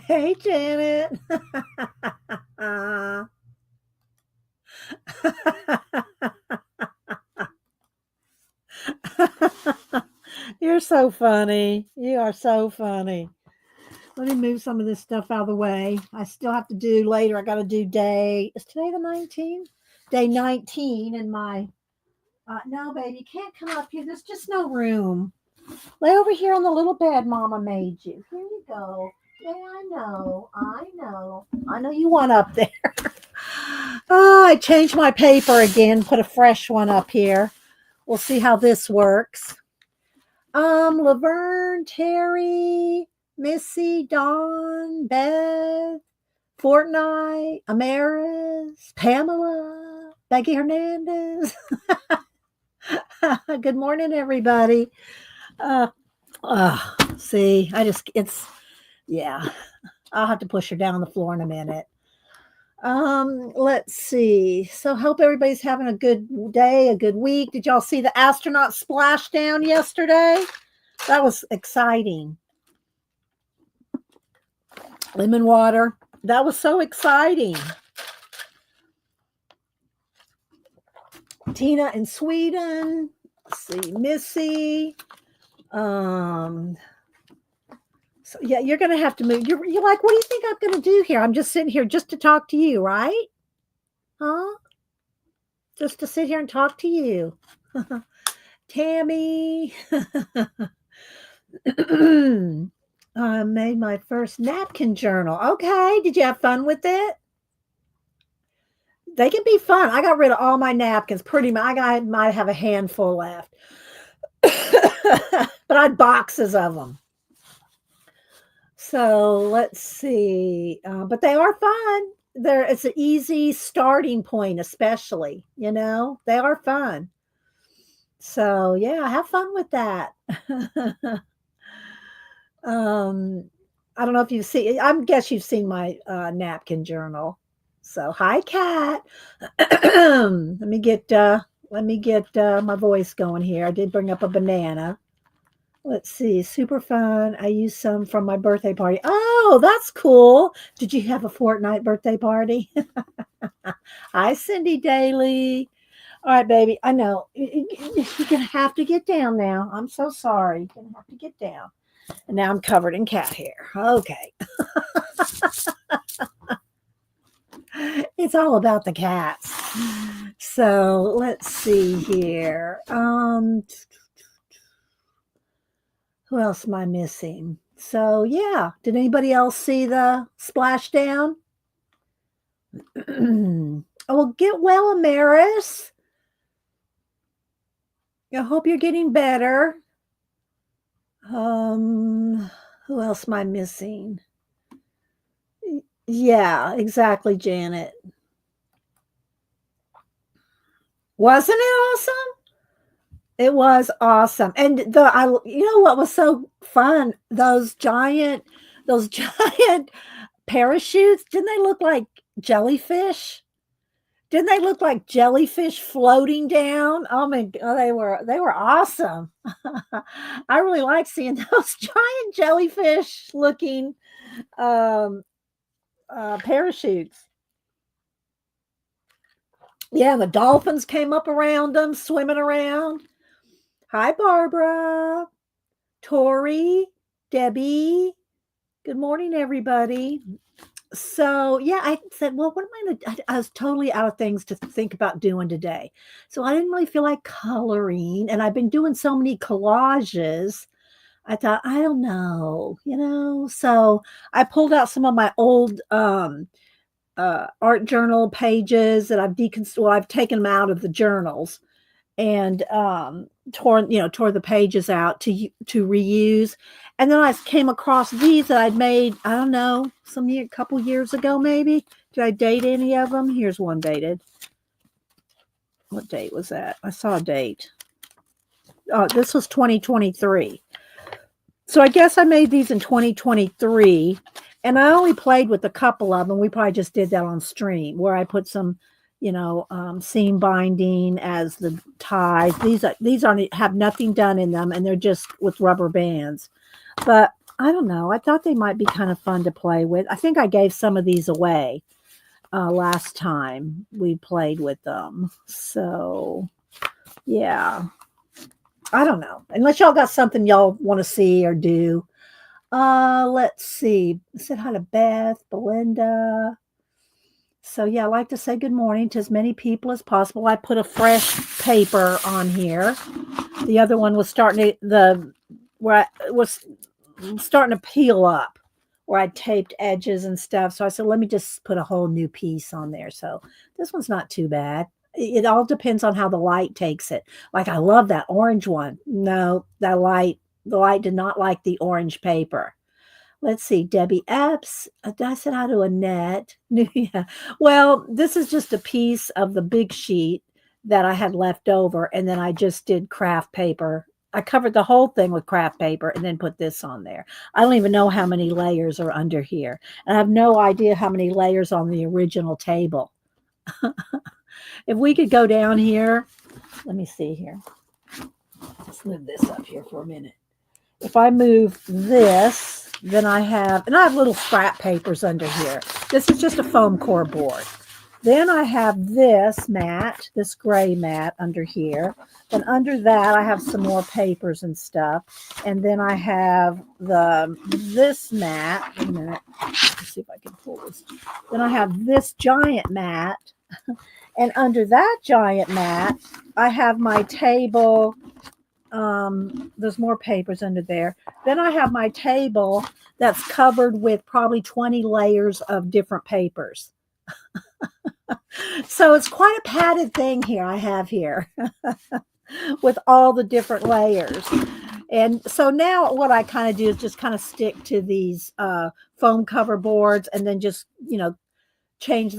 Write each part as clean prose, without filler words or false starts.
Hey, Janet. You're so funny. You are so funny. Let me move some of this stuff out of the way. I still have to do later. I got to do is today the 19th? Day 19 in my, no, baby, you can't come up here. There's just no room. Lay over here on the little bed Mama made you. Here you go. Yeah, I know. I know. I know you want up there. Oh, I changed my paper again, put a fresh one up here. We'll see how this works. Laverne, Terry, Missy, Dawn, Beth, Fortnite, Amaris, Pamela, Becky Hernandez. Good morning, everybody. Uh, See, yeah. I'll have to push her down on the floor in a minute. Let's see. So hope everybody's having a good day, a good week. Did y'all see the astronaut splashdown yesterday? That was exciting. Lemon water. That was so exciting. Tina in Sweden. Let's see, Missy. So yeah, you're gonna have to move. You're like, what do you think I'm gonna do here? I'm just sitting here just to talk to you, right? Huh? Just to sit here and talk to you. Tammy. I made my first napkin journal. Okay. Did you have fun with it? They can be fun. I got rid of all my napkins. Pretty much. I might have a handful left. But I had boxes of them. So let's see. But they are fun. It's an easy starting point, especially. They are fun. So yeah, have fun with that. I don't know if you've seen. I guess you've seen my napkin journal. So hi, Kat. let me get my voice going here. I did bring up a banana. Let's see, super fun. I used some from my birthday party. Oh, that's cool. Did you have a Fortnite birthday party? Hi, Cindy Daly. All right, baby. I know you're gonna have to get down now. I'm so sorry. You're gonna have to get down. And now I'm covered in cat hair. Okay. It's all about the cats. So let's see here. Who else am I missing? So yeah, did anybody else see the splashdown? Oh, get well, Amaris. I hope you're getting better. Who else am I missing? Yeah, exactly, Janet. Wasn't it awesome? It was awesome. And you know what was so fun? Those giant parachutes, didn't they look like jellyfish? Didn't they look like jellyfish floating down? Oh my god, they were awesome. I really like seeing those giant jellyfish looking parachutes. Yeah, the dolphins came up around them, swimming around. Hi, Barbara, Tori, Debbie. Good morning, everybody. So, yeah, I said, well, what am I going to? I was totally out of things to think about doing today. So, I didn't really feel like coloring. And I've been doing so many collages. I thought, I don't know. So, I pulled out some of my old art journal pages that I've taken them out of the journals and tore the pages out to reuse. And then I came across these that I'd made, I don't know, a couple years ago maybe. Did I date any of them? Here's one dated. What date was that? I saw a date. Oh, this was 2023. So I guess I made these in 2023, and I only played with a couple of them. We probably just did that on stream where I put some seam binding as the ties. These have nothing done in them, and they're just with rubber bands. But I don't know. I thought they might be kind of fun to play with. I think I gave some of these away last time we played with them. So, yeah. I don't know. Unless y'all got something y'all want to see or do. Let's see. I said hi to Beth, Belinda. So yeah, I like to say good morning to as many people as possible. I put a fresh paper on here. The other one was starting to where I was starting to peel up, where I taped edges and stuff. So I said, let me just put a whole new piece on there. So this one's not too bad. It all depends on how the light takes it. Like I love that orange one. No, the light did not like the orange paper. Let's see, Debbie Epps. I said hi to Annette. Yeah. Well, this is just a piece of the big sheet that I had left over, and then I just did craft paper. I covered the whole thing with craft paper and then put this on there. I don't even know how many layers are under here. And I have no idea how many layers on the original table. If we could go down here, let me see here. Let's move this up here for a minute. If I move this, then I have little scrap papers under here. This is just a foam core board. Then I have this mat, this gray mat under here. Then under that, I have some more papers and stuff. And then I have this mat. Wait a minute. Let's see if I can pull this. Then I have this giant mat. And under that giant mat, I have my table. There's more papers under there. Then I have my table that's covered with probably 20 layers of different papers. So it's quite a padded thing here I have here with all the different layers. And so now what I kind of do is just kind of stick to these foam cover boards and then just, change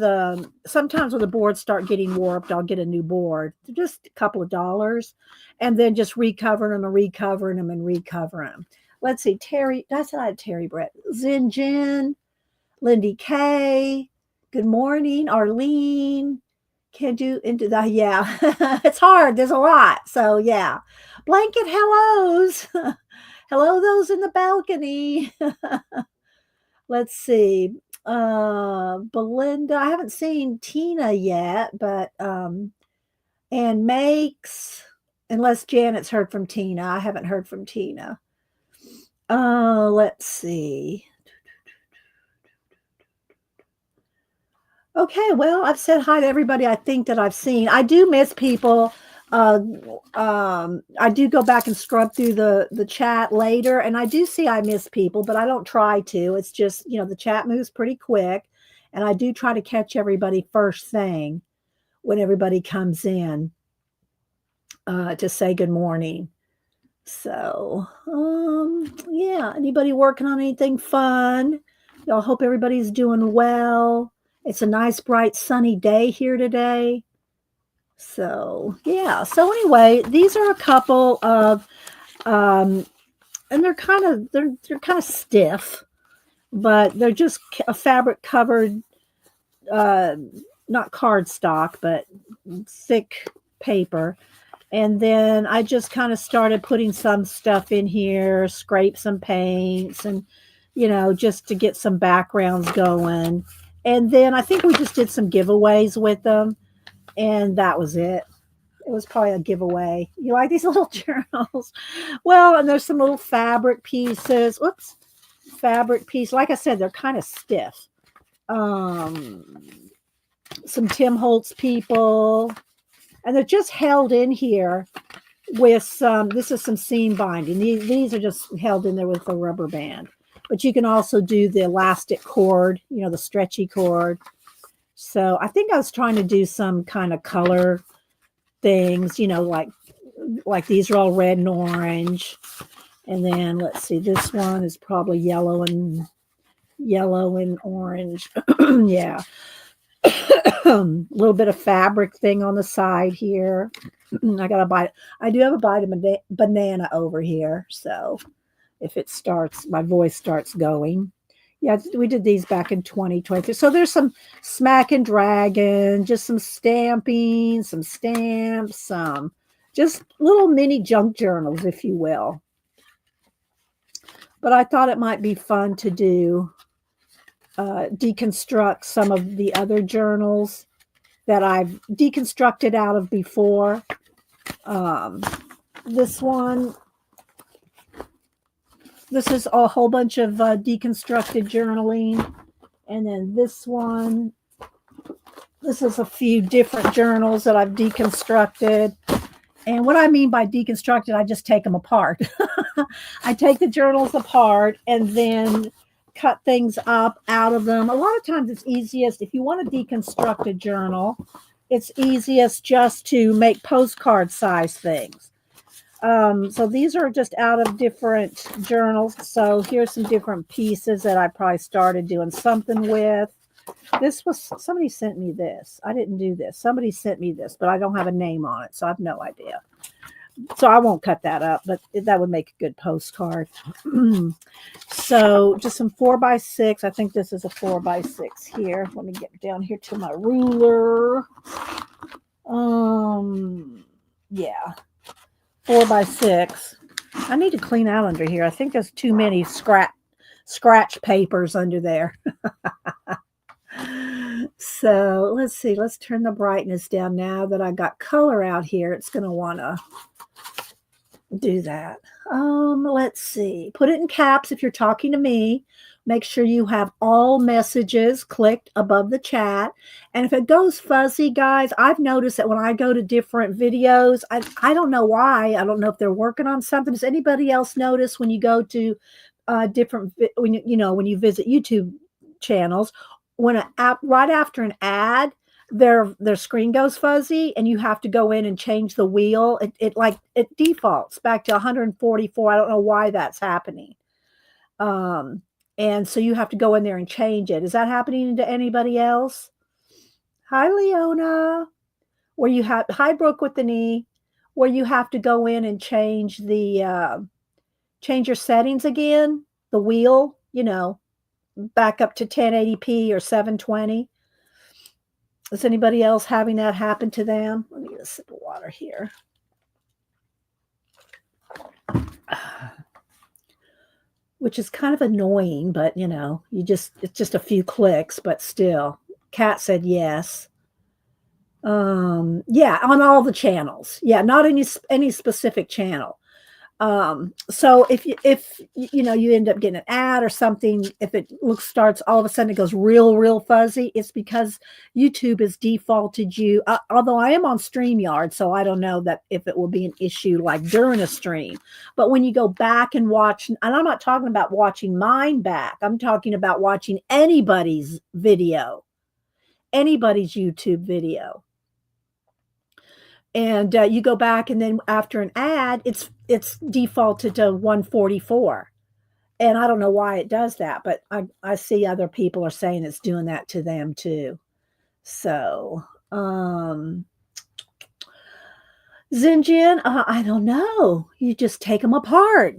sometimes when the boards start getting warped, I'll get a new board, just a couple of dollars, and then just recovering them and recovering them and recovering them. Let's see, Terry, that's not Terry Brett, Zin Jen, Lindy K, good morning, Arlene, can't do into the, yeah, it's hard, there's a lot, so yeah. Blanket hellos, hello those in the balcony. Let's see. Belinda, I haven't seen Tina yet, but and Makes, unless Janet's heard from Tina. I haven't heard from Tina. Let's see. Okay, well, I've said hi to everybody I think that I've seen. I do miss people. I do go back and scrub through the chat later, and I do see I miss people, but I don't try to. It's just, the chat moves pretty quick, and I do try to catch everybody first thing when everybody comes in to say good morning. So, yeah, anybody working on anything fun? Y'all hope everybody's doing well. It's a nice, bright, sunny day here today. So, yeah. So anyway, these are a couple of and they're kind of stiff, but they're just a fabric covered not cardstock, but thick paper. And then I just kind of started putting some stuff in here, scrape some paints and just to get some backgrounds going. And then I think we just did some giveaways with them. And that was it. It was probably a giveaway. You like these little journals? Well, and there's some little fabric pieces. Whoops. Fabric piece. Like I said, they're kind of stiff. Some Tim Holtz people. And they're just held in here with some, this is some seam binding. These are just held in there with a rubber band. But you can also do the elastic cord, the stretchy cord. So I think I was trying to do some kind of color things, like these are all red and orange. And then let's see, this one is probably yellow and orange. Yeah. A little bit of fabric thing on the side here. I do have a bite of banana over here. So if it starts, my voice starts going. Yeah, we did these back in 2023. So there's some Smack and Dragon, just some stamping, some stamps, some just little mini junk journals, if you will. but I thought it might be fun to do deconstruct some of the other journals that I've deconstructed out of before. Um, this one, this is a whole bunch of deconstructed journaling. And then this one, this is a few different journals that I've deconstructed. And what I mean by deconstructed, I just take them apart. I take the journals apart and then cut things up out of them. A lot of times it's easiest, if you want to deconstruct a journal, it's easiest just to make postcard size things. So these are just out of different journals. So here's some different pieces that I probably started doing something with. This was, somebody sent me this. I didn't do this. Somebody sent me this, but I don't have a name on it, so I have no idea. So I won't cut that up, but that would make a good postcard. So just some 4x6. I think this is a 4x6 here. Let me get down here to my ruler. Yeah, 4x6. I need to clean out under here. I think there's too many scratch papers under there. So let's see. Let's turn the brightness down now that I got color out here. It's going to want to do that. Let's see. Put it in caps if you're talking to me. Make sure you have all messages clicked above the chat. And if it goes fuzzy, guys, I've noticed that when I go to different videos, I don't know why. I don't know if they're working on something. Does anybody else notice when you go to different, when you visit YouTube channels, when right after an ad, their screen goes fuzzy and you have to go in and change the wheel. It defaults back to 144. I don't know why that's happening. And so you have to go in there and change it. Is that happening to anybody else? Hi, Leona. Hi, Brooke with the knee, where you have to go in and change change your settings again, the wheel, back up to 1080p or 720. Is anybody else having that happen to them? Let me get a sip of water here. Which is kind of annoying, but it's just a few clicks, but still. Kat said yes. Yeah, on all the channels. Yeah, not any specific channel. So if you end up getting an ad or something, if it starts all of a sudden it goes real fuzzy, it's because YouTube has defaulted you. Although I am on StreamYard, so I don't know that if it will be an issue like during a stream. But when you go back and watch, and I'm not talking about watching mine back, I'm talking about watching anybody's video, anybody's YouTube video. And you go back, and then after an ad, it's defaulted to 144. And I don't know why it does that, but I see other people are saying it's doing that to them too. So, Zinjian, I don't know. You just take them apart.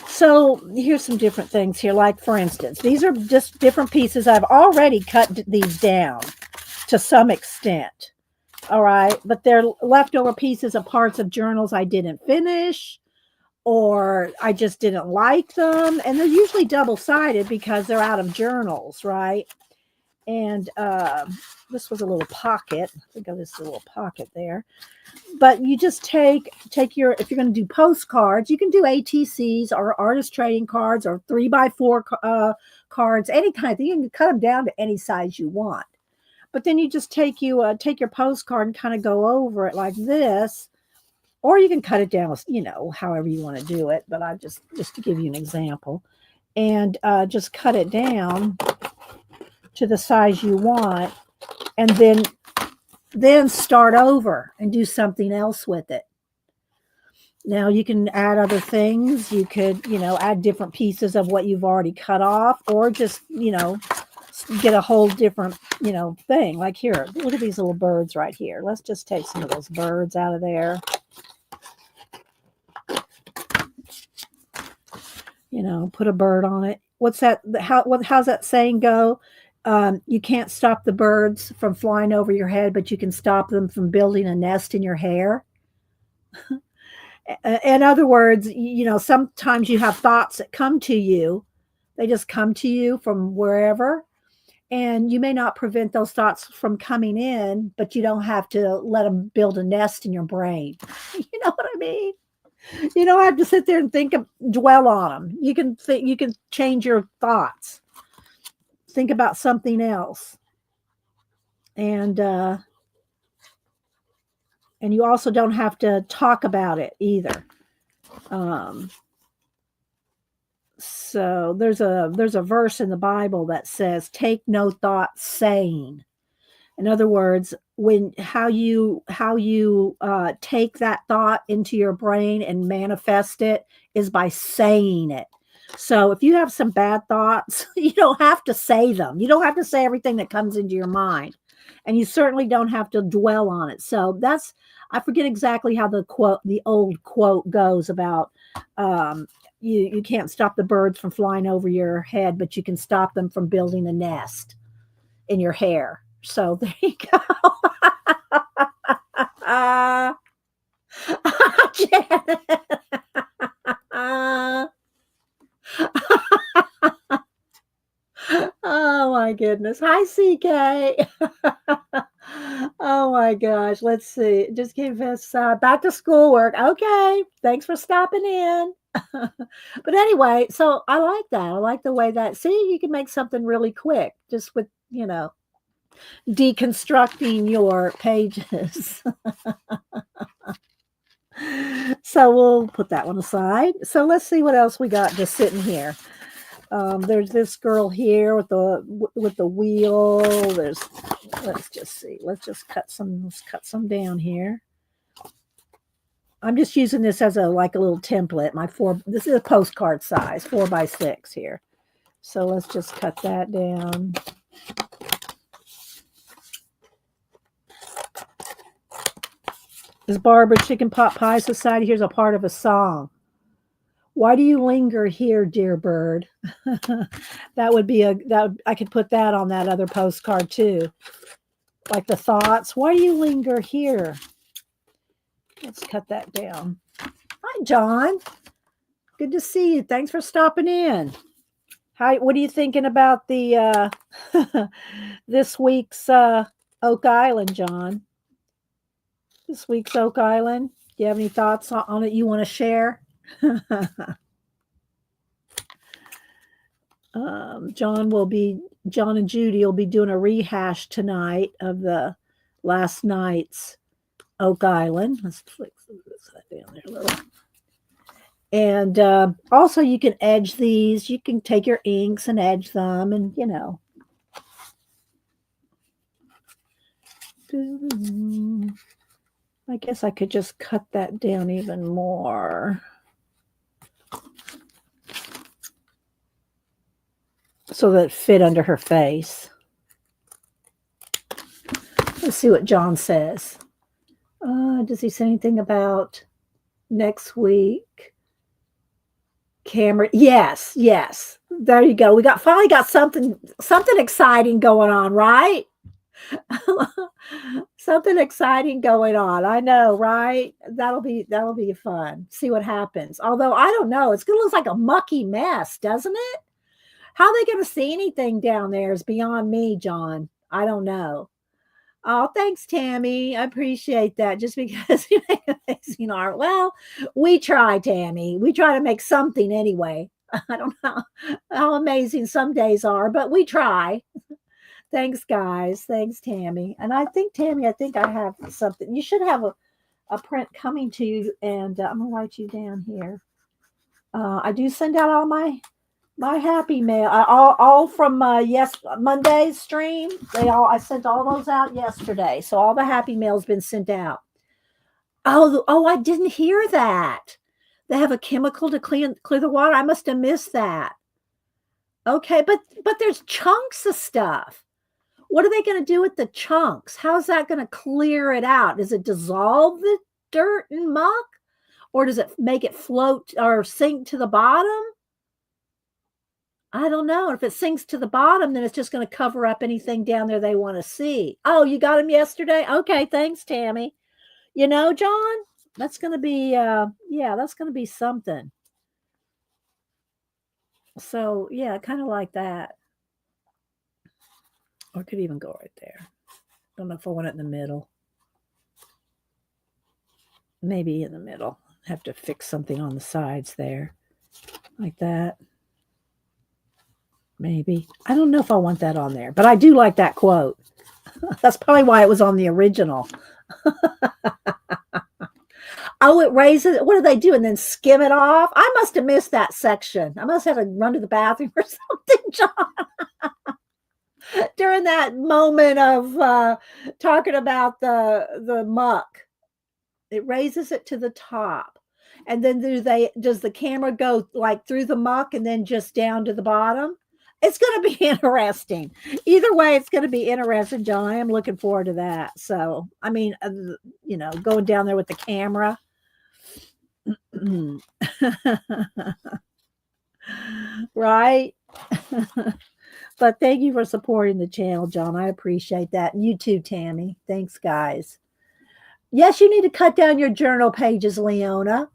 So here's some different things here. Like, for instance, these are just different pieces. I've already cut these down to some extent. All right. But they're leftover pieces of parts of journals I didn't finish, or I just didn't like them. And they're usually double-sided because they're out of journals, right? And this was a little pocket. I think of this little pocket there. But you just take if you're going to do postcards, you can do ATCs or artist trading cards or 3x4 cards, any kind of thing. You can cut them down to any size you want. But then you just take your postcard and kind of go over it like this, or you can cut it down, however you want to do it. But I just to give you an example, and just cut it down to the size you want, and then start over and do something else with it. Now you can add other things. You could, add different pieces of what you've already cut off, or just, get a whole different, thing. Like here, look at these little birds right here. Let's just take some of those birds out of there. Put a bird on it. What's that? How's that saying go? You can't stop the birds from flying over your head, but you can stop them from building a nest in your hair. In other words, sometimes you have thoughts that come to you. They just come to you from wherever, and you may not prevent those thoughts from coming in, but you don't have to let them build a nest in your brain. You know what I mean? You don't have to sit there and dwell on them. You can change your thoughts. Think about something else. And you also don't have to talk about it either. So there's a verse in the Bible that says, "Take no thought saying." In other words, how you take that thought into your brain and manifest it is by saying it. So if you have some bad thoughts, you don't have to say them. You don't have to say everything that comes into your mind, and you certainly don't have to dwell on it. So I forget exactly how the old quote goes about you can't stop the birds from flying over your head, but you can stop them from building a nest in your hair. So there you go. Janet. Oh my goodness. Hi, CK. Oh my gosh. Let's see. Just gave us back to schoolwork. Okay. Thanks for stopping in. But anyway, so I like that. I like the way that, see, you can make something really quick just with, deconstructing your pages. So we'll put that one aside. So let's see what else we got just sitting here. There's this girl here with the wheel. Let's just see. Let's cut some down here. I'm just using this as a little template. This is a postcard size, 4x6 here. So let's just cut that down. This Barbara Chicken Pot Pie Society. Here's a part of a song. Why do you linger here, dear bird? That would be I could put that on that other postcard too. Like the thoughts. Why do you linger here? Let's cut that down. Hi, John. Good to see you. Thanks for stopping in. Hi. What are you thinking about the this week's Oak Island, John? This week's Oak Island. Do you have any thoughts on it you want to share? John and Judy will be doing a rehash tonight of the last night's Oak Island. Let's flick this down there a little. And also you can edge these. You can take your inks and edge them, and I guess I could just cut that down even more. So that it fit under her face. Let's see what John says. Does he say anything about next week? Camera. Yes. There you go. We finally got something exciting going on, right? Something exciting going on. I know, right? That'll be fun. See what happens. Although I don't know. It's gonna look like a mucky mess, doesn't it? How are they going to see anything down there is beyond me, John. I don't know. Oh, thanks, Tammy. I appreciate that. Just because you make amazing art. Well, we try, Tammy. We try to make something anyway. I don't know how amazing some days are, but we try. Thanks, guys. Thanks, Tammy. And I think, Tammy, I have something. You should have a print coming to you, and I'm going to write you down here. I do send out all my happy mail, all from Monday's stream. I sent all those out yesterday, so all the happy mail's been sent out. Oh, I didn't hear that. They have a chemical to clear the water. I must have missed that. Okay, but there's chunks of stuff. What are they going to do with the chunks? How's that going to clear it out? Does it dissolve the dirt and muck, or does it make it float or sink to the bottom? I don't know. If it sinks to the bottom, then it's just going to cover up anything down there they want to see. Oh, you got them yesterday? Okay, thanks, Tammy. John, That's going to be, yeah, that's going to be something. So, yeah, kind of like that. Or it could even go right there. Don't know if I want it in the middle. Maybe in the middle. Have to fix something on the sides there. Like that. Maybe. I don't know if I want that on there, but I do like that quote. That's probably why it was on the original. Oh, it raises. What do they do? And then skim it off? I must have missed that section. I must have to run to the bathroom or something, John, during that moment of talking about the muck. It raises it to the top. And then does the camera go like through the muck and then just down to the bottom? It's going to be interesting. Either way, it's going to be interesting, John. I am looking forward to that. So, I mean, going down there with the camera. Right? But thank you for supporting the channel, John. I appreciate that. And you too, Tammy. Thanks, guys. Yes, you need to cut down your journal pages, Leona.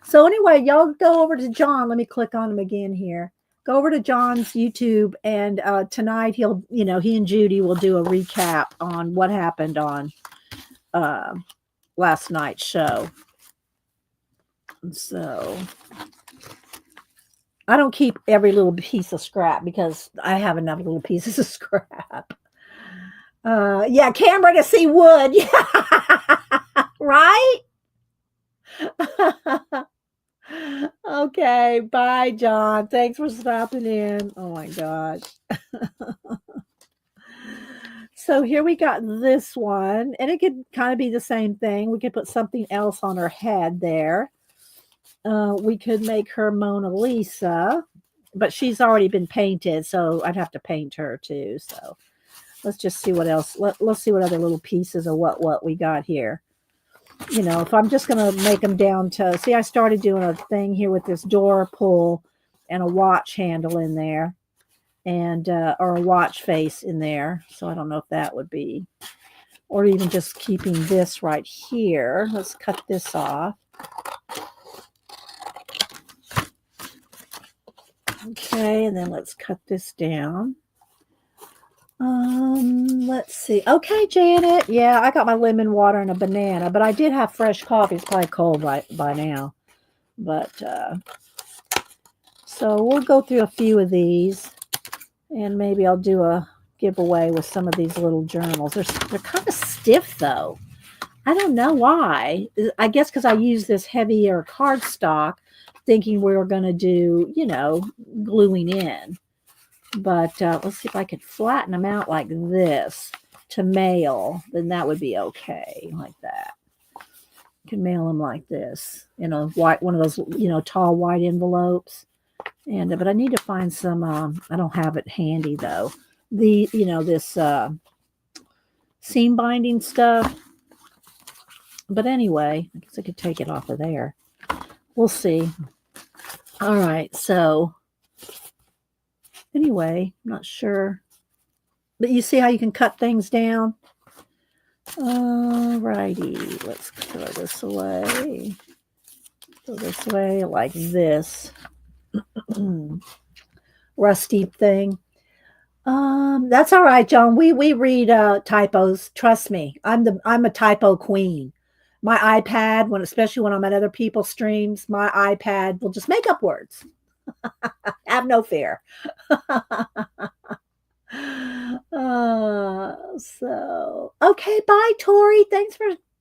So anyway, y'all go over to John. Let me click on him again here. Go over to John's YouTube, and tonight he and Judy will do a recap on what happened on last night's show. So I don't keep every little piece of scrap because I have enough little pieces of scrap. Yeah, camera to see wood. Right? Okay, bye, John. Thanks for stopping in. Oh my gosh. So here we got this one, and it could kind of be the same thing. We could put something else on her head there. We could make her Mona Lisa, but she's already been painted, so I'd have to paint her too. So let's just see what else. Let's see what other little pieces of what we got here. If I'm just going to make them down to, see, I started doing a thing here with this door pull and a watch handle in there, and or a watch face in there. So I don't know if that would be, or even just keeping this right here. Let's cut this off. Okay, and then let's cut this down. Let's see. Okay, Janet. Yeah, I got my lemon water and a banana, but I did have fresh coffee. It's probably cold by now. But so we'll go through a few of these, and maybe I'll do a giveaway with some of these little journals. They're kind of stiff though. I don't know why. I guess because I use this heavier cardstock, thinking we were going to do, gluing in. But let's see if I could flatten them out like this to mail. Then that would be okay, like that. You can mail them like this in a white, one of those, tall white envelopes. And but I need to find some. I don't have it handy though. This seam binding stuff. But anyway, I guess I could take it off of there. We'll see. All right, so. Anyway, I'm not sure. But you see how you can cut things down? All righty. Let's throw this away. Throw this away like this. Rusty thing. That's all right, John. We read typos. Trust me. I'm a typo queen. My iPad, especially when I'm at other people's streams, my iPad will just make up words. Have no fear. So okay, bye, Tori.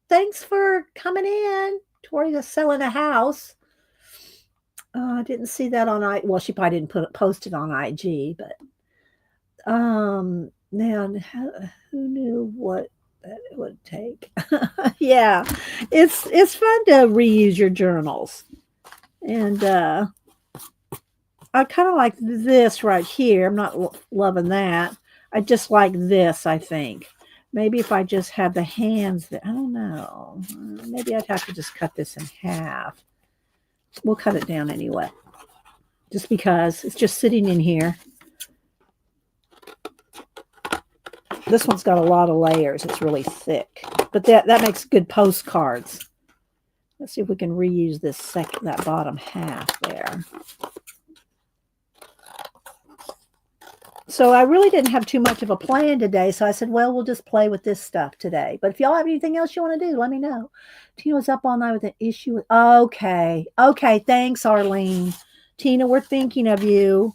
Thanks for coming in. Tori is selling a house. I didn't see that on well, she probably didn't post it on IG, but man, who knew what that would take? Yeah, it's fun to reuse your journals, and I kind of like this right here. I'm not loving that. I just like this, I think. Maybe if I just had the hands, I don't know. Maybe I'd have to just cut this in half. We'll cut it down anyway. Just because it's just sitting in here. This one's got a lot of layers. It's really thick. But that makes good postcards. Let's see if we can reuse this that bottom half there. So I really didn't have too much of a plan today. So I said, well, we'll just play with this stuff today. But if y'all have anything else you want to do, let me know. Tina was up all night with an issue with, okay. Okay, thanks, Arlene. Tina, we're thinking of you.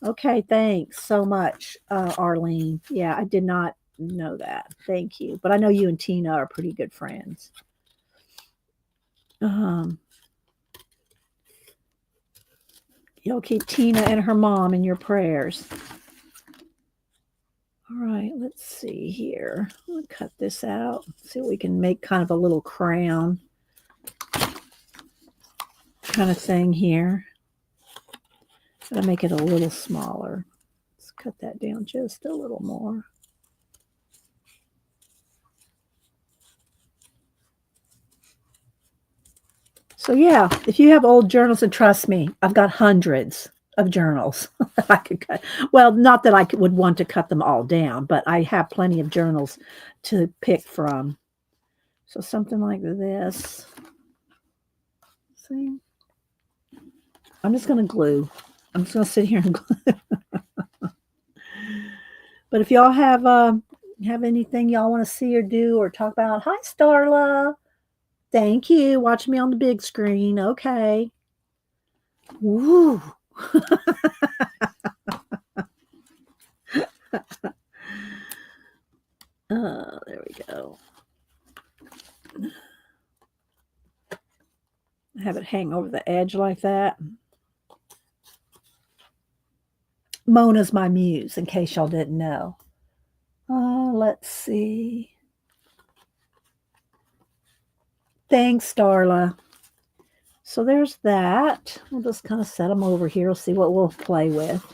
Okay, thanks so much, Arlene. Yeah, I did not know that. Thank you. But I know you and Tina are pretty good friends. You'll keep Tina and her mom in your prayers. All right, let's see here. I'm going to cut this out. See if we can make kind of a little crown kind of thing here. Gotta make it a little smaller. Let's cut that down just a little more. So yeah, if you have old journals, and trust me, I've got hundreds of journals that I could cut. Well, not that I would want to cut them all down, but I have plenty of journals to pick from. So something like this. See? I'm just going to glue. I'm just going to sit here and glue. But if y'all have anything y'all want to see or do or talk about, hi, Starla. Thank you. Watch me on the big screen. Okay. Woo. There we go. Have it hang over the edge like that. Mona's my muse, in case y'all didn't know. Let's see. Thanks, Starla. So there's that. We'll just kind of set them over here. We'll see what we'll play with.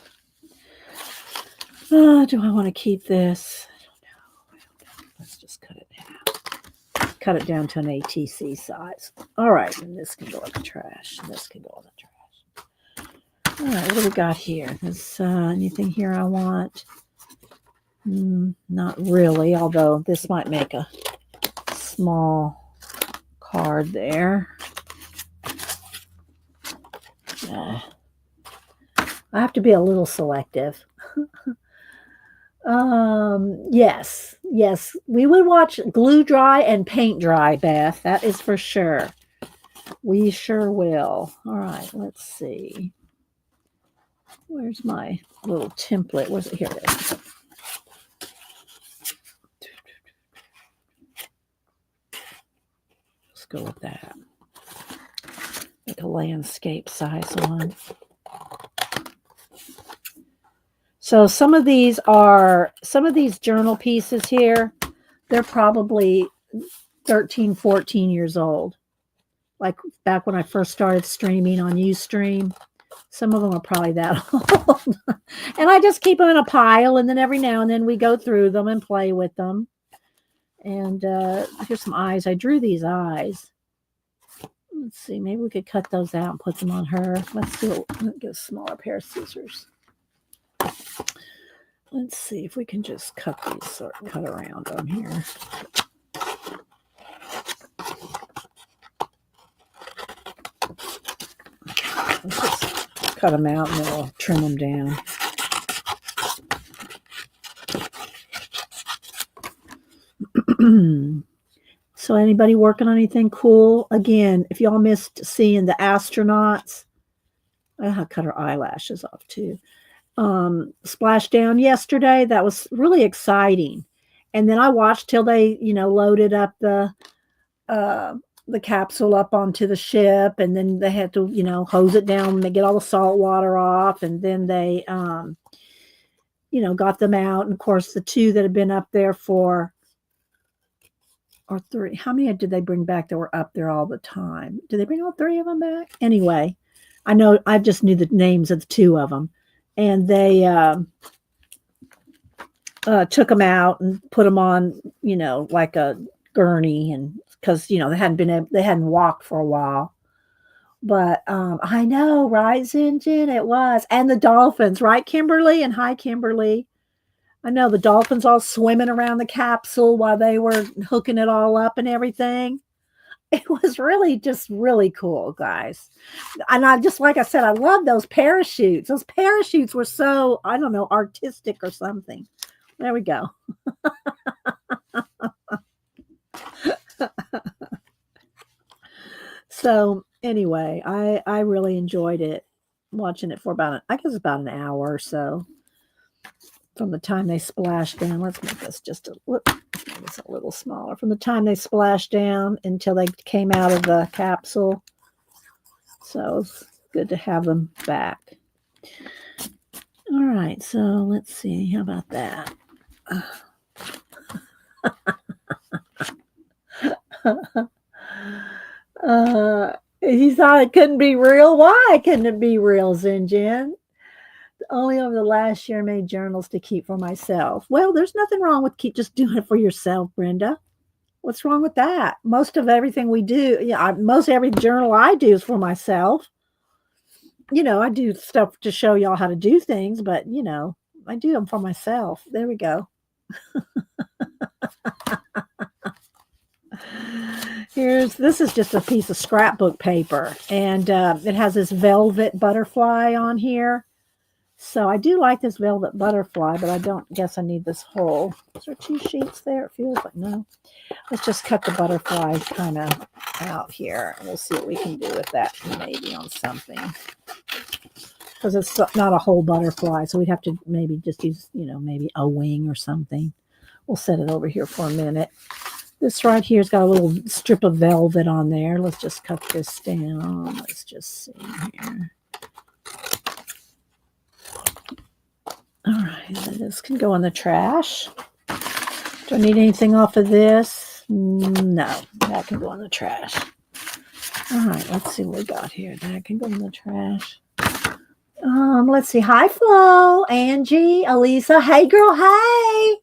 Do I want to keep this? I don't know. Let's just cut it down. Cut it down to an ATC size. All right, and this can go in the trash. And this can go in the trash. All right, what do we got here? Is anything here I want? Not really, although this might make a small card there. I have to be a little selective. Yes. We would watch glue dry and paint dry, Beth. That is for sure. We sure will. All right, let's see. Where's my little template? Where's it? Here it is. Let's go with that. Like a landscape size one. So some of these journal pieces here, they're probably 13, 14 years old. Like back when I first started streaming on Ustream, some of them are probably that old. And I just keep them in a pile, and then every now and then we go through them and play with them. And here's some eyes. I drew these eyes. Let's see, maybe we could cut those out and put them on her. Let's get a smaller pair of scissors. Let's see if we can just cut these or cut around them here. Let's just cut them out and then we'll trim them down. So anybody working on anything cool? Again, if y'all missed seeing the astronauts, I cut her eyelashes off too. Splashdown yesterday. That was really exciting. And then I watched till they, loaded up the capsule up onto the ship, and then they had to, hose it down and they get all the salt water off, and then they, got them out. And of course, the two that had been up there or three. How many did they bring back that were up there all the time? Did they bring all three of them back? Anyway, I just knew the names of the two of them. And they took them out and put them on, like a gurney, and because they hadn't walked for a while. But I know, right, Zinjin? It was, and the dolphins, right, Kimberly? And hi, Kimberly. I know the dolphins all swimming around the capsule while they were hooking it all up and everything. It was really just really cool, guys. And I just like I said, I love those parachutes. Those parachutes were so, I don't know, artistic or something. There we go. So anyway, I really enjoyed it, watching it for about I guess about an hour or so from the time they splashed down. Let's make this just it's a little smaller. From the time they splashed down until they came out of the capsule. So it's good to have them back. All right, so let's see. How about that? He thought it couldn't be real. Why couldn't it be real, Zinjin? Only over the last year made journals to keep for myself. Well, there's nothing wrong with just doing it for yourself, Brenda. What's wrong with that? Most of everything we do, most every journal I do is for myself. I do stuff to show y'all how to do things, but I do them for myself. There we go. This is just a piece of scrapbook paper, and it has this velvet butterfly on here. So I do like this velvet butterfly, but I don't guess I need this whole. Is there 2 sheets there? It feels like no. Let's just cut the butterfly kind of out here, and we'll see what we can do with that maybe on something. Because it's not a whole butterfly, so we'd have to maybe just use, maybe a wing or something. We'll set it over here for a minute. This right here's got a little strip of velvet on there. Let's just cut this down. Let's just see here. All right, this can go in the trash. Do I need anything off of this? No, that can go in the trash. All right, let's see what we got here. That can go in the trash. Let's see. Hi, Flo, Angie, Elisa. Hey, girl. Hey.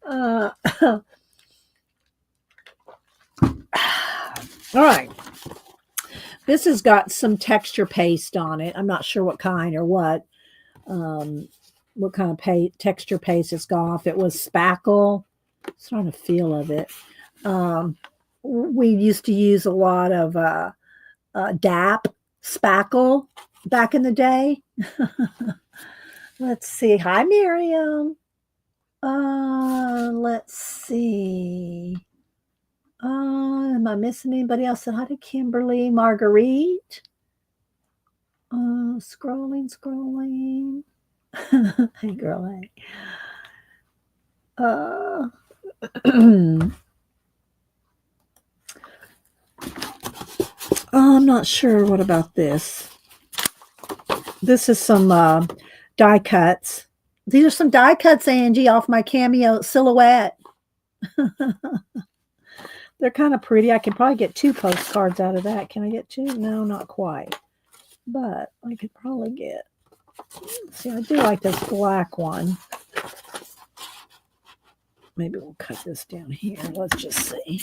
All right. This has got some texture paste on it. I'm not sure what kind or what kind of texture paste it's got. If it was spackle, it's trying to feel of it. We used to use a lot of DAP spackle back in the day. Let's see. Hi, Miriam. Let's see. Am I missing anybody else? Hi to Kimberly, Marguerite. Scrolling. Hey, girl, hey. I'm not sure. What about this? This is some die cuts. These are some die cuts, Angie, off my Cameo silhouette. They're kind of pretty. I could probably get 2 postcards out of that. Can I get 2? No, not quite. But I could probably get. See, I do like this black one. Maybe we'll cut this down here. Let's just see.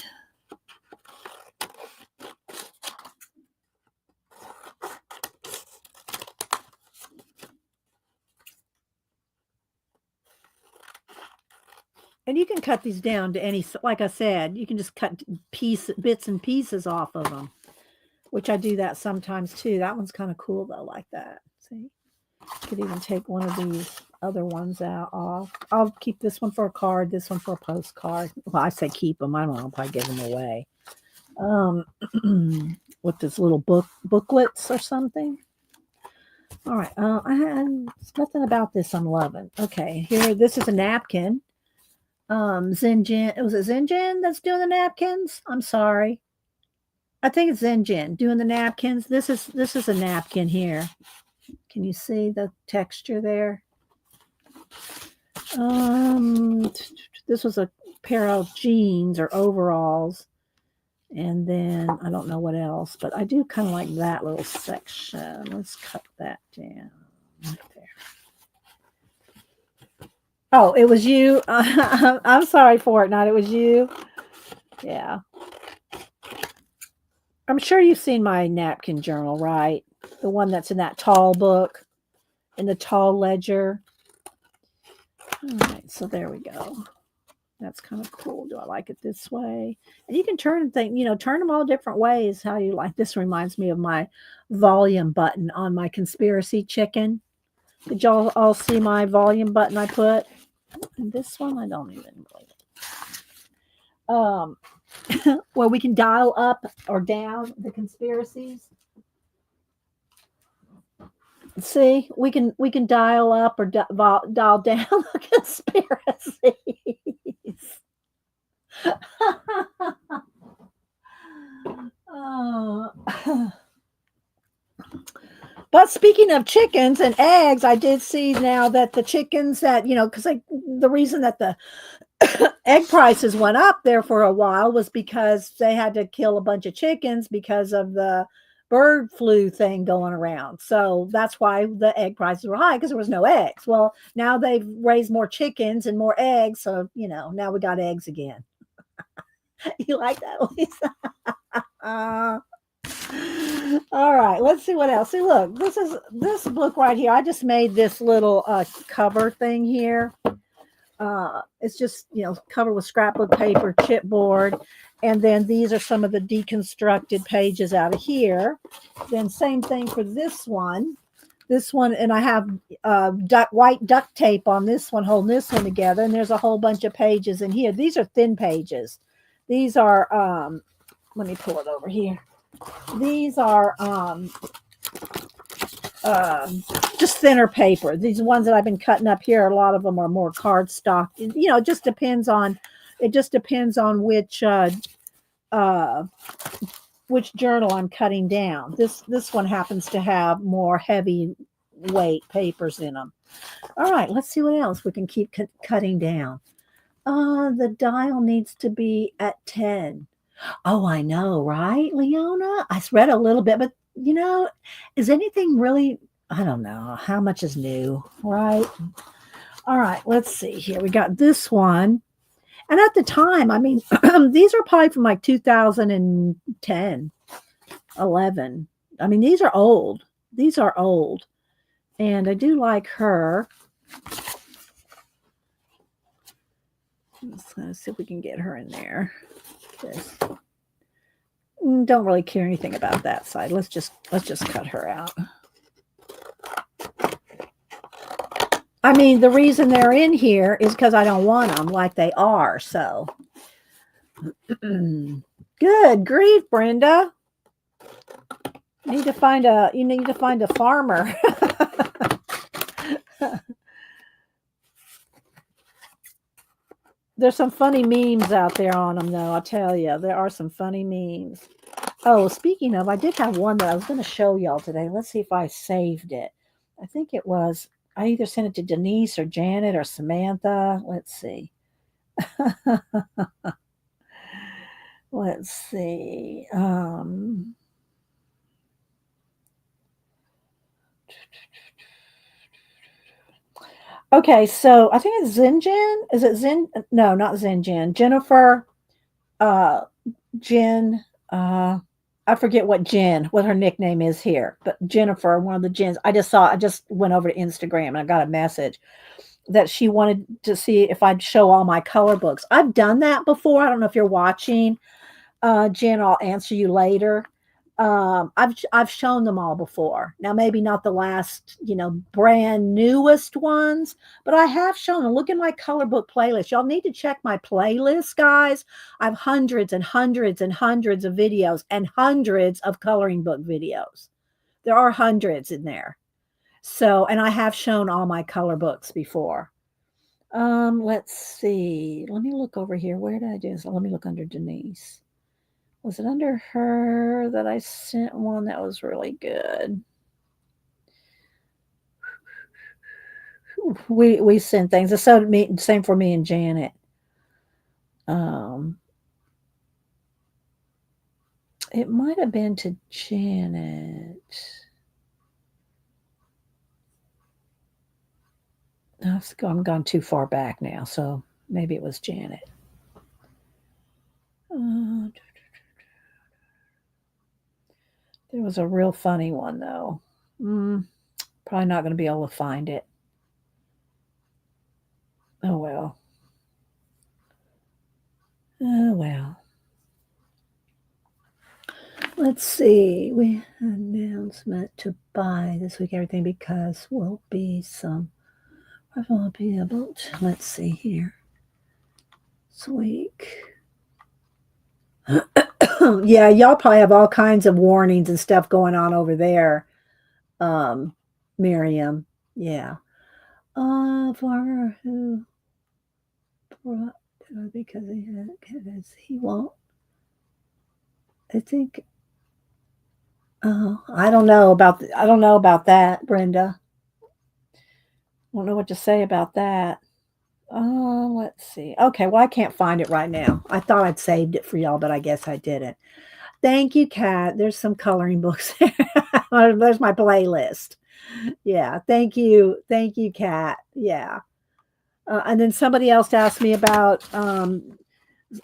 And you can cut these down to any, like I said, you can just cut bits and pieces off of them, which I do that sometimes too. That one's kind of cool though, like that. See, could even take one of these other ones off. I'll keep this one for a card, this one for a postcard. Well, I say keep them. I don't know if I give them away. With this little booklets or something. All right. There's nothing about this I'm loving. Okay, here, this is a napkin. Zinjin, was it Zinjin that's doing the napkins? I'm sorry. I think it's Zinjin doing the napkins. This is a napkin here. Can you see the texture there? This was a pair of jeans or overalls. And then I don't know what else, but I do kind of like that little section. Let's cut that down right there. Oh, it was you. I'm sorry, Fortnite. It was you. Yeah. I'm sure you've seen my napkin journal, right? The one that's in that tall book, in the tall ledger. All right, so there we go. That's kind of cool. Do I like it this way? And you can turn turn them all different ways. How you like this reminds me of my volume button on my conspiracy chicken. Did y'all all see my volume button I put? And this one I don't even believe it. Where we can dial up or down the conspiracies. See, we can dial up or dial down the conspiracies. Oh. But speaking of chickens and eggs, I did see now that the chickens that, because the reason that the egg prices went up there for a while was because they had to kill a bunch of chickens because of the bird flu thing going around. So that's why the egg prices were high because there was no eggs. Well, now they've raised more chickens and more eggs. So, now we got eggs again. You like that, Lisa? All right, let's see what else. See, look, this book right here. I just made this little cover thing here. It's just covered with scrapbook paper, chipboard, and then these are some of the deconstructed pages out of here. Then same thing for this one. This one, and I have white duct tape on this one, holding this one together. And there's a whole bunch of pages in here. These are thin pages. These are. Let me pull it over here. These are just thinner paper. These ones that I've been cutting up here, a lot of them are more cardstock. It just depends on which journal I'm cutting down. This one happens to have more heavy weight papers in them. All right, let's see what else we can keep cutting down. The dial needs to be at 10. Oh, I know, right, Leona? I read a little bit, but is anything really, I don't know, how much is new, right? All right, let's see here. We got this one. And at the time, I mean, these are probably from like 2010, 11. I mean, these are old. These are old. And I do like her. Let's see if we can get her in there. This. Don't really care anything about that side. Let's just cut her out. I mean, the reason they're in here is because I don't want them like they are. So, good grief, Brenda. You need to find a farmer. There's some funny memes out there on them, though. I'll tell you, there are some funny memes. Oh, speaking of, I did have one that I was going to show y'all today. Let's see if I saved it. I think it was, I either sent it to Denise or Janet or Samantha. Let's see. Let's see. Okay, so I think it's Zinjan. Is it Zin? No, not Zinjan. Jennifer, Jen, I forget what her nickname is here, but Jennifer, one of the Jens. I just went over to Instagram and I got a message that she wanted to see if I'd show all my color books. I've done that before. I don't know if you're watching, Jen. I'll answer you later. I've shown them all before. Now, maybe not the last, brand newest ones, but I have shown them. Look at my color book playlist. Y'all need to check my playlist, guys. I have hundreds and hundreds and hundreds of videos and hundreds of coloring book videos. There are hundreds in there. So, and I have shown all my color books before. Let's see. Let me look over here. Where did I do this? Let me look under Denise. Was it under her that I sent one that was really good? We sent things. It's same for me and Janet. It might have been to Janet. I'm gone too far back now, so maybe it was Janet. There was a real funny one, though. Probably not going to be able to find it. Oh, well. Oh, well. Let's see. We announcement to buy this week everything because we'll be some. I won't be able to. Let's see here. This week. Yeah, y'all probably have all kinds of warnings and stuff going on over there. Um, Miriam. Yeah. Farmer who brought because he won't. I think. I don't know about. I don't know about that, Brenda. I don't know what to say about that. Let's see. Okay, well, I can't find it right now. I thought I'd saved it for y'all, but I guess I didn't. Thank you, Kat. There's some coloring books there. There's my playlist. Yeah, thank you. Thank you, Kat. Yeah. And then somebody else asked me about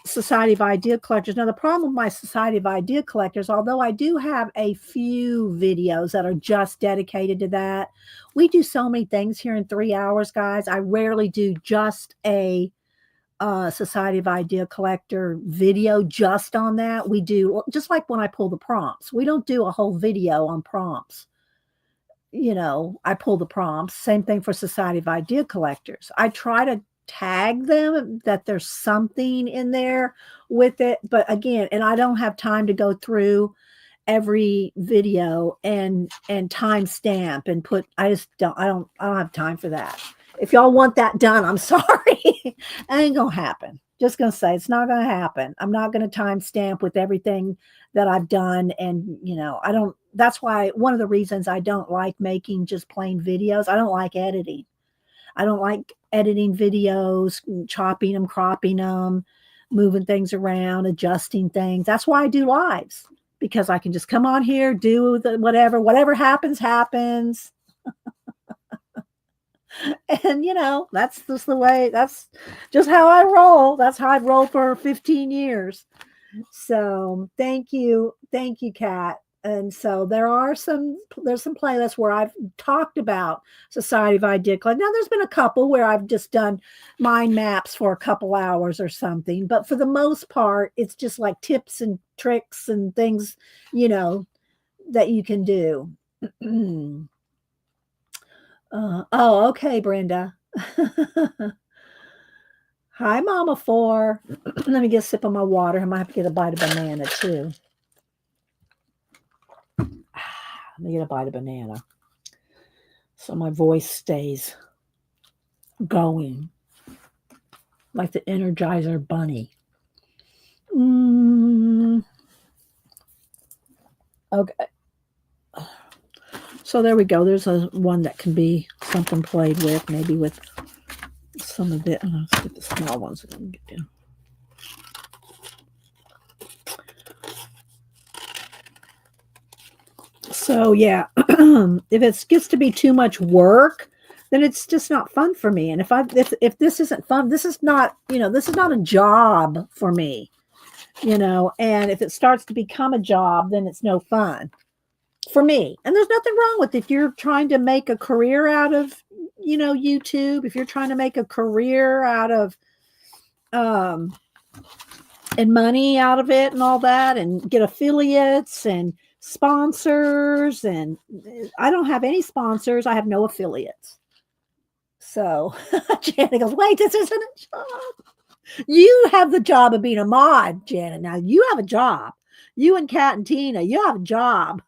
Society of Idea Collectors. Now, the problem with my Society of Idea Collectors, although I do have a few videos that are just dedicated to that, we do so many things here in 3 hours, guys. I rarely do just a Society of Idea Collector video just on that. We do, just like when I pull the prompts, we don't do a whole video on prompts. I pull the prompts. Same thing for Society of Idea Collectors. I try to tag them that there's something in there with it. But again, and I don't have time to go through every video and timestamp and put I don't have time for that. If y'all want that done, I'm sorry. It ain't gonna happen. Just gonna say it's not gonna happen. I'm not gonna timestamp with everything that I've done. And I don't that's why one of the reasons I don't like making just plain videos. I don't like editing. I don't like editing videos, chopping them, cropping them, moving things around, adjusting things. That's why I do lives, because I can just come on here, do the whatever happens, happens. And that's just the way, that's just how I roll. That's how I've rolled for 15 years. So thank you, Kat. And so there's some playlists where I've talked about Society of Idea Club. Now there's been a couple where I've just done mind maps for a couple hours or something, but for the most part, it's just like tips and tricks and things, that you can do. Oh, okay, Brenda. Hi, Mama Four. Let me get a sip of my water. I might have to get a bite of banana too. Let me get a bite of banana so my voice stays going like the Energizer Bunny. Okay. So there we go. There's one that can be something played with, maybe with some of it. Let's get the small ones. So yeah, if it gets to be too much work, then it's just not fun for me. And if this isn't fun, this is not a job for me. And if it starts to become a job, then it's no fun for me. And there's nothing wrong with it. If you're trying to make a career out of YouTube, if you're trying to make a career out of and money out of it and all that, and get affiliates and sponsors, and I don't have any sponsors. I have no affiliates. So Janet goes, wait, this isn't a job. You have the job of being a mod, Janet. Now you have a job. You and Kat and Tina, you have a job.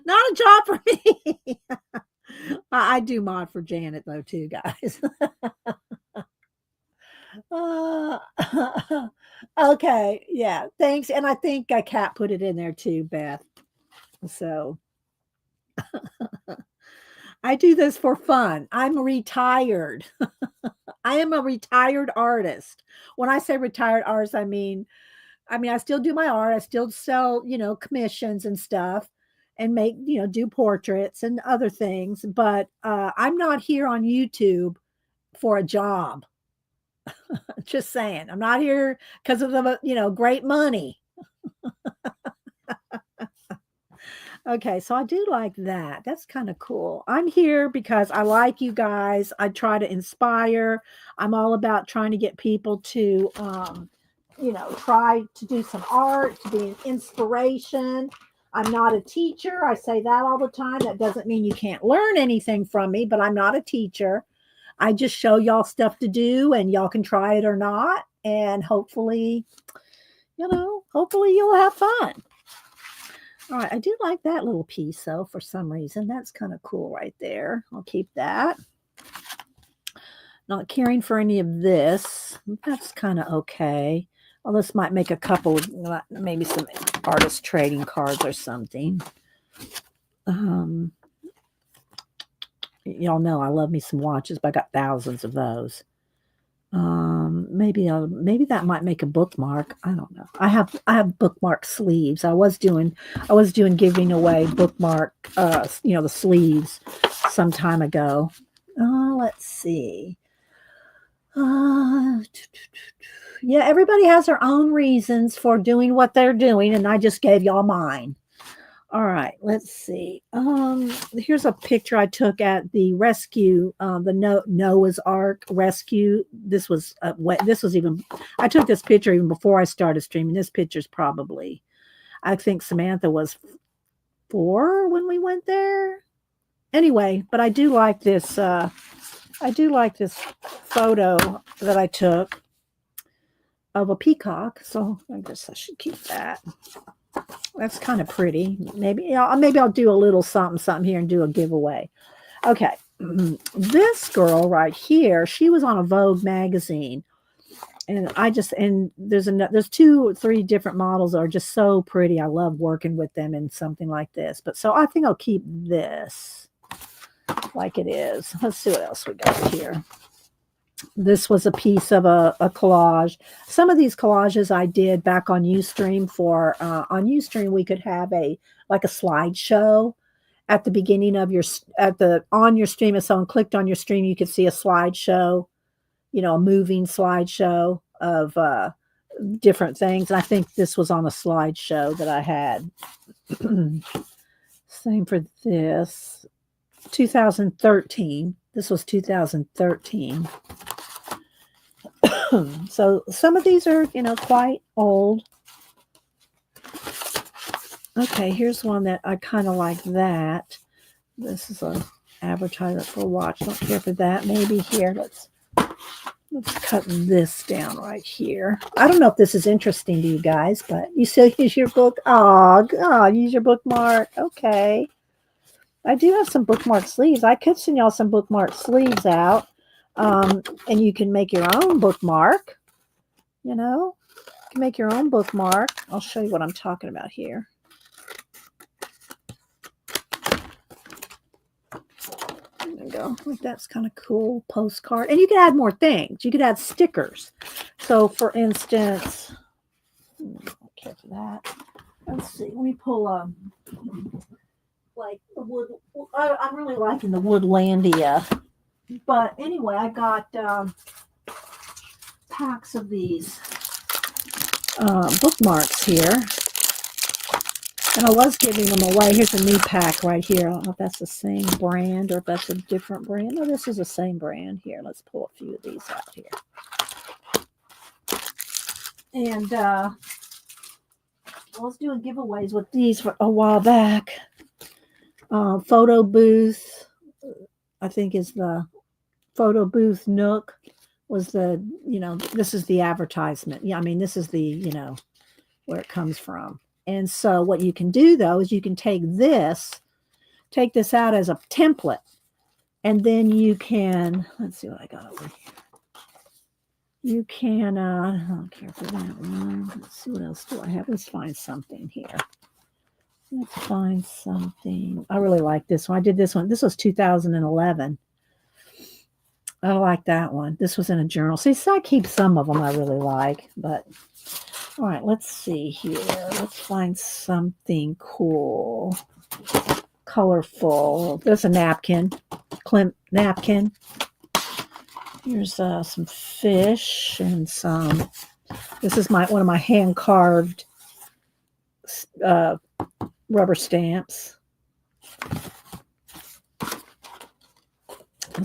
Not a job for me. I do mod for Janet though too, guys. Okay, yeah, thanks. And I think Kat put it in there too, Beth. So I do this for fun. I'm retired. I am a retired artist. When I say retired artist, I mean I still do my art. I still sell, commissions and stuff, and make, do portraits and other things. But I'm not here on YouTube for a job. Just saying, I'm not here because of the great money. Okay, so I do like that. That's kind of cool. I'm here because I like you guys. I try to inspire. I'm all about trying to get people to, try to do some art, to be an inspiration. I'm not a teacher. I say that all the time. That doesn't mean you can't learn anything from me, but I'm not a teacher. I just show y'all stuff to do and y'all can try it or not. And hopefully you'll have fun. All right, I do like that little piece though for some reason. That's kind of cool right there. I'll keep that. Not caring for any of this. That's kind of okay. Well, this might make a couple, maybe some artist trading cards or something. Y'all know I love me some watches, but I got thousands of those. Maybe that might make a bookmark. I don't know. I have bookmark sleeves. I was doing giving away bookmark the sleeves some time ago. Let's see. Yeah, everybody has their own reasons for doing what they're doing, and I just gave y'all mine. All right, let's see. Here's a picture I took at the rescue, the Noah's Ark rescue. This was I took this picture even before I started streaming. This picture's probably, I think Samantha was 4 when we went there. Anyway, but I do like this. I do like this photo that I took of a peacock. So I guess I should keep that. That's kind of pretty. Maybe I'll do a little something here and do a giveaway. Okay. This girl right here, she was on a Vogue magazine. And there's 2 or 3 different models that are just so pretty. I love working with them in something like this. But so I think I'll keep this like it is. Let's see what else we got here. This was a piece of a collage. Some of these collages I did back on Ustream on Ustream we could have a slideshow at the beginning of on your stream. If someone clicked on your stream, you could see a slideshow, a moving slideshow of different things. And I think this was on a slideshow that I had. Same for this. 2013. This was 2013. So some of these are, quite old. Okay, here's one that I kind of like that. This is an advertisement for a watch. Don't care for that. Maybe here, let's cut this down right here. I don't know if this is interesting to you guys, but you still use your book. Use your bookmark. Okay. I do have some bookmark sleeves. I could send y'all some bookmark sleeves out. And you can make your own bookmark. You can make your own bookmark. I'll show you what I'm talking about here. There we go. Like that's kind of cool postcard. And you can add more things. You could add stickers. So for instance, don't care for that. Let's see. Let me pull like the wood. I'm really liking the Woodlandia. But anyway, I got packs of these bookmarks here. And I was giving them away. Here's a new pack right here. I don't know if that's the same brand or if that's a different brand. No, this is the same brand here. Let's pull a few of these out here. And I was doing giveaways with these for a while back. Photo booth, I think is the photo booth Nook was this is the advertisement. Yeah, I mean, this is the, where it comes from. And so what you can do though, is you can take this out as a template. And then you can, let's see what I got over here. You can, I don't care for that one. Let's see what else do I have. Let's find something here. Let's find something. I really like this one. I did this one. This was 2011. I like that one. This was in a journal. See, so I keep some of them I really like. But, all right, let's see here. Let's find something cool. Colorful. There's a napkin. Klimt napkin. Here's some fish and some. This is one of my hand-carved rubber stamps.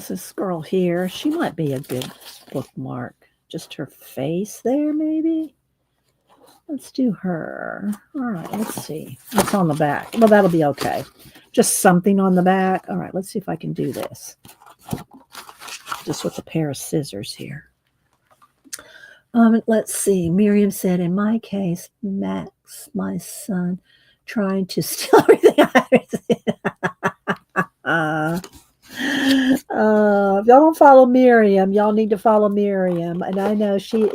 This girl here, she might be a good bookmark. Just her face there, maybe. Let's do her. All right, let's see. What's on the back? Well, that'll be okay. Just something on the back. All right, let's see if I can do this. Just with a pair of scissors here. Let's see. Miriam said, in my case, Max, my son, trying to steal everything if y'all don't follow Miriam, y'all need to follow Miriam. And I know she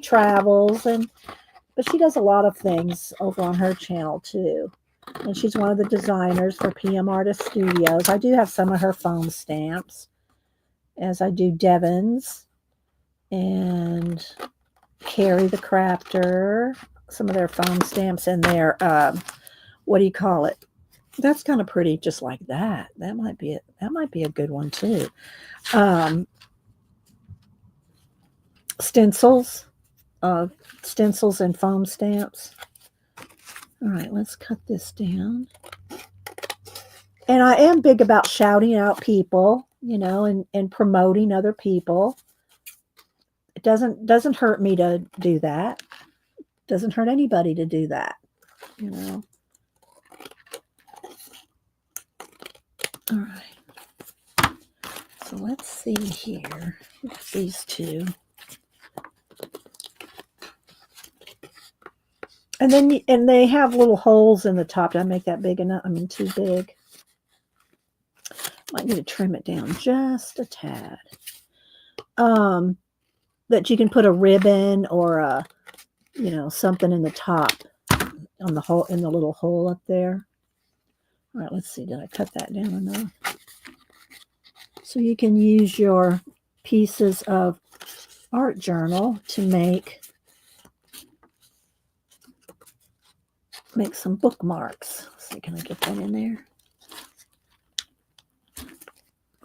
travels, but she does a lot of things over on her channel too. And she's one of the designers for PM Artist Studios. I do have some of her foam stamps, as I do Devon's and Carrie the Crafter, some of their foam stamps and their, what do you call it? That's kind of pretty, just like that. That might be it. That might be a good one too. Stencils and foam stamps. All right, let's cut this down. And I am big about shouting out people, and promoting other people. It doesn't hurt me to do that. Doesn't hurt anybody to do that, All right. So let's see here. These two. And they have little holes in the top. Did I make that big enough? I mean, too big. Might need to trim it down just a tad. That you can put a ribbon or something in the top on the hole, in the little hole up there. All right, let's see. Did I cut that down enough? So you can use your pieces of art journal to make some bookmarks. Let's see, can I get that in there?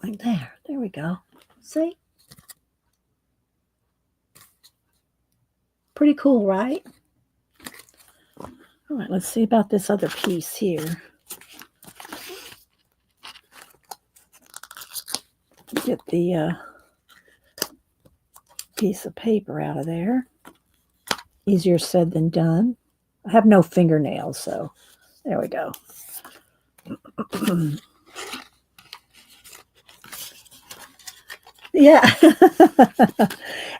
Like there. There we go. See? Pretty cool, right? All right, let's see about this other piece here. Get the piece of paper out of there. Easier said than done. I have no fingernails, so there we go. Yeah.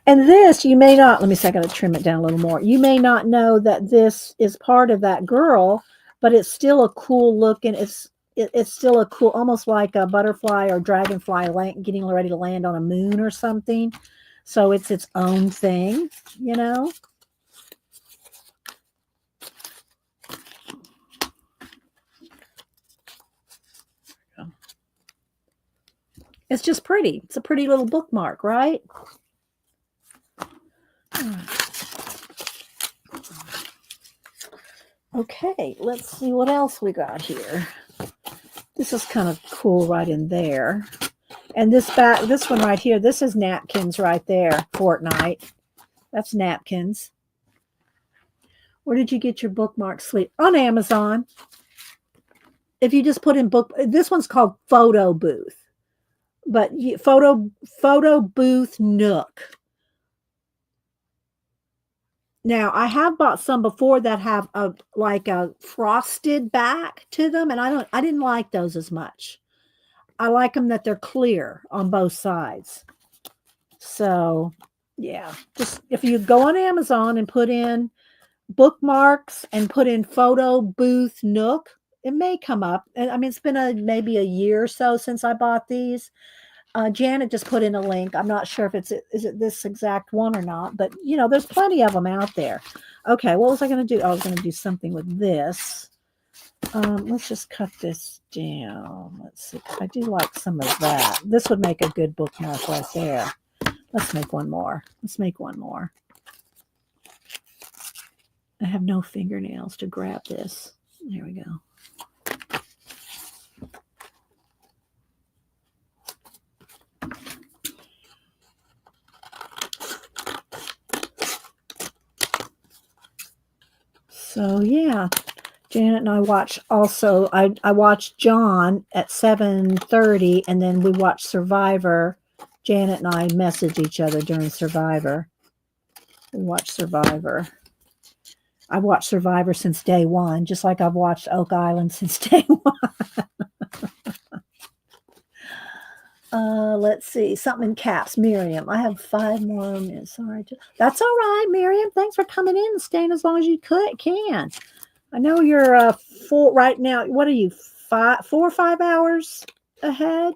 And this, you may not, let me see, I got to trim it down a little more. You may not know that this is part of that girl, but it's still a cool looking, it's still a cool, almost like a butterfly or dragonfly getting ready to land on a moon or something. So it's its own thing, It's just pretty. It's a pretty little bookmark, right? Okay, let's see what else we got here. This is kind of cool right in there. And this one right here, this is napkins right there, Fortnite. That's napkins. Where did you get your bookmark sleeve? On Amazon. If you just put in this one's called Photo Booth. But photo booth Nook. Now, I have bought some before that have a frosted back to them, and I didn't like those as much. I like them that they're clear on both sides. So, yeah, just if you go on Amazon and put in bookmarks and put in Photo Booth Nook, it may come up. And I mean, it's been maybe a year or so since I bought these. Janet just put in a link. I'm not sure if is it this exact one or not, but there's plenty of them out there. Okay, what was I going to do? I was going to do something with this. Let's just cut this down. Let's see. I do like some of that. This would make a good bookmark right there. Let's make one more. I have no fingernails to grab this. There we go. So yeah, Janet and I watch also. I watched John at 7:30, and then we watched Survivor. Janet and I message each other during Survivor. We watched Survivor. I've watched Survivor since day one, just like I've watched Oak Island since day one. Let's see. Something in caps. Miriam, I have 5 more minutes. Sorry. That's all right, Miriam. Thanks for coming in and staying as long as you can. I know you're full right now. What are you, 4 or 5 hours ahead?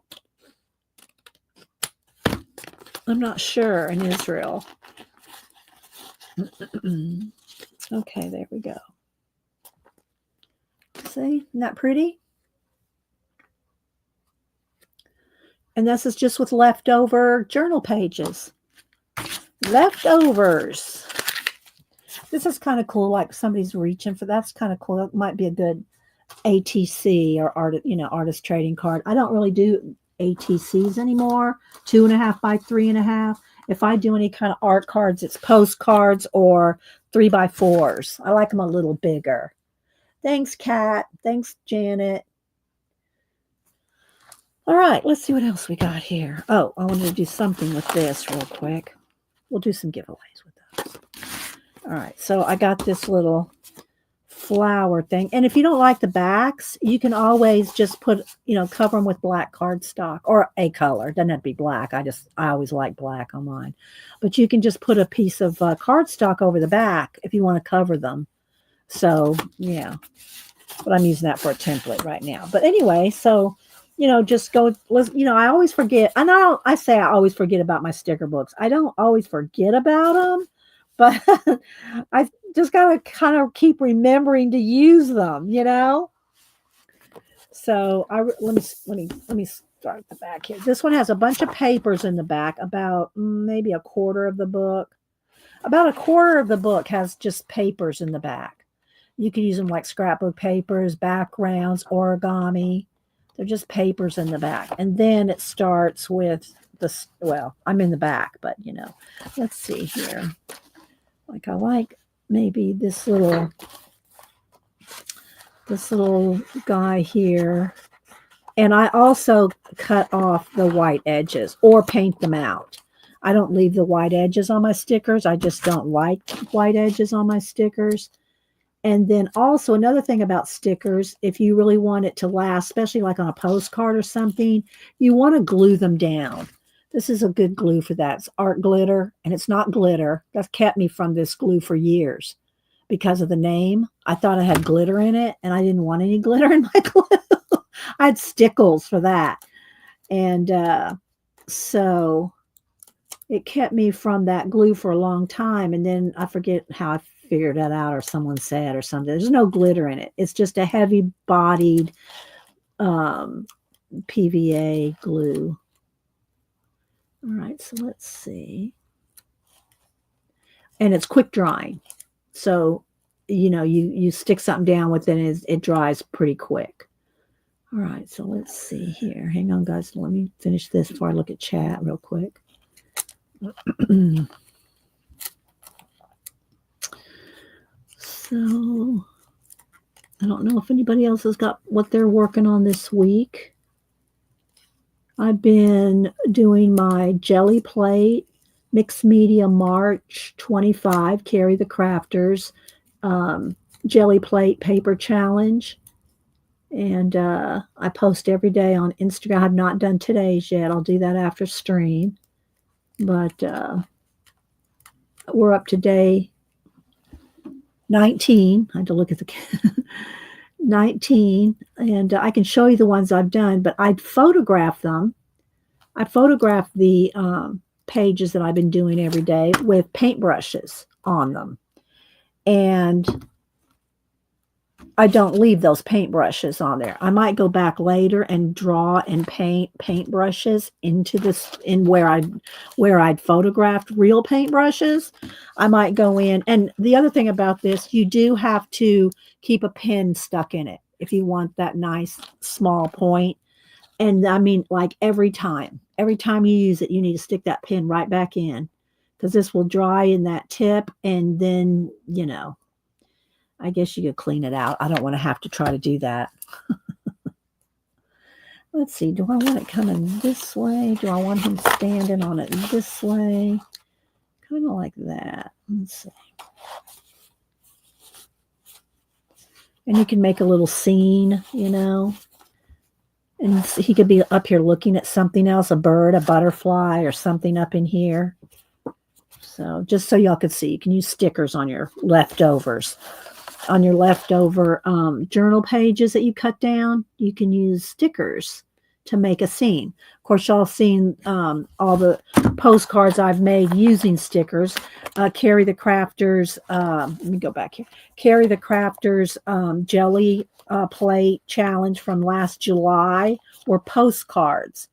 I'm not sure in Israel. Okay, there we go. See, isn't that pretty? And this is just with leftover journal pages. Leftovers. This is kind of cool, like somebody's reaching for that's kind of cool. It might be a good ATC or artist trading card. I don't really do ATCs anymore. 2.5 by 3.5. If I do any kind of art cards, it's postcards or 3x4s. I like them a little bigger. Thanks, Kat. Thanks, Janet. All right, let's see what else we got here. Oh, I wanted to do something with this real quick. We'll do some giveaways with those. All right, so I got this little flower thing. And if you don't like the backs, you can always just put, cover them with black cardstock or a color. Doesn't have to be black. I always like black on mine. But you can just put a piece of cardstock over the back if you want to cover them. So, yeah. But I'm using that for a template right now. But anyway, so, just go, I always forget. I know I say I always forget about my sticker books. I don't always forget about them, but I just got to kind of keep remembering to use them, So let me start the back here. This one has a bunch of papers in the back, about maybe a quarter of the book. About a quarter of the book has just papers in the back. You can use them like scrapbook papers, backgrounds, origami. They're just papers in the back. And then it starts with I'm in the back, but let's see here. Like I like maybe this little guy here. And I also cut off the white edges or paint them out. I don't leave the white edges on my stickers. I just don't like white edges on my stickers. And then also another thing about stickers, if you really want it to last, especially like on a postcard or something, you want to glue them down. This is a good glue for that. It's art glitter, and it's not glitter. That's kept me from this glue for years because of the name. I thought it had glitter in it, and I didn't want any glitter in my glue. I had stickles for that. And so it kept me from that glue for a long time. And then I forget how I figured that out, or someone said or something. There's no glitter in it. It's just a heavy bodied PVA glue. All right, so let's see. And it's quick drying. So, you stick something down with it, it dries pretty quick. All right, so let's see here. Hang on, guys. Let me finish this before I look at chat real quick. So, I don't know if anybody else has got what they're working on this week. I've been doing my jelly plate, mixed media March 25, Carry the Crafters, jelly plate paper challenge. And I post every day on Instagram. I've not done today's yet. I'll do that after stream. But we're up to day 19. I had to look at the 19, and I can show you the ones I've done, but I'd photograph them. I photograph the pages that I've been doing every day with paintbrushes on them. And I don't leave those paintbrushes on there. I might go back later and draw and paint paintbrushes into this, in where I'd photographed real paintbrushes. I might go in, and the other thing about this, you do have to keep a pin stuck in it if you want that nice small point. And I mean, like every time you use it, you need to stick that pin right back in, because this will dry in that tip, and then I guess you could clean it out. I don't want to have to try to do that. Let's see. Do I want it coming this way? Do I want him standing on it this way? Kind of like that. Let's see. And you can make a little scene, you know. And he could be up here looking at something else, a bird, a butterfly, or something up in here. So just so y'all could see, you can use stickers on your leftovers. On your leftover journal pages that you cut down, you can use stickers to make a scene. Of course, y'all seen all the postcards I've made using stickers. Carrie the Crafters, let me go back here. Carrie the Crafters jelly plate challenge from last July were postcards.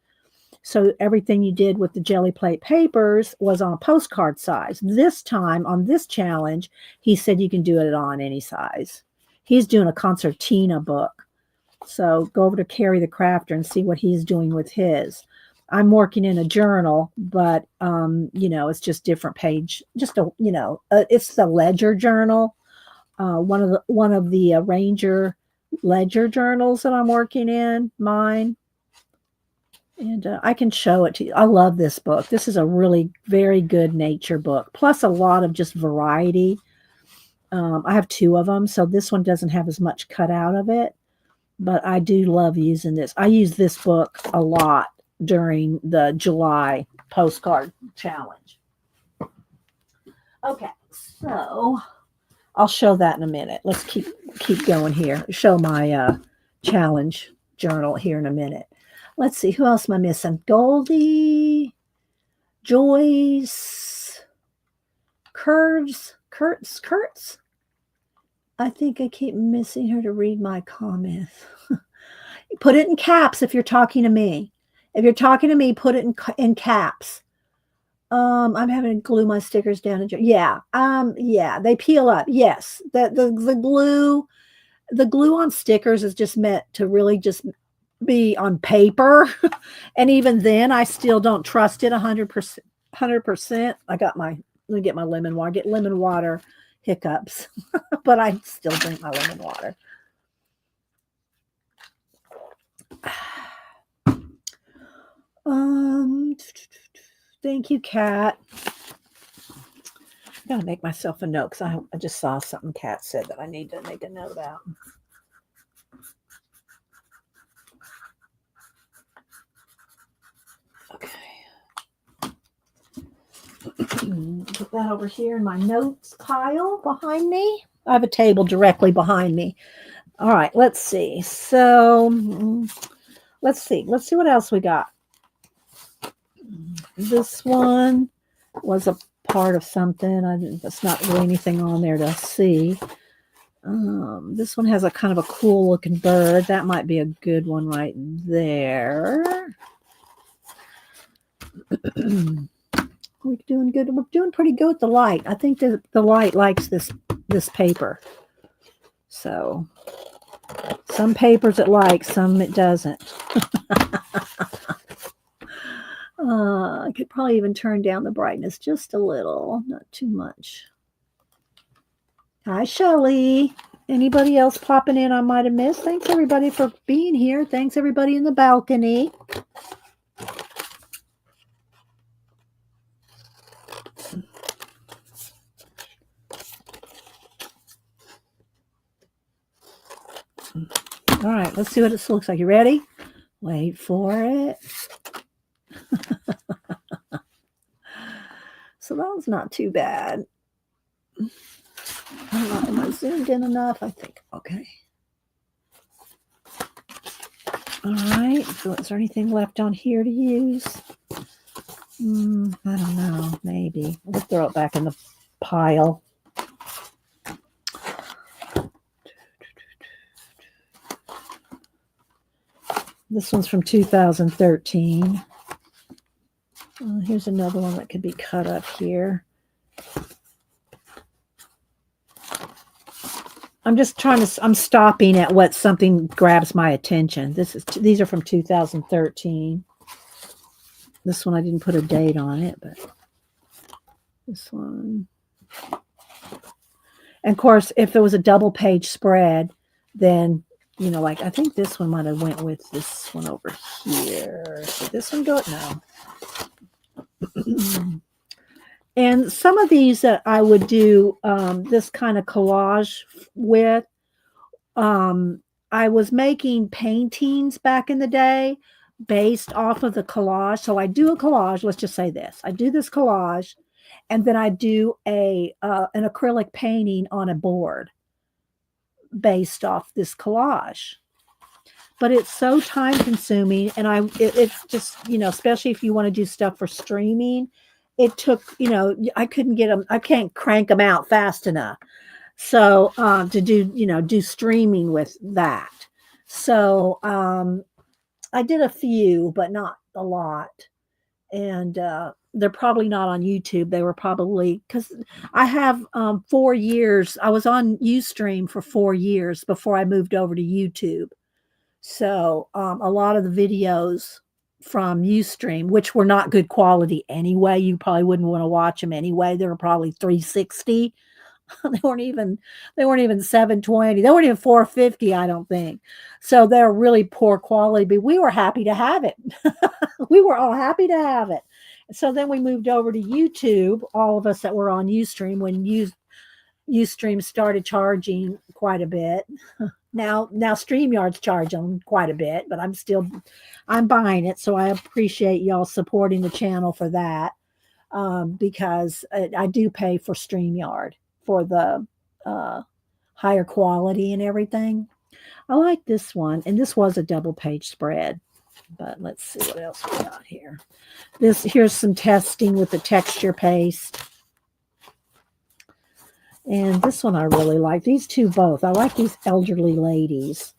So everything you did with the jelly plate papers was on a postcard size. This time on this challenge, he said you can do it on any size. He's doing a concertina book. So go over to Carrie the Crafter and see what he's doing with his. I'm working in a journal, but you know, it's just different page. Just a, you know, it's the ledger journal. One of the Ranger ledger journals that I'm working in, mine. And I can show it to you. I love this book. This is a really very good nature book, plus a lot of just variety. I have 2 of them, so this one doesn't have as much cut out of it, but I do love using this. I use this book a lot during the July postcard challenge. Okay, so I'll show that in a minute. Let's keep going here. Show my challenge journal here in a minute. Let's see, who else am I missing? Goldie, Joyce, Kurtz. I think I keep missing her to read my comments. Put it in caps if you're talking to me. If you're talking to me, put it in caps. I'm having to glue my stickers down. Yeah, they peel up. Yes, the glue on stickers is just meant to really just be on paper. And even then I still don't trust it 100%. Let me get my lemon water. Get lemon water hiccups. But I still drink my lemon water. Thank you, Kat. I gotta make myself a note because I just saw something Kat said that I need to make a note about. Okay. Put that over here in my notes pile behind me. I have a table directly behind me. All right, let's see. So let's see what else we got. This one was a part of something. That's not really anything on there to see. This one has a kind of a cool looking bird. That might be a good one right there. We're doing good. We're doing pretty good with the light. I think the light likes this paper. So some papers it likes, some it doesn't. I could probably even turn down the brightness just a little, not too much. Hi, Shelly. Anybody else popping in I might have missed? Thanks, everybody, for being here. Thanks, everybody in the balcony. All right, let's see what it looks like. You ready? Wait for it. So that was not too bad. I don't know, am I zoomed in enough? I think, okay. All right, so is there anything left on here to use? I don't know, maybe. We'll throw it back in the pile. This one's from 2013. Here's another one that could be cut up here. I'm stopping at what something grabs my attention. These are from 2013. This one I didn't put a date on it, but this one. And of course, if there was a double page spread, then, you know, like I think this one might have went with this one over here. Did this one go? No. And some of these that I would do this kind of collage with, um, I was making paintings back in the day based off of the collage. So I do a collage. Let's just say this: I do this collage, and then I do a an acrylic painting on a board based off this collage. But it's so time consuming, and it's just, you know, especially if you want to do stuff for streaming, it took, you know, I couldn't get them, I can't crank them out fast enough. So to do, you know, do streaming with that. So I did a few, but not a lot. And they're probably not on YouTube. They were probably, because I have 4 years. I was on Ustream for 4 years before I moved over to YouTube. So a lot of the videos from Ustream, which were not good quality anyway, you probably wouldn't want to watch them anyway. They were probably 360. they weren't even 720. They weren't even 450, I don't think. So they're really poor quality, but we were happy to have it. We were all happy to have it. So then we moved over to YouTube, all of us that were on Ustream when Ustream started charging quite a bit. Now StreamYard's charge them quite a bit, but I'm buying it. So I appreciate y'all supporting the channel for that. Because I do pay for StreamYard for the higher quality and everything. I like this one. And this was a double page spread, but let's see what else we got here. Here's some testing with the texture paste. And this one I really like. These two both. I like these elderly ladies,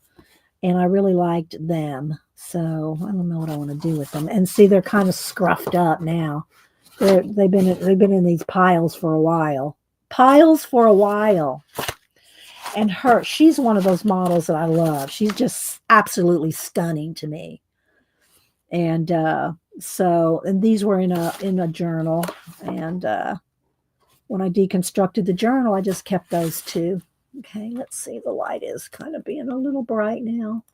and I really liked them. So I don't know what I want to do with them. And see, they're kind of scruffed up now. They've been in these piles for a while. And she's one of those models that I love. She's just absolutely stunning to me. And and these were in a journal. And when I deconstructed the journal, I just kept those two. Okay, let's see. The light is kind of being a little bright now.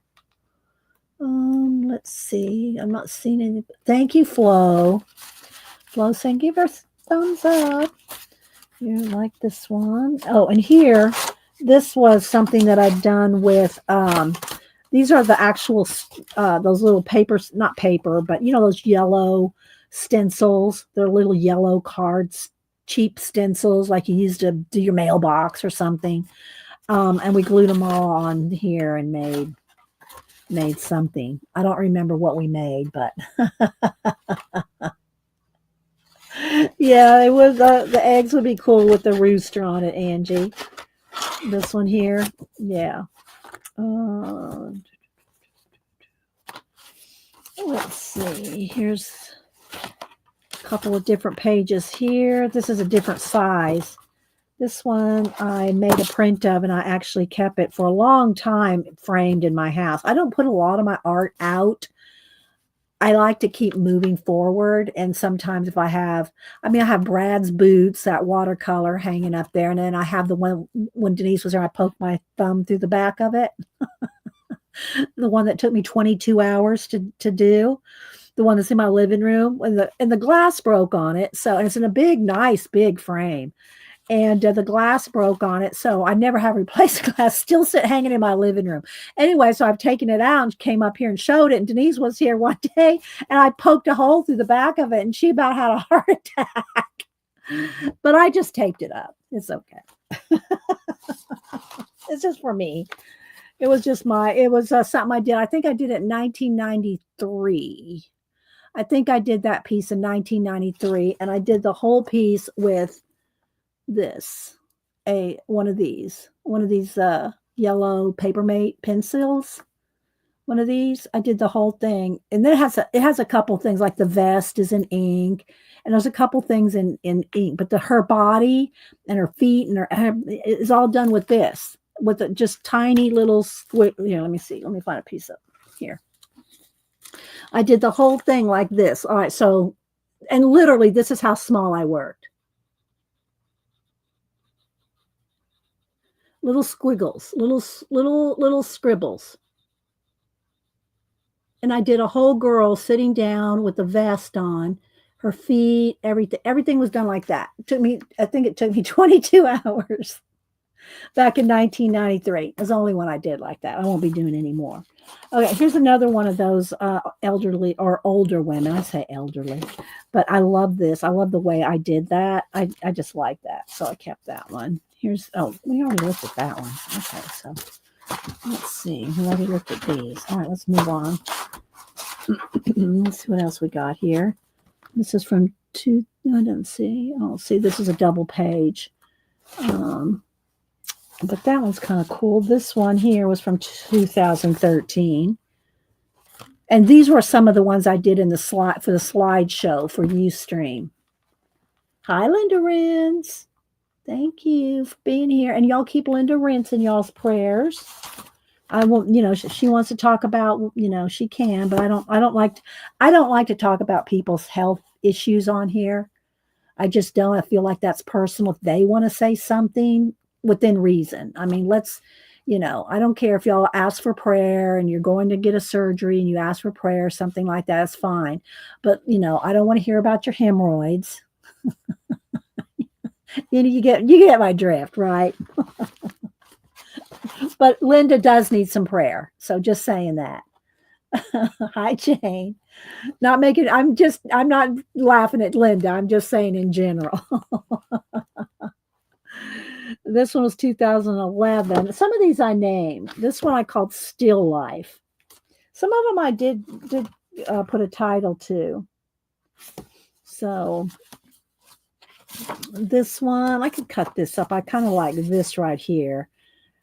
Let's see. I'm not seeing any. Thank you, Flo. Flo saying give her thumbs up. You like this one? Oh, and here, this was something that I've done with. These are the actual those little papers, not paper, but you know those yellow stencils. They're little yellow cards. Cheap stencils like you use to do your mailbox or something. And we glued them all on here and made something. I don't remember what we made, but yeah, it was the eggs would be cool with the rooster on it, Angie. This one here, yeah. Let's see. Here's couple of different pages here. This is a different size. This one I made a print of, and I actually kept it for a long time framed in my house. I don't put a lot of my art out. I like to keep moving forward. And sometimes if I have Brad's boots, that watercolor hanging up there. And then I have the one when Denise was there, I poked my thumb through the back of it. The one that took me 22 hours to do. The one that's in my living room, and the glass broke on it. So, and it's in a nice big frame, and the glass broke on it. So I never have replaced the glass. Still hanging in my living room. Anyway, so I've taken it out and came up here and showed it. And Denise was here one day, and I poked a hole through the back of it, and she about had a heart attack. But I just taped it up. It's okay. It's just for me. It was just something I did. I think I did it in 1993. I think I did that piece in 1993, and I did the whole piece with one of these yellow Papermate pencils. One of these, I did the whole thing, and then it has a couple things like the vest is in ink, and there's a couple things in ink, but her body and her feet and her is all done with this, with just tiny little squid. Let me see. Let me find a piece of here. I did the whole thing like this. All right. So, and literally this is how small I worked. little squiggles, little scribbles. And I did a whole girl sitting down with a vest on, her feet, everything was done like that. It took me, I think it took me 22 hours back in 1993. It's the only one I did like that. I won't be doing any more. Okay, here's another one of those elderly or older women. I say elderly, but I love this. I love the way I did that. I just like that. So I kept that one. Here's, oh, we already looked at that one. Okay, so let's see. We already looked at these. All right, let's move on. Let's see what else we got here. This is from I don't see. Oh, see, this is a double page. But that one's kind of cool. This one here was from 2013. And these were some of the ones I did in the slide for the slideshow for Ustream. Hi, Linda Rins. Thank you for being here. And y'all keep Linda Rins in y'all's prayers. I won't, she wants to talk about, she can, but I don't like to talk about people's health issues on here. I just don't. I feel like that's personal. If they want to say something within reason. I mean, I don't care if y'all ask for prayer and you're going to get a surgery and you ask for prayer, something like that, it's fine. But, I don't want to hear about your hemorrhoids. You get my drift, right? But Linda does need some prayer. So just saying that. Hi, Jane. I'm not laughing at Linda. I'm just saying in general. This one was 2011. Some of these I named. This one I called Still Life. Some of them I did put a title to. So this one, I could cut this up. I kind of like this right here.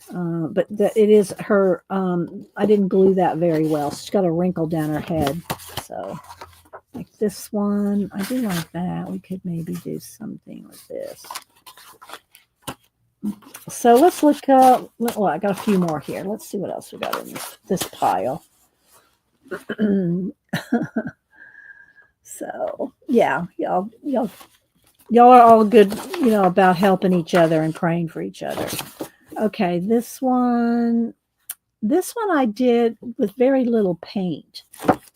But it is her, I didn't glue that very well. She's got a wrinkle down her head. So like this one, I do like that. We could maybe do something with this. So let's look up, well, I got a few more here. Let's see what else we got in this pile. So yeah, y'all are all good, about helping each other and praying for each other. Okay, this one I did with very little paint,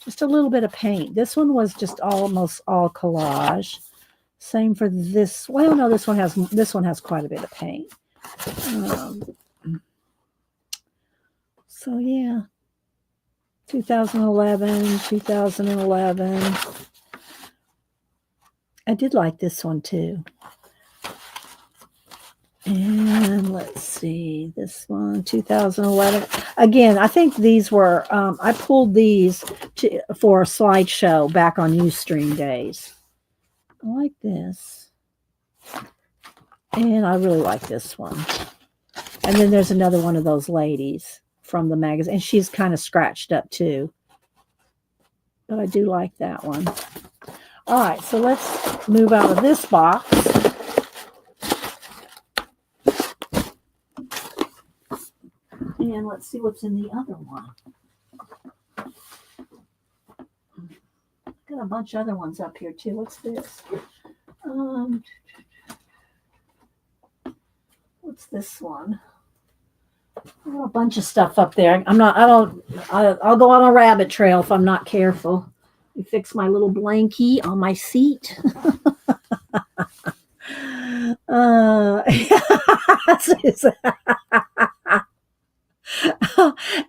just a little bit of paint. This one was just almost all collage. Same for this. Well, no, this one has quite a bit of paint. So yeah, 2011. I did like this one too. And let's see, this one, 2011. Again, I think these were, I pulled these for a slideshow back on Ustream days. I like this. And I really like this one. And then there's another one of those ladies from the magazine. And she's kind of scratched up too. But I do like that one. All right, so let's move out of this box. And let's see what's in the other one. Got a bunch of other ones up here too. What's this? What's this one? A bunch of stuff up there. I'll go on a rabbit trail if I'm not careful. I fix my little blankie on my seat. And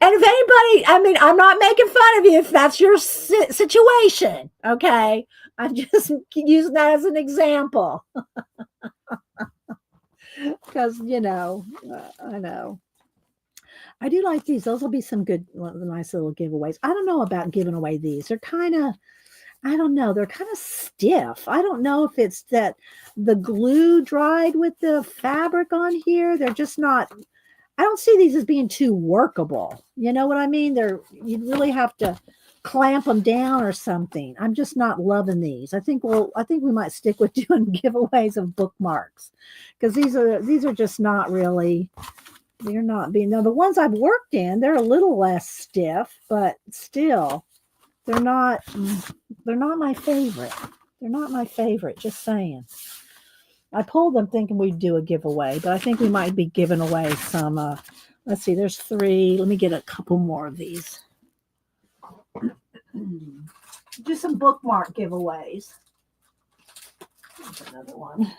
if anybody, I'm not making fun of you if that's your situation, okay? I'm just using that as an example. Because, I know. I do like these. Those will be some good, nice little giveaways. I don't know about giving away these. They're kind of, I don't know. They're kind of stiff. I don't know if it's that the glue dried with the fabric on here. They're just not, I don't see these as being too workable. You know what I mean? You'd really have to clamp them down or something. I'm just not loving these. I think we might stick with doing giveaways of bookmarks, because these are just not really, they're not being, now the ones I've worked in, they're a little less stiff, but still they're not my favorite. They're not my favorite, just saying. I pulled them thinking we'd do a giveaway, but I think we might be giving away some, let's see, there's 3. Let me get a couple more of these. Do some bookmark giveaways. There's another one.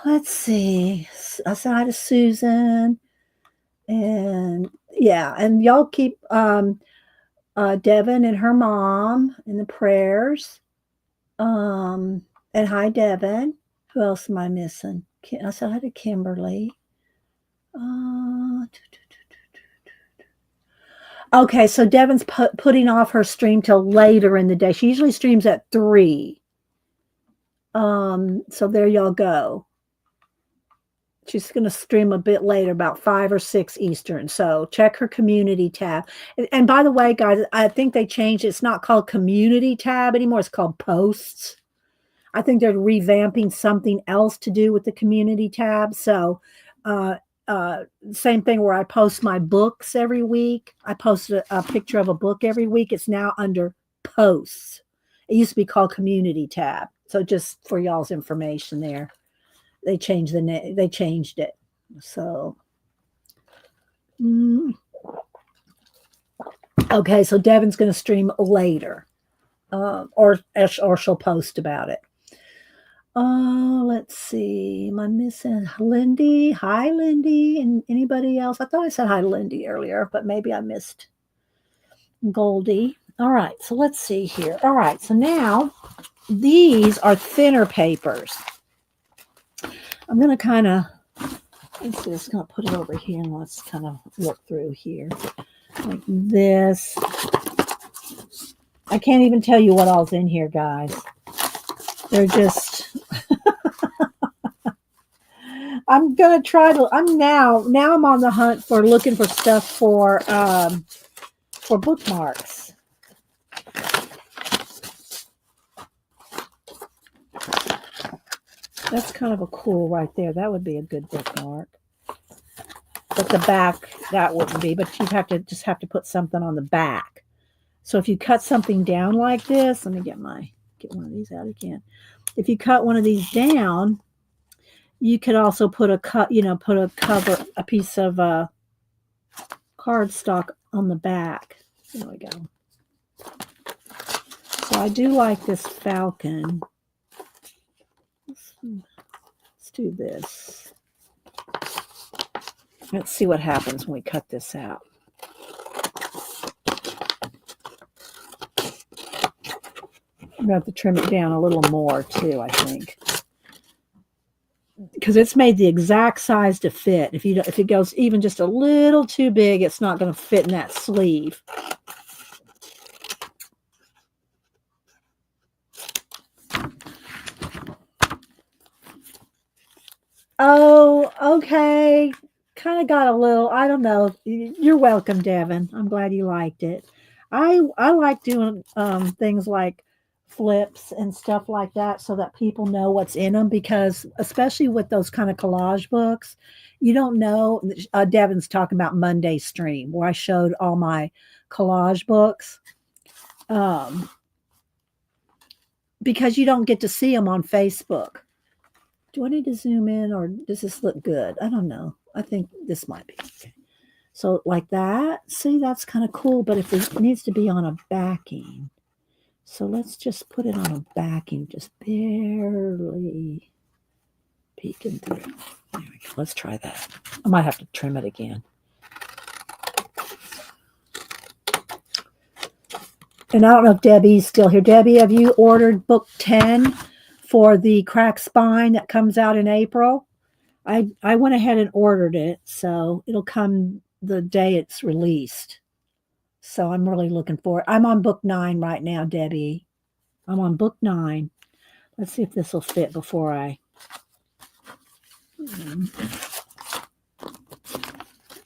Let's see. I said hi to Susan. And yeah, and y'all keep Devin and her mom in the prayers. And hi, Devin. Who else am I missing? I said hi to Kimberly. Okay, so Devin's putting off her stream till later in the day. She usually streams at 3. So there y'all go. She's going to stream a bit later, about 5 or 6 Eastern. So check her community tab. And by the way, guys, I think they changed it. It's not called community tab anymore. It's called posts. I think they're revamping something else to do with the community tab. So same thing where I post my books every week. I post a picture of a book every week. It's now under posts. It used to be called community tab. So just for y'all's information there. They changed the name. They changed it. So, okay. So Devin's going to stream later, or she'll post about it. Let's see. Am I missing Lindy? Hi, Lindy, and anybody else? I thought I said hi to Lindy earlier, but maybe I missed Goldie. All right. So let's see here. All right. So now these are thinner papers. I'm going to kind of, let's see, I'm just going to put it over here and let's kind of look through here like this. I can't even tell you what all's in here, guys. They're just, I'm going to try to, now I'm on the hunt for looking for stuff for bookmarks. That's kind of a cool right there. That would be a good bookmark. But the back, that wouldn't be. But you just have to put something on the back. So if you cut something down like this, let me get one of these out again. If you cut one of these down, you could also put a piece of cardstock on the back. There we go. So I do like this falcon. Let's do this. Let's see what happens when we cut this out. I'm going to have to trim it down a little more too, I think. Because it's made the exact size to fit. If it goes even just a little too big, it's not going to fit in that sleeve. Oh, okay. Kind of got a little, I don't know. You're welcome, Devin. I'm glad you liked it. I like doing things like flips and stuff like that so that people know what's in them, because especially with those kind of collage books, you don't know. Devin's talking about Monday stream where I showed all my collage books, because you don't get to see them on Facebook. Do I need to zoom in or does this look good? I don't know. I think this might be okay. So like that, see, that's kind of cool, but if it needs to be on a backing, so let's just put it on a backing, just barely peeking through. There we go. Let's try that. I might have to trim it again. And I don't know if Debbie's still here. Debbie, have you ordered book 10 for the cracked spine that comes out in April? I went ahead and ordered it, so it'll come the day it's released. So I'm really looking for it. I'm on book 9 right now, Debbie. I'm on book 9. Let's see if this will fit before I... Let's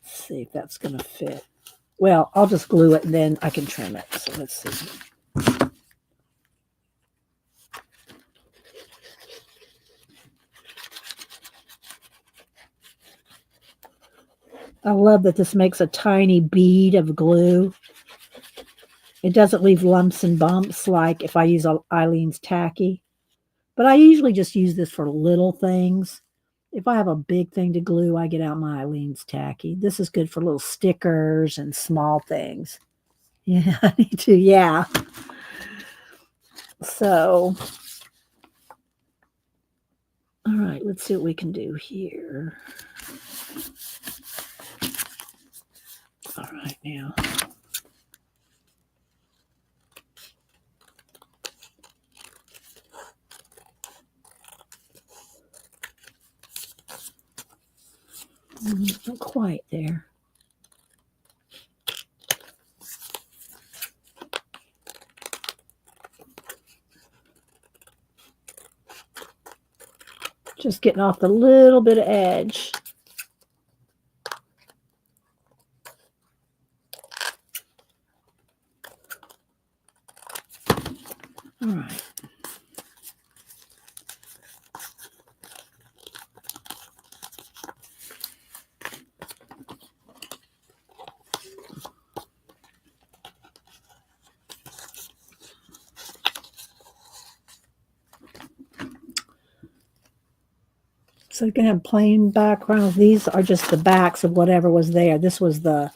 see if that's going to fit. Well, I'll just glue it and then I can trim it. So let's see. I love that this makes a tiny bead of glue. It doesn't leave lumps and bumps like if I use Eileen's tacky. But I usually just use this for little things. If I have a big thing to glue, I get out my Eileen's Tacky. This is good for little stickers and small things. Yeah, I need to. Yeah. So, all right, let's see what we can do here. All right, now. Not quite there. Just getting off the little bit of edge. All right. So you can have plain backgrounds. These are just the backs of whatever was there. This was the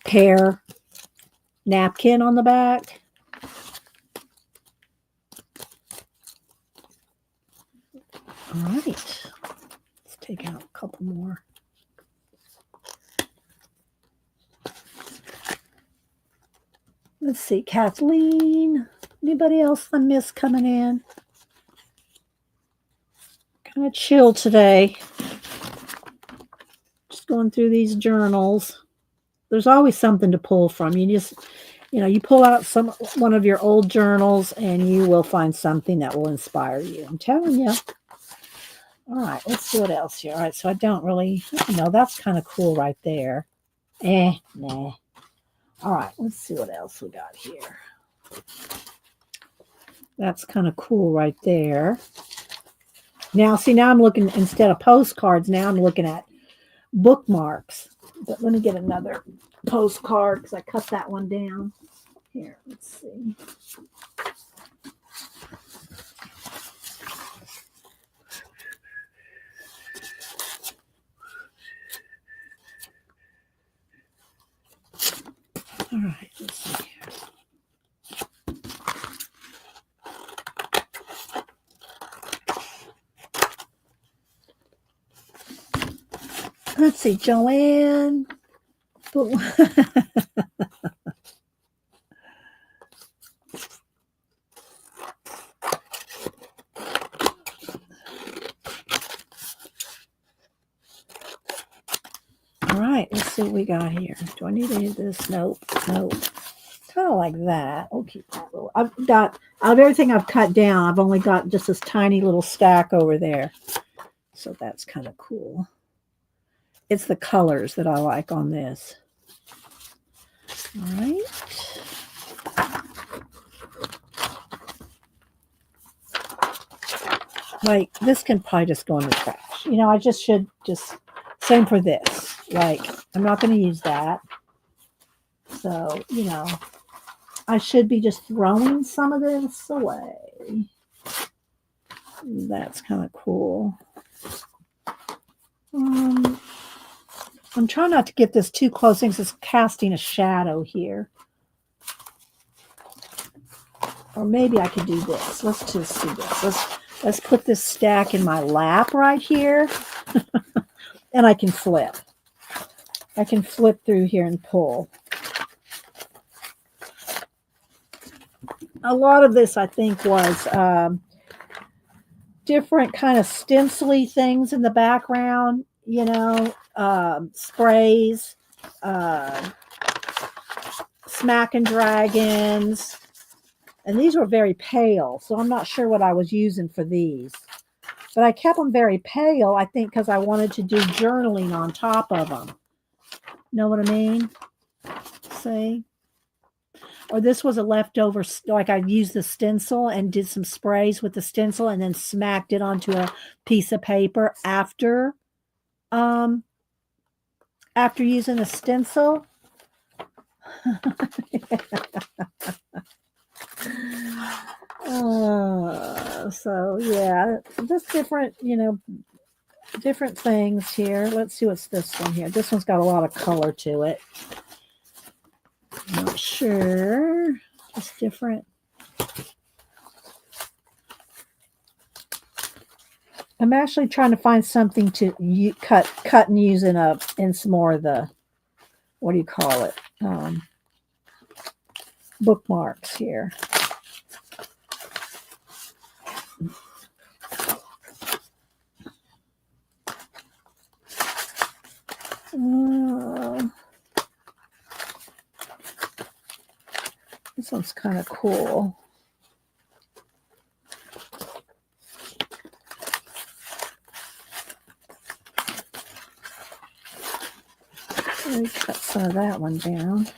pear napkin on the back. All right. Let's take out a couple more. Let's see, Kathleen. Anybody else I miss coming in? Kind of chill today. Just going through these journals. There's always something to pull from. You just, you pull out one of your old journals and you will find something that will inspire you. I'm telling you. All right, let's see what else here. All right, so I don't really, that's kind of cool right there. Nah. All right, let's see what else we got here. That's kind of cool right there. Now I'm looking, instead of postcards, now I'm looking at bookmarks. But let me get another postcard because I cut that one down. Here, let's see. All right, let's see. Let's see, Joanne. All right, let's see what we got here. Do I need to hit this? Nope. Kind of like that. I'll keep that little. I've got, out of everything I've cut down, I've only got just this tiny little stack over there. So that's kind of cool. It's the colors that I like on this. All right. Like, this can probably just go in the trash. I just should same for this. Like, I'm not going to use that. So, I should be just throwing some of this away. That's kind of cool. I'm trying not to get this too close since it's casting a shadow here. Or maybe I could do this. Let's just do this. Let's put this stack in my lap right here. And I can flip. I can flip through here and pull. A lot of this, I think, was different kind of stencil-y things in the background, sprays, smacking dragons. And these were very pale, so I'm not sure what I was using for these. But I kept them very pale, I think, because I wanted to do journaling on top of them. Know what I mean? See? Or this was a leftover, like I used the stencil and did some sprays with the stencil and then smacked it onto a piece of paper after using a stencil. So yeah, just different, different things here. Let's see what's this one here. This one's got a lot of color to it. Not sure. Just different. I'm actually trying to find something to cut and use in some more of the, what do you call it? Bookmarks here. This one's kind of cool. Let me cut some of that one down.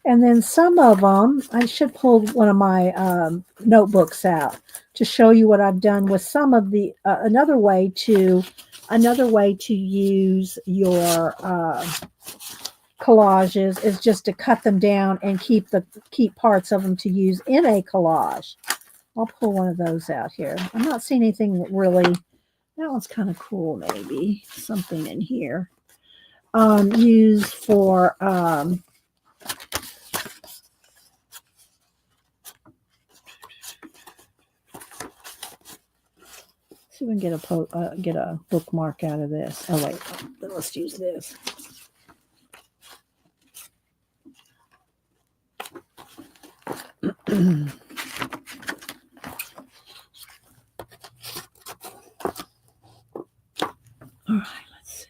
And then some of them, I should pull one of my notebooks out to show you what I've done with some of the another way to use your collages is just to cut them down and keep parts of them to use in a collage. I'll pull one of those out here. I'm not seeing anything that really. That one's kind of cool. Maybe something in here used for. See if we can get a bookmark out of this. Oh wait, then let's use this. All right, let's see.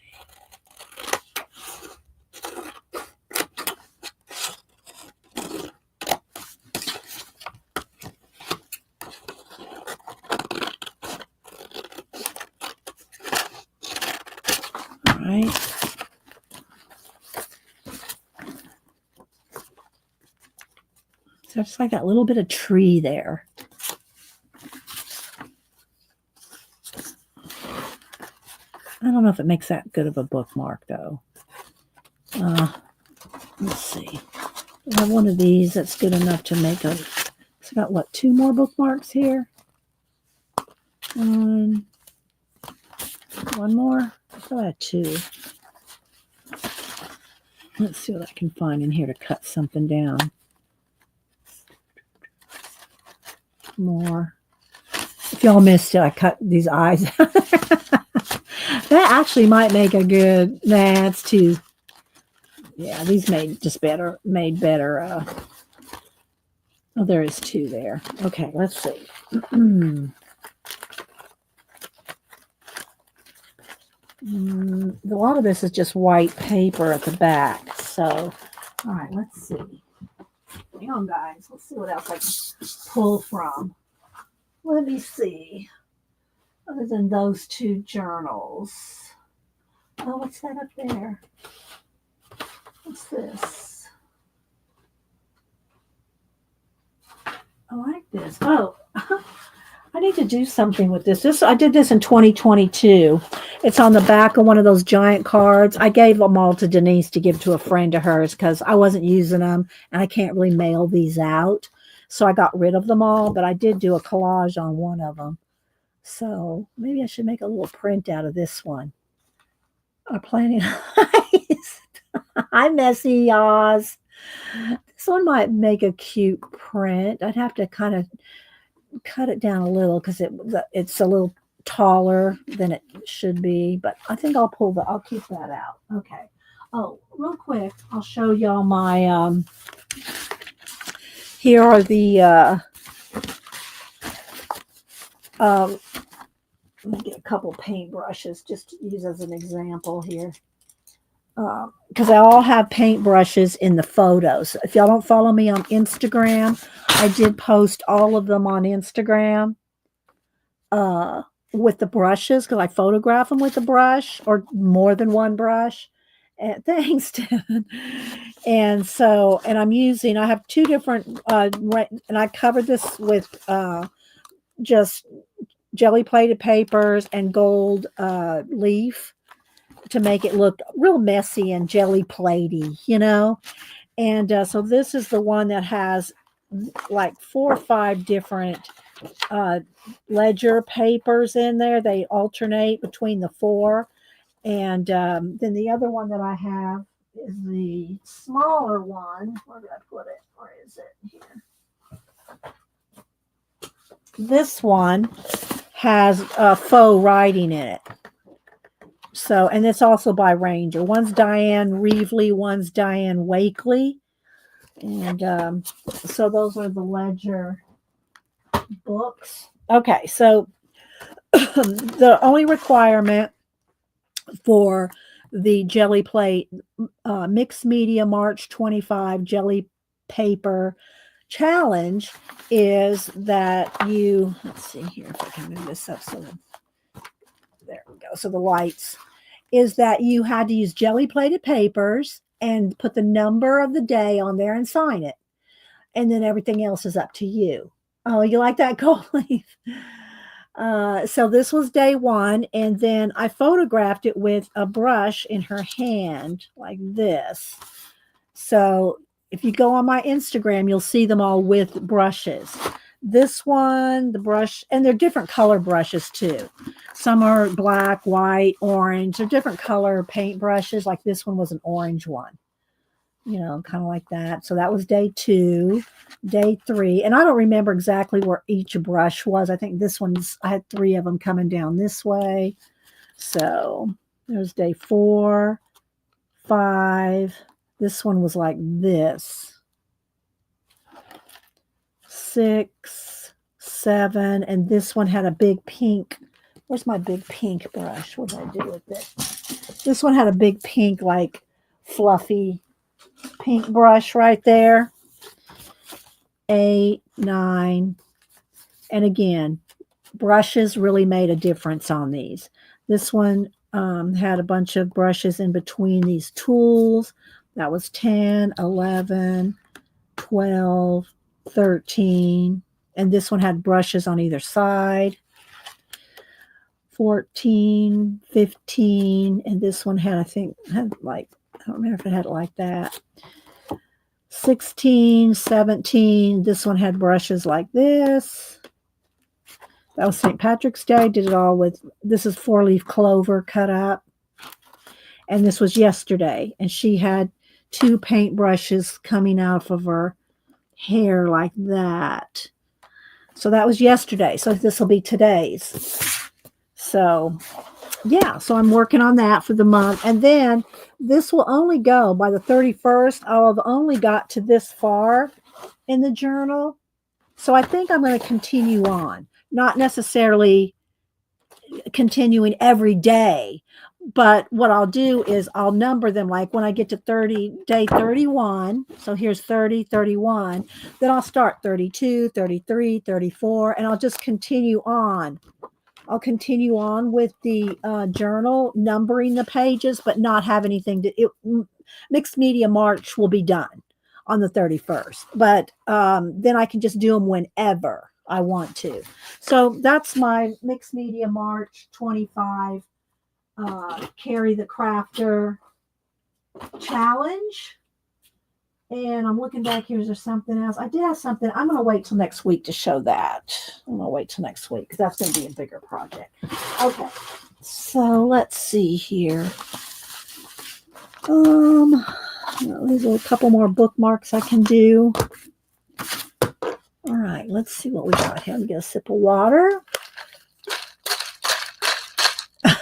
All right. So it's like that little bit of tree there. I don't know if it makes that good of a bookmark, though. Let's see. I have one of these that's good enough to make a. It's got, what, 2 more bookmarks here? One more? I thought I had 2. Let's see what I can find in here to cut something down. More. If y'all missed it, I cut these eyes. That actually might make a good. Nah, it's too. Yeah, these made better. Oh, there is 2 there. Okay, let's see. A lot of this is just white paper at the back. So, all right, let's see. Hang on, guys. Let's see what else I can pull from. Let me see. Other than those 2 journals. Oh, what's that up there? What's this? I like this. Oh, I need to do something with this. I did this in 2022. It's on the back of one of those giant cards. I gave them all to Denise to give to a friend of hers because I wasn't using them and I can't really mail these out. So I got rid of them all, but I did do a collage on one of them. So maybe I should make a little print out of this one. I'm planning. Hi, Messy Oz. This one might make a cute print. I'd have to kind of cut it down a little because it's a little taller than it should be. But I think I'll keep that out. Okay. Oh, real quick, I'll show y'all my. Here are the. Let me get a couple paintbrushes just to use as an example here. Because I all have paintbrushes in the photos. If y'all don't follow me on Instagram, I did post all of them on Instagram with the brushes because I photograph them with a brush or more than one brush. And thanks, Tim. And so, and I have 2 different, and I covered this with just jelly plated papers and gold leaf to make it look real messy and jelly platey, And so this is the one that has like 4 or 5 different ledger papers in there. They alternate between the 4. And then the other one that I have is the smaller one. Where did I put it? Where is it? Here. This one has faux writing in it. So, and it's also by Ranger. One's Diane Reevely, one's Diane Wakely. And so those are the ledger books. Okay, so the only requirement for the Jelly Plate Mixed Media March 25 Jelly Paper Challenge is that you, let's see here if I can move this up so there we go. So the lights is that you had to use jelly plated papers and put the number of the day on there and sign it. And then everything else is up to you. Oh, you like that, Coley? So this was day 1. And then I photographed it with a brush in her hand like this. So if you go on my Instagram, you'll see them all with brushes. This one, the brush, and they're different color brushes too. Some are black, white, orange. They're different color paint brushes. Like this one was an orange one, you know, kind of like that. So that was day 2, day 3. And I don't remember exactly where each brush was. I think this one's, I had 3 of them coming down this way. So there's day 4, 5. This one was like this. 6, 7, and this one had a big pink. Where's my big pink brush? What did I do with it? This one had a big pink, like fluffy pink brush right there. 8, 9, and again, brushes really made a difference on these. This one had a bunch of brushes in between these tools. That was 10, 11, 12, 13, and this one had brushes on either side. 14, 15, and this one had, I think, had like, I don't remember if it had it like that. 16, 17, this one had brushes like this. That was St. Patrick's Day. Did it all with, this is 4-leaf clover cut up. And this was yesterday, and she had 2 paint brushes coming out of her hair like that. So that was yesterday. So this will be today's. So yeah, so I'm working on that for the month. And then this will only go by the 31st. I'll have only got to this far in the journal. So I think I'm going to continue on, not necessarily continuing every day. But what I'll do is I'll number them, like when I get to day 31. So here's 30, 31. Then I'll start 32, 33, 34, and I'll just continue on. I'll continue on with the journal, numbering the pages, but not have anything to, Mixed Media March will be done on the 31st. But then I can just do them whenever I want to. So that's my Mixed Media March 25 Carry the Crafter challenge. And I'm looking back here. Is there something else? I did have something. I'm going to wait till next week to show that. I'm going to wait till next week because that's going to be a bigger project. Okay. So let's see here. There's a couple more bookmarks I can do. All right. Let's see what we got here. Let me get a sip of water.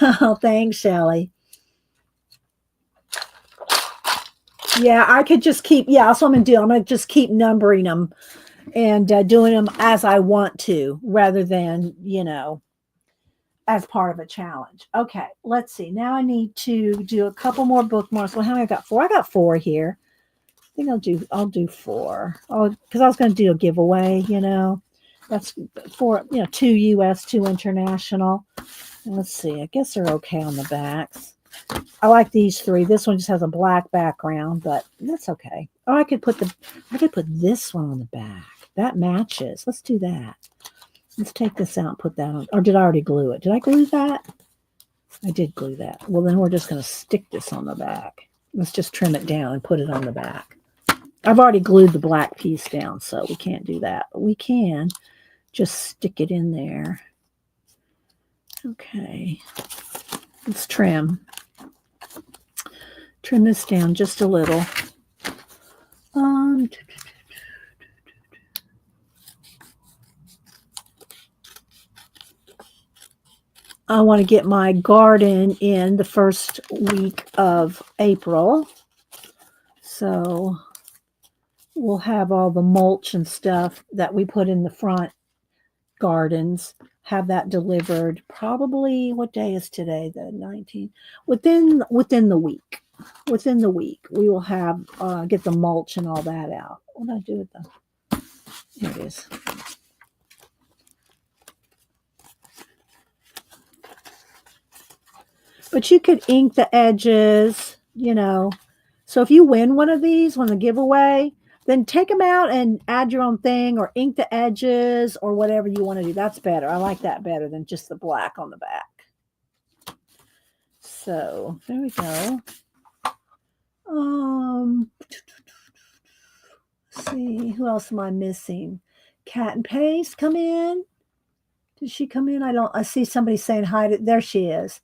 Oh, thanks, Shelly. Yeah, I could just keep, that's what I'm going to do. I'm going to just keep numbering them and doing them as I want to rather than, as part of a challenge. Okay, let's see. Now I need to do a couple more bookmarks. Well, how many I got? 4? I got 4 here. I think I'll do 4. Because I was going to do a giveaway, That's 4, 2 US, 2 international. And let's see. I guess they're okay on the backs. I like these 3. This one just has a black background, but that's okay. Oh, I could put this one on the back. That matches. Let's do that. Let's take this out and put that on. Or did I already glue it? Did I glue that? I did glue that. Well, then we're just going to stick this on the back. Let's just trim it down and put it on the back. I've already glued the black piece down, so we can't do that. But we can just stick it in there. Okay. Let's trim. Trim this down just a little. I want to get my garden in the first week of April. So we'll have all the mulch and stuff that we put in the front gardens, have that delivered probably, what day is today? The 19th. Within the week. Within the week, we will have get the mulch and all that out. What did I do with them? Here it is. But you could ink the edges, So if you win one of these, one of the giveaway, then take them out and add your own thing or ink the edges or whatever you want to do. That's better. I like that better than just the black on the back. So there we go. Let's see, who else am I missing? Cat and Paste come in. Did she come in? I see somebody saying hi. There she is.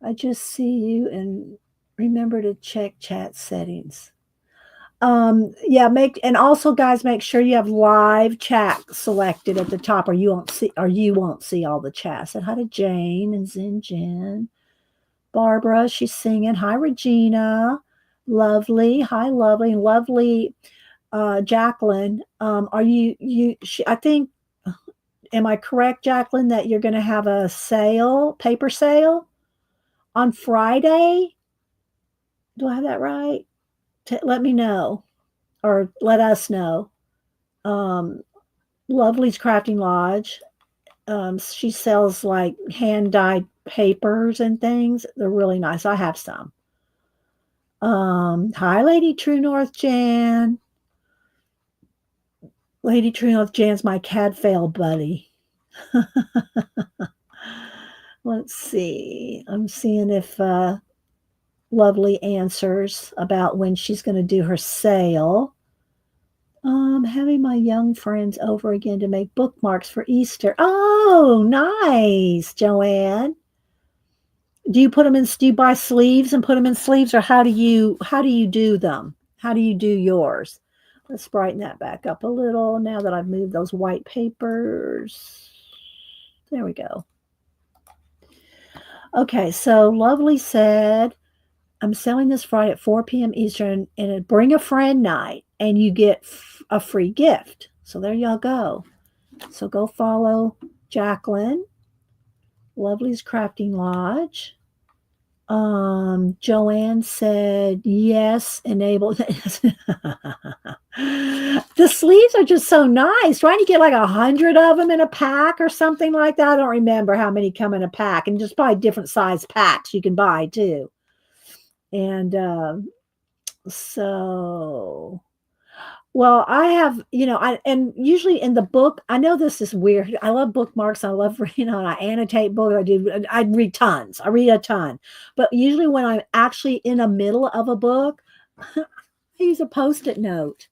I just see you and remember to check chat settings. Yeah, and also guys, make sure you have live chat selected at the top or you won't see all the chat. Said hi to Jane and Jen. Barbara, she's singing. Hi, Regina. Lovely. Hi, lovely. Lovely. Jacqueline. Are I think, am I correct, Jacqueline, that you're going to have a paper sale on Friday? Do I have that right? Let me know or let us know. Lovely's Crafting Lodge. She sells like hand-dyed papers and things. They're really nice. I have some. Hi, Lady True North Jan. Lady True North Jan's my CAD fail buddy. Let's see. I'm seeing if Lovely answers about when she's going to do her sale. Having my young friends over again to make bookmarks for Easter. Oh, nice, Joanne. Do you buy sleeves and put them in sleeves, or how do you do them? How do you do yours? Let's brighten that back up a little now that I've moved those white papers. There we go. Okay, so Lovely said, I'm selling this Friday at 4 p.m. Eastern and a bring a friend night, and you get a free gift. So there y'all go. So go follow Jacqueline, Lovely's Crafting Lodge. Joanne said, yes, enable. The sleeves are just so nice. Trying to get like 100 of them in a pack or something like that. I don't remember how many come in a pack, and just buy different size packs you can buy too. And so, well, I have, and usually in the book, I know this is weird. I love bookmarks. I love, I annotate books. I read tons. I read a ton. But usually when I'm actually in the middle of a book, I use a Post-it note.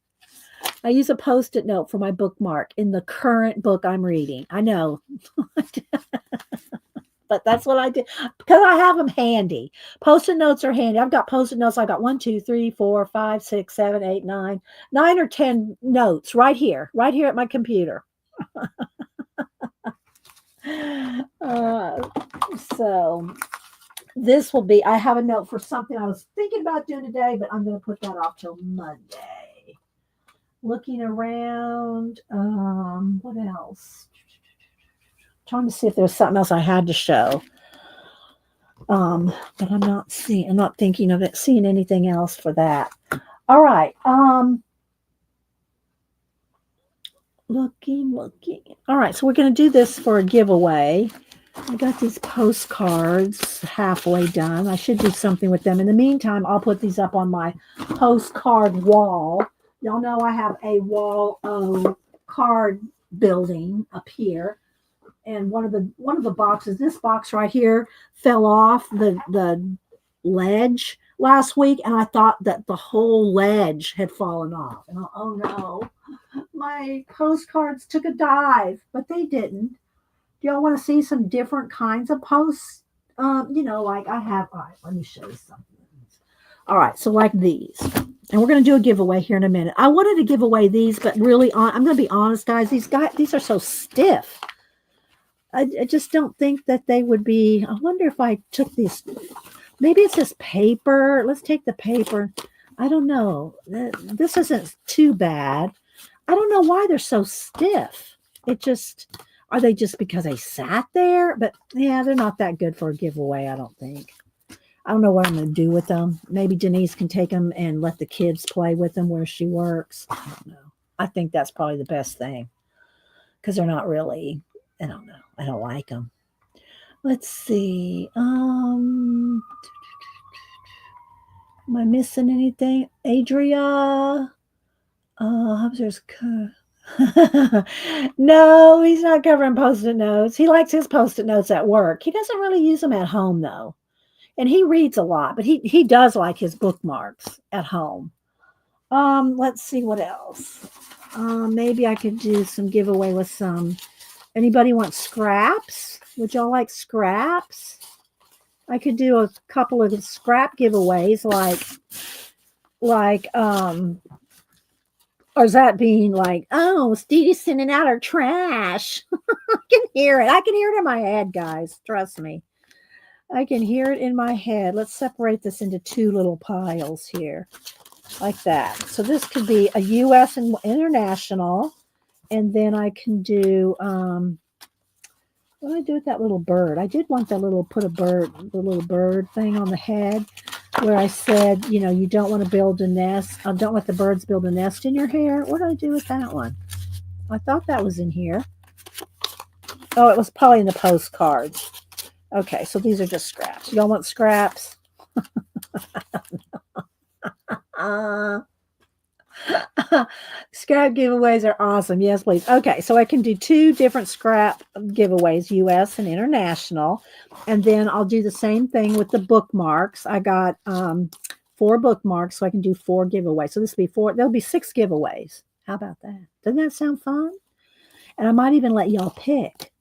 I use a Post-it note for my bookmark in the current book I'm reading. I know. But that's what I do because I have them handy. Post-it notes are handy. I've got Post-it notes. I got 1, 2, 3, 4, 5, 6, 7, 8, 9 or 10 notes right here at my computer. So this will be, I have a note for something I was thinking about doing today, but I'm going to put that off till Monday. Looking around, what else? Trying to see if there's something else I had to show. But I'm not thinking of seeing anything else for that. All right. Looking. All right. So we're going to do this for a giveaway. I got these postcards halfway done. I should do something with them. In the meantime, I'll put these up on my postcard wall. Y'all know I have a wall of card building up here. And one of the boxes, this box right here fell off the ledge last week, and I thought that the whole ledge had fallen off. And oh no, my postcards took a dive, but they didn't. Do y'all want to see some different kinds of posts? Like I have. All right, let me show you something. All right, so like these, and we're going to do a giveaway here in a minute. I wanted to give away these, but really, I'm going to be honest, guys. These are so stiff. I just don't think that they would be. I wonder if I took these. Maybe it's this paper. Let's take the paper. I don't know. This isn't too bad. I don't know why they're so stiff. Are they just because they sat there? But yeah, they're not that good for a giveaway, I don't think. I don't know what I'm going to do with them. Maybe Denise can take them and let the kids play with them where she works. I don't know. I think that's probably the best thing because they're not really, I don't know. I don't like them. Let's see. Am I missing anything? Adria. There's no, he's not covering post-it notes. He likes his post-it notes at work. He doesn't really use them at home though. And he reads a lot, but he does like his bookmarks at home. Let's see what else. Maybe I could do some giveaway with some. Anybody want scraps? Would y'all like scraps? I could do a couple of scrap giveaways or is that being like, oh, Steve's sending out her trash? I can hear it. I can hear it in my head, guys. Trust me. I can hear it in my head. Let's separate this into two little piles here, like that. So this could be a U.S. and international. And then I can do, what do I do with that little bird? I did want that the little bird thing on the head where I said, you don't want to build a nest. Don't let the birds build a nest in your hair. What did I do with that one? I thought that was in here. Oh, it was probably in the postcards. Okay, so these are just scraps. Y'all want scraps? Scrap giveaways are awesome. Yes, please. Okay, so I can do two different scrap giveaways, U.S. and international. And then I'll do the same thing with the bookmarks. I got 4 bookmarks, so I can do 4 giveaways. So this will be 4. There'll be 6 giveaways. How about that? Doesn't that sound fun? And I might even let y'all pick.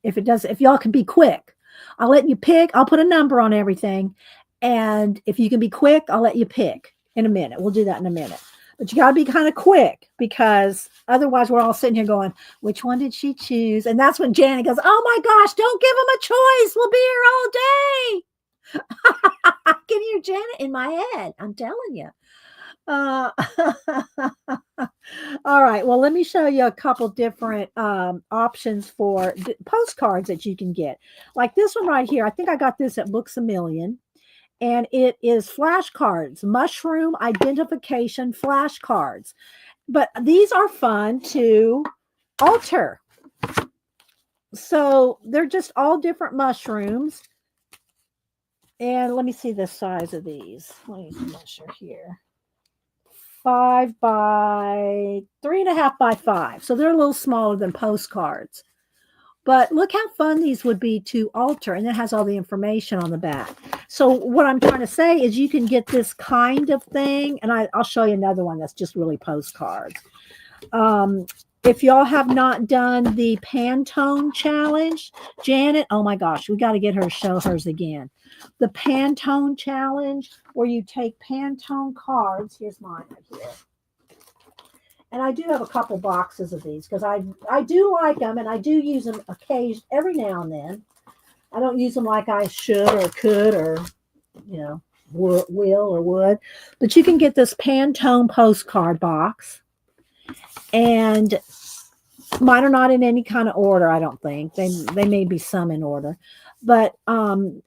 If y'all can be quick. I'll let you pick. I'll put a number on everything. And if you can be quick, I'll let you pick in a minute. We'll do that in a minute. But you got to be kind of quick because otherwise we're all sitting here going, which one did she choose? And that's when Janet goes, oh my gosh, don't give them a choice. We'll be here all day. I can hear Janet in my head. I'm telling you. All right. Well, let me show you a couple different options for postcards that you can get. Like this one right here. I think I got this at Books A Million. And it is flashcards, mushroom identification flashcards. But these are fun to alter. So they're just all different mushrooms. And let me see the size of these. Let me measure here. 5 by 3.5 by 5. So they're a little smaller than postcards. But look how fun these would be to alter. And it has all the information on the back. So what I'm trying to say is you can get this kind of thing. And I'll show you another one that's just really postcards. If y'all have not done the Pantone challenge, Janet, oh my gosh, we got to get her to show hers again. The Pantone challenge where you take Pantone cards. Here's mine right here. And I do have a couple boxes of these because I do like them and I do use them every now and then. I don't use them like I should or could or, will or would. But you can get this Pantone postcard box. And mine are not in any kind of order, I don't think. They may be some in order. But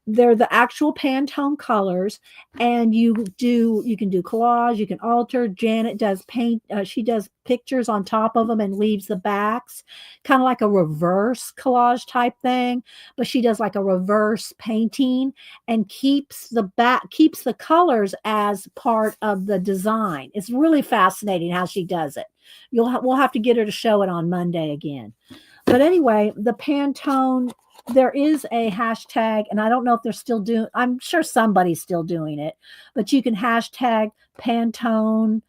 they're the actual Pantone colors, and you can do collage, you can alter. Janet does paint. She does pictures on top of them and leaves the backs, kind of like a reverse collage type thing. But she does like a reverse painting and keeps the colors as part of the design. It's really fascinating how she does it. We'll have to get her to show it on Monday again. But anyway, the Pantone there is a hashtag, and I don't know if they're still doing, I'm sure somebody's still doing it, but you can hashtag Pantone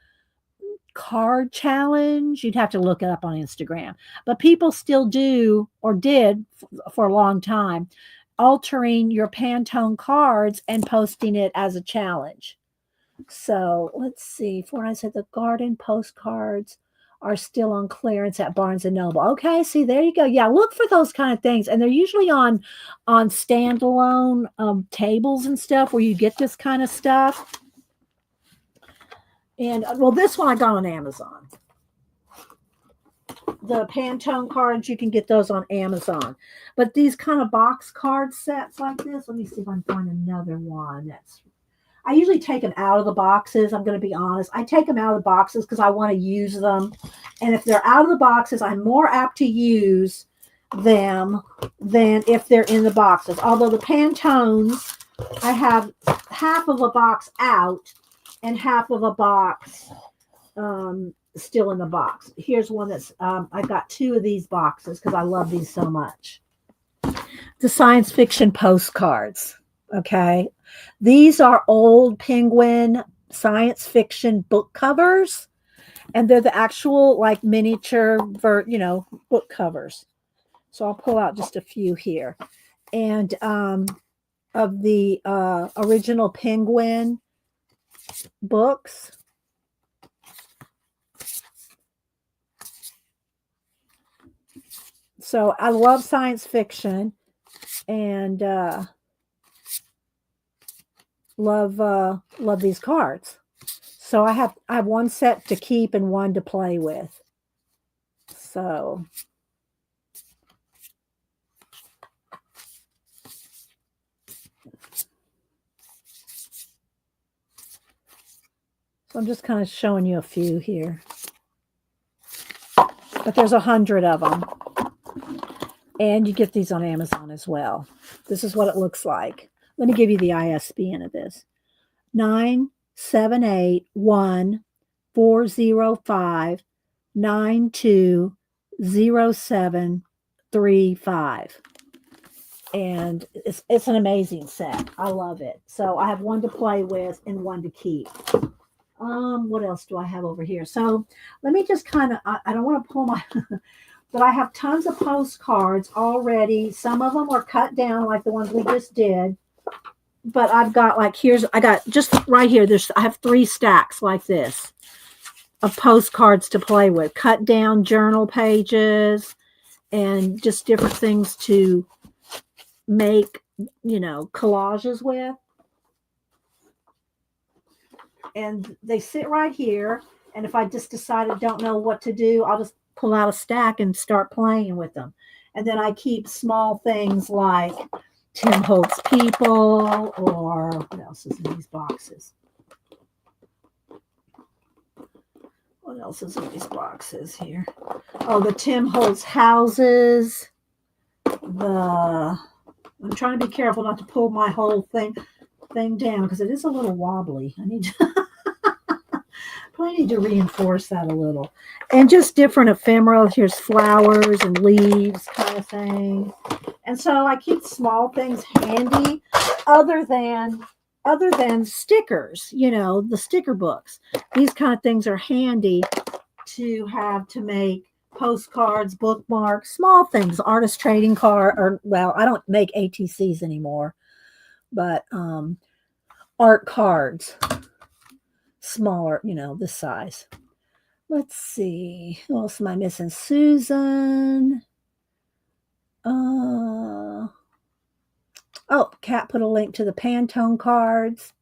card challenge. You'd have to look it up on Instagram, but people still do or did for a long time, altering your Pantone cards and posting it as a challenge. So let's see. For I said the garden postcards are still on clearance at Barnes and Noble. Okay, see there you go. Yeah, look for those kind of things, and they're usually on standalone tables and stuff where you get this kind of stuff. And well, this one I got on Amazon. The Pantone cards, you can get those on Amazon. But these kind of box card sets like this, let me see if I can find another one. I usually take them out of the boxes. I'm going to be honest. I take them out of the boxes because I want to use them. And if they're out of the boxes, I'm more apt to use them than if they're in the boxes. Although the Pantones, I have half of a box out and half of a box still in the box. Here's one that's, I've got two of these boxes because I love these so much. The science fiction postcards. Okay. These are old Penguin science fiction book covers, and they're the actual like miniature, book covers. So I'll pull out just a few here. And of the original Penguin books. So I love science fiction and love these cards. So I have one set to keep and one to play with. So I'm just kind of showing you a few here. But there's 100 of them. And you get these on Amazon as well. This is what it looks like. Let me give you the ISBN of this. 9781405920735. And it's an amazing set. I love it. So I have one to play with and one to keep. What else do I have over here? So let me just kind of, I don't want to pull my, but I have tons of postcards already. Some of them are cut down like the ones we just did. But I've got like, I got just right here. I have 3 stacks like this of postcards to play with. Cut down journal pages and just different things to make, collages with. And they sit right here. And if I just decide I don't know what to do, I'll just pull out a stack and start playing with them. And then I keep small things like Tim Holtz People, or what else is in these boxes? What else is in these boxes here? Oh, the Tim Holtz Houses. I'm trying to be careful not to pull my whole thing down because it is a little wobbly. I need to probably need to reinforce that a little. And just different ephemera. Here's flowers and leaves kind of thing. And so I keep small things handy other than stickers, the sticker books. These kind of things are handy to have to make postcards, bookmarks, small things, artist trading card, or well, I don't make ATCs anymore, but art cards, smaller, this size. Let's see. Who else am I missing? Susan. Kat put a link to the Pantone cards.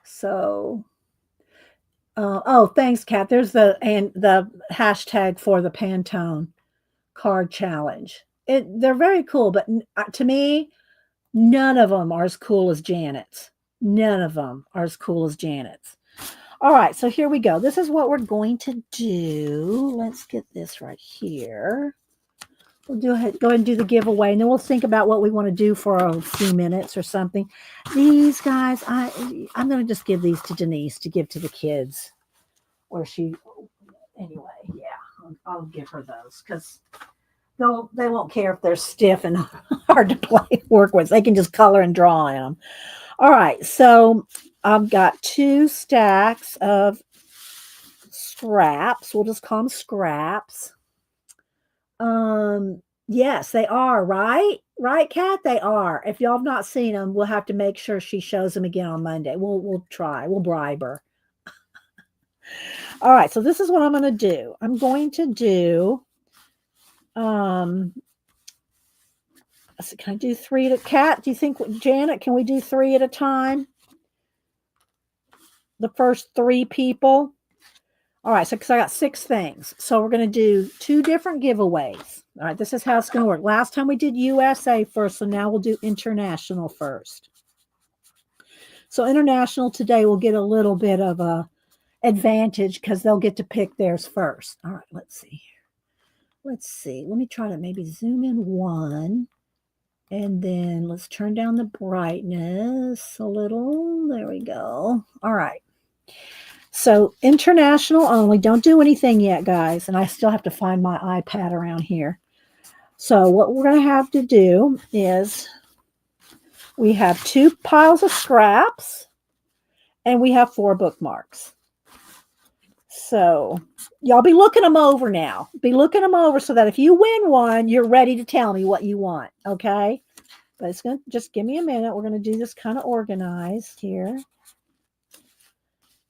So, thanks, Kat. There's the hashtag for the Pantone card challenge. They're very cool, but to me, none of them are as cool as Janet's. None of them are as cool as Janet's. All right, so here we go. This is what we're going to do. Let's get this right here. We'll go ahead and do the giveaway, and then we'll think about what we want to do for a few minutes or something. These guys, I'm going to just give these to Denise to give to the kids. Anyway, yeah, I'll give her those because They won't care if they're stiff and hard to work with. They can just color and draw in them. All right, so I've got 2 stacks of scraps. We'll just call them scraps. Yes, they are, right? Right, Kat? They are. If y'all have not seen them, we'll have to make sure she shows them again on Monday. We'll try. We'll bribe her. All right, so this is what I'm going to do. I'm going to do can I do 3 at a Cat? Do you think, Janet, can we do 3 at a time? The first 3 people? All right, so because I got 6 things. So we're going to do 2 different giveaways. All right, this is how it's going to work. Last time we did USA first, so now we'll do international first. So international today will get a little bit of a advantage because they'll get to pick theirs first. All right, let's see. Let's see. Let me try to maybe zoom in 1. And then let's turn down the brightness a little. There we go. All right. So international only. Don't do anything yet, guys. And I still have to find my iPad around here. So what we're going to have to do is we have 2 piles of scraps and we have 4 bookmarks. So y'all be looking them over now. Be looking them over so that if you win one, you're ready to tell me what you want. Okay. But it's going to just give me a minute. We're going to do this kind of organized here.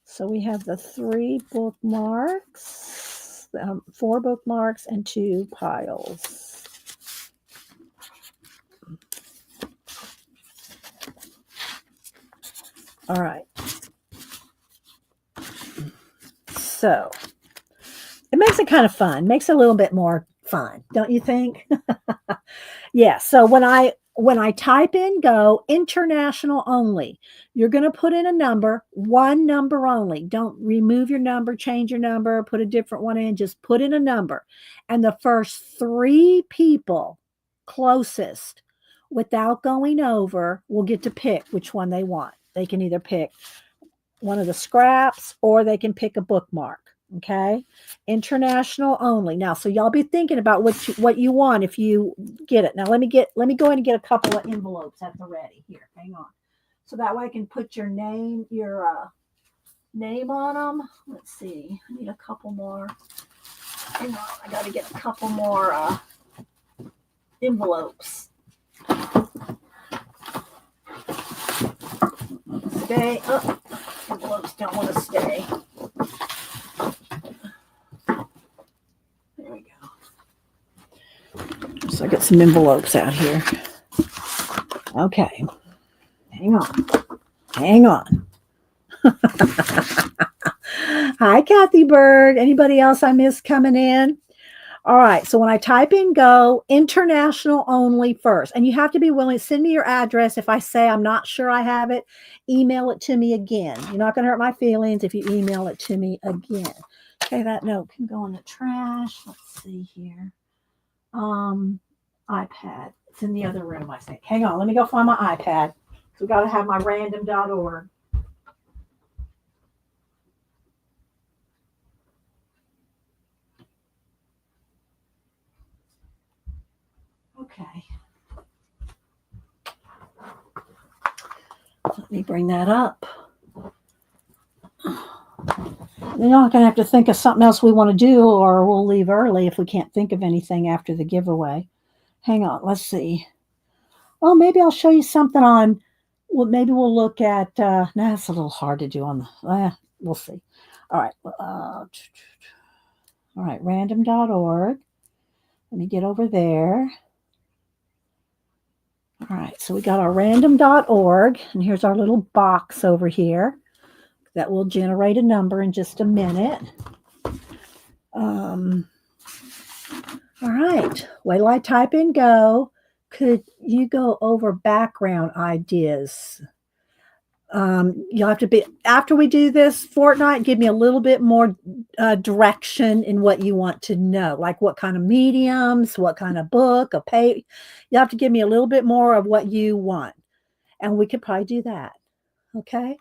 So we have the 3 bookmarks, 4 bookmarks, and 2 piles. All right. So it makes it kind of fun. Makes it a little bit more fun, don't you think? Yeah. So when I type in go international only, you're going to put in a number, 1 number only. Don't remove your number, change your number, put a different one in, just put in a number. And the first 3 people closest without going over will get to pick which one they want. They can either pick one of the scraps or they can pick a bookmark. Okay. International only. Now, so y'all be thinking about what you want if you get it. Now, let me go in and get a couple of envelopes at the ready. Here, hang on. So that way I can put your name on them. Let's see. I need a couple more. Hang on. I got to get a couple more envelopes. Stay. Oh, envelopes don't want to stay. There we go. So I got some envelopes out here. Okay. Hang on. Hi, Kathy Bird. Anybody else I missed coming in? All right. So when I type in go, international only first. And you have to be willing to send me your address. If I say I'm not sure I have it, email it to me again. You're not going to hurt my feelings if you email it to me again. Okay, that note can go in the trash. Let's see here. iPad. It's in the other room, I think. Hang on, let me go find my iPad. So we got to have my random.org. Okay. Let me bring that up. You're not going to have to think of something else we want to do, or we'll leave early if we can't think of anything after the giveaway. Hang on, let's see. Oh, maybe I'll show you something on, well, maybe we'll look at, it's a little hard to do on the, we'll see. All right. All right, random.org. Let me get over there. All right, so we got our random.org, and here's our little box over here that will generate a number in just a minute. All right, wait till I type in go. Could you go over background ideas? You'll have to be, after we do this fortnight, give me a little bit more direction in what you want to know, like what kind of mediums, what kind of book, a page. You have to give me a little bit more of what you want, and we could probably do that. Okay.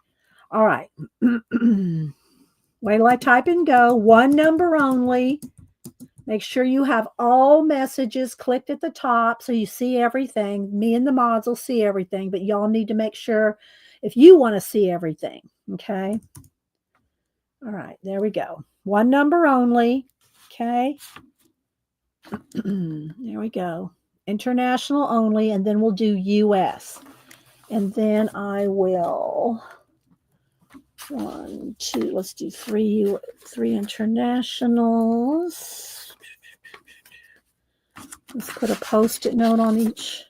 All right. Wait till I type in go. 1 number only. Make sure you have all messages clicked at the top so you see everything. Me and the mods will see everything, but y'all need to make sure if you want to see everything. Okay. All right, there we go. One number only. Okay. There we go. International only, and then we'll do US. And then I will 1, 2, let's do three internationals. Let's put a post-it note on each.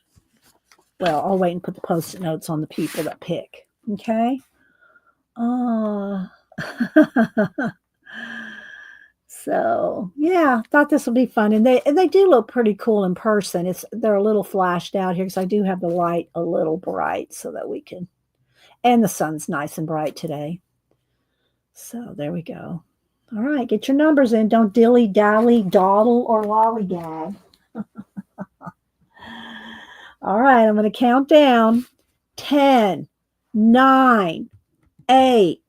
Well, I'll wait and put the post-it notes on the people that pick. Okay. So yeah, thought this would be fun, and they do look pretty cool in person. They're a little flashed out here because I do have the light a little bright so that we can, and the sun's nice and bright today. So there we go. All right, get your numbers in. Don't dilly dally, dawdle, or lollygag. All right, I'm going to count down 10, 9, 8,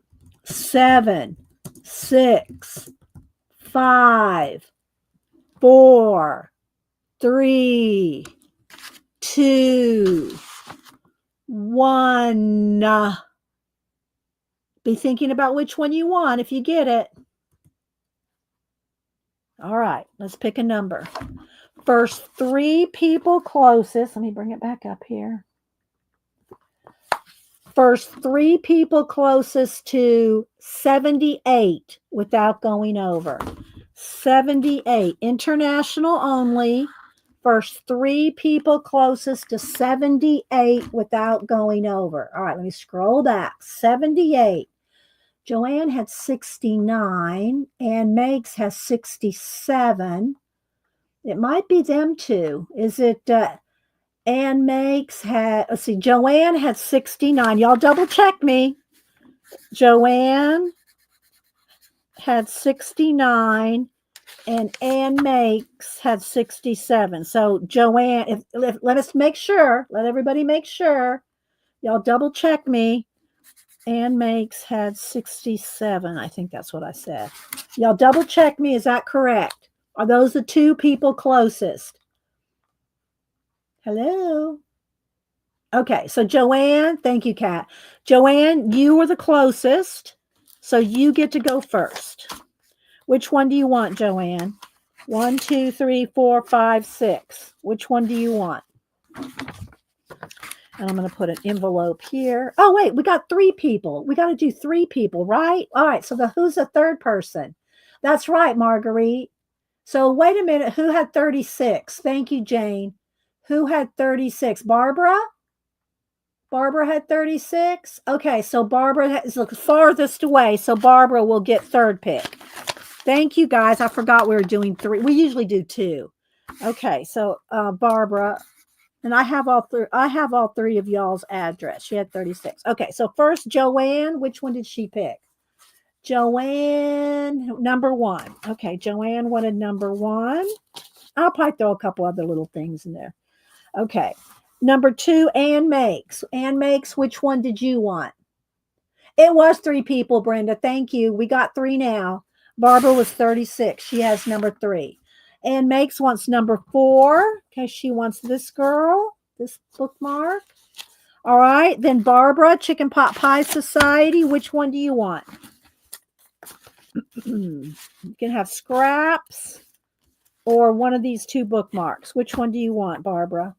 7, 6, 5, 4, 3, 2, 1. Be thinking about which one you want if you get it. All right, let's pick a number. First 3 people closest. Let me bring it back up here. First 3 people closest to 78 without going over. 78, international only. First 3 people closest to 78 without going over. All right, let me scroll back. 78. Joanne had 69. Ann Megs has 67. It might be them two. Is it Ann Megs had, let's see, Joanne had 69. Y'all double check me. Joanne had 69 and Ann Megs had 67. So Joanne, if let us make sure, let everybody make sure. Y'all double check me. Ann Megs had 67. I think that's what I said. Y'all double check me. Is that correct? Are those the 2 people closest? Hello? Okay, so Joanne, thank you, Kat. Joanne, you were the closest, so you get to go first. Which one do you want, Joanne? 1, 2, 3, 4, 5, 6. Which one do you want? And I'm going to put an envelope here. Oh, wait, we got 3 people. We got to do 3 people, right? All right, so who's the third person? That's right, Marguerite. So wait a minute. Who had 36? Thank you, Jane. Who had 36? Barbara? Barbara had 36? Okay, so Barbara is the farthest away, so Barbara will get third pick. Thank you, guys. I forgot we were doing 3. We usually do 2. Okay, so Barbara, and I have all 3 of y'all's address. She had 36. Okay, so first, Joanne, which one did she pick? Joanne, number 1. Okay, Joanne wanted number 1. I'll probably throw a couple other little things in there. Okay. Number 2, Ann Makes. Ann Makes, which one did you want? It was 3 people, Brenda. Thank you. We got 3 now. Barbara was 36. She has number 3. Ann Makes wants number 4. Okay, she wants this girl, this bookmark. All right. Then Barbara, Chicken Pot Pie Society. Which one do you want? You can have scraps or one of these 2 bookmarks. Which one do you want, Barbara?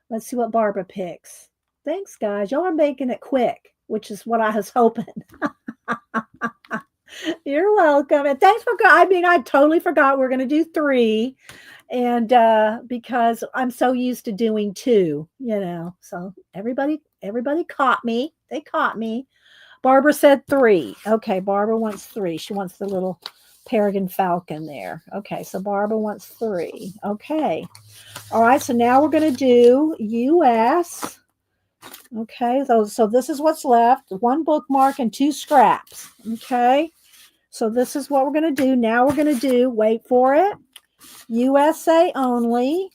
Let's see what Barbara picks. Thanks, guys. Y'all are making it quick, which is what I was hoping. You're welcome. And thanks for, I totally forgot we're going to do 3. And because I'm so used to doing 2, so everybody caught me. They caught me. Barbara said 3. Okay, Barbara wants 3. She wants the little peregrine falcon there. Okay, so Barbara wants 3. Okay. All right, so now we're going to do US. Okay, so this is what's left. 1 bookmark and 2 scraps. Okay, so this is what we're going to do. Now we're going to do, wait for it, USA only.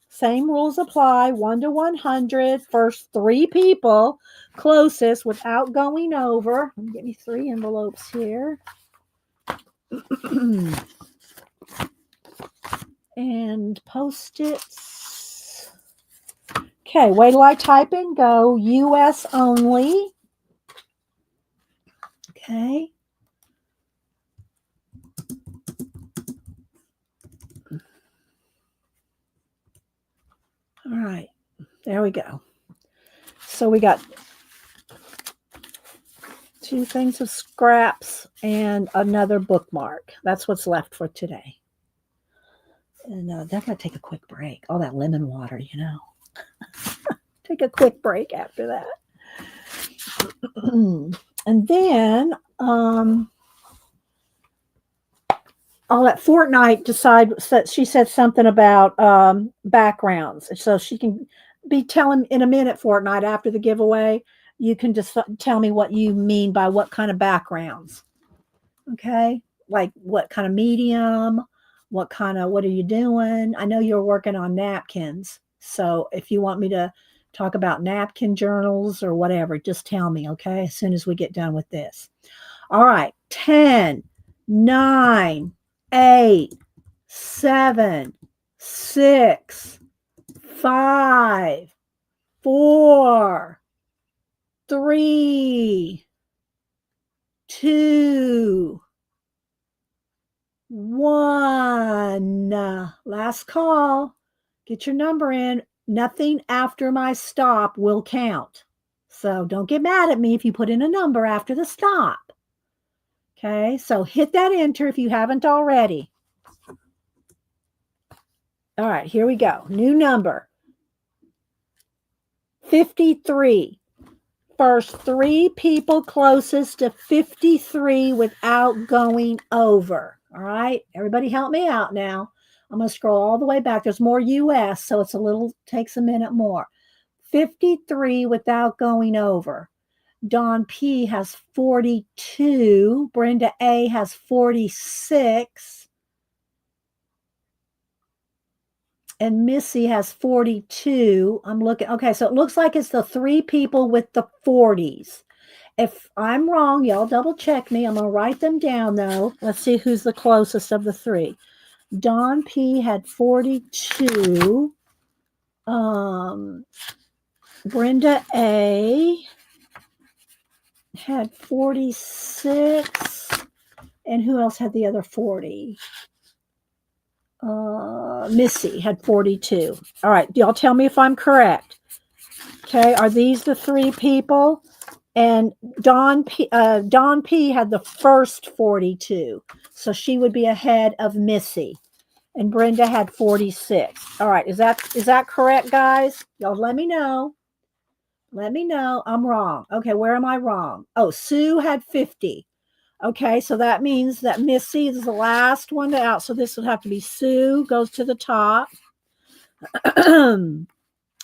Same rules apply, 1 to 100. First 3 people closest without going over. Let me get me 3 envelopes here. and Post-its. Okay, wait till I type in go. US only. Okay. All right, there we go. So we got 2 things of scraps and another bookmark. That's what's left for today. And they're going to take a quick break. All that lemon water, you know. Take a quick break after that. And then all that Fortnite she said something about backgrounds. So she can be telling in a minute, Fortnite, after the giveaway, you can just tell me what you mean by what kind of backgrounds. Okay. Like what kind of medium, what are you doing? I know you're working on napkins. So if you want me to talk about napkin journals or whatever, just tell me, okay? As soon as we get done with this. All right. 10, 9, 8, 7, 6, 5, 4, 3, 2, 1. Last call. Get your number in. Nothing after my stop will count. So don't get mad at me if you put in a number after the stop. Okay, so hit that enter if you haven't already. All right, here we go. New number. 53. First 3 people closest to 53 without going over. All right, everybody help me out now. I'm going to scroll all the way back. There's more US, so it's takes a minute more. 53 without going over. Dawn P has 42. Brenda A has 46. And Missy has 42. I'm looking. Okay, so it looks like it's the 3 people with the 40s. If I'm wrong, y'all double check me. I'm going to write them down, though. Let's see who's the closest of the 3. Dawn P had 42. Brenda A had 46. And who else had the other 40? Missy had 42. All right, y'all tell me if I'm correct. Okay, are these the 3 people? And Dawn P had the first 42, so she would be ahead of Missy. And Brenda had 46. All right, is that correct, guys? Y'all let me know. Let me know. I'm wrong. Okay, where am I wrong? Oh, Sue had 50. Okay, so that means that Missy is the last one out. So this would have to be Sue goes to the top.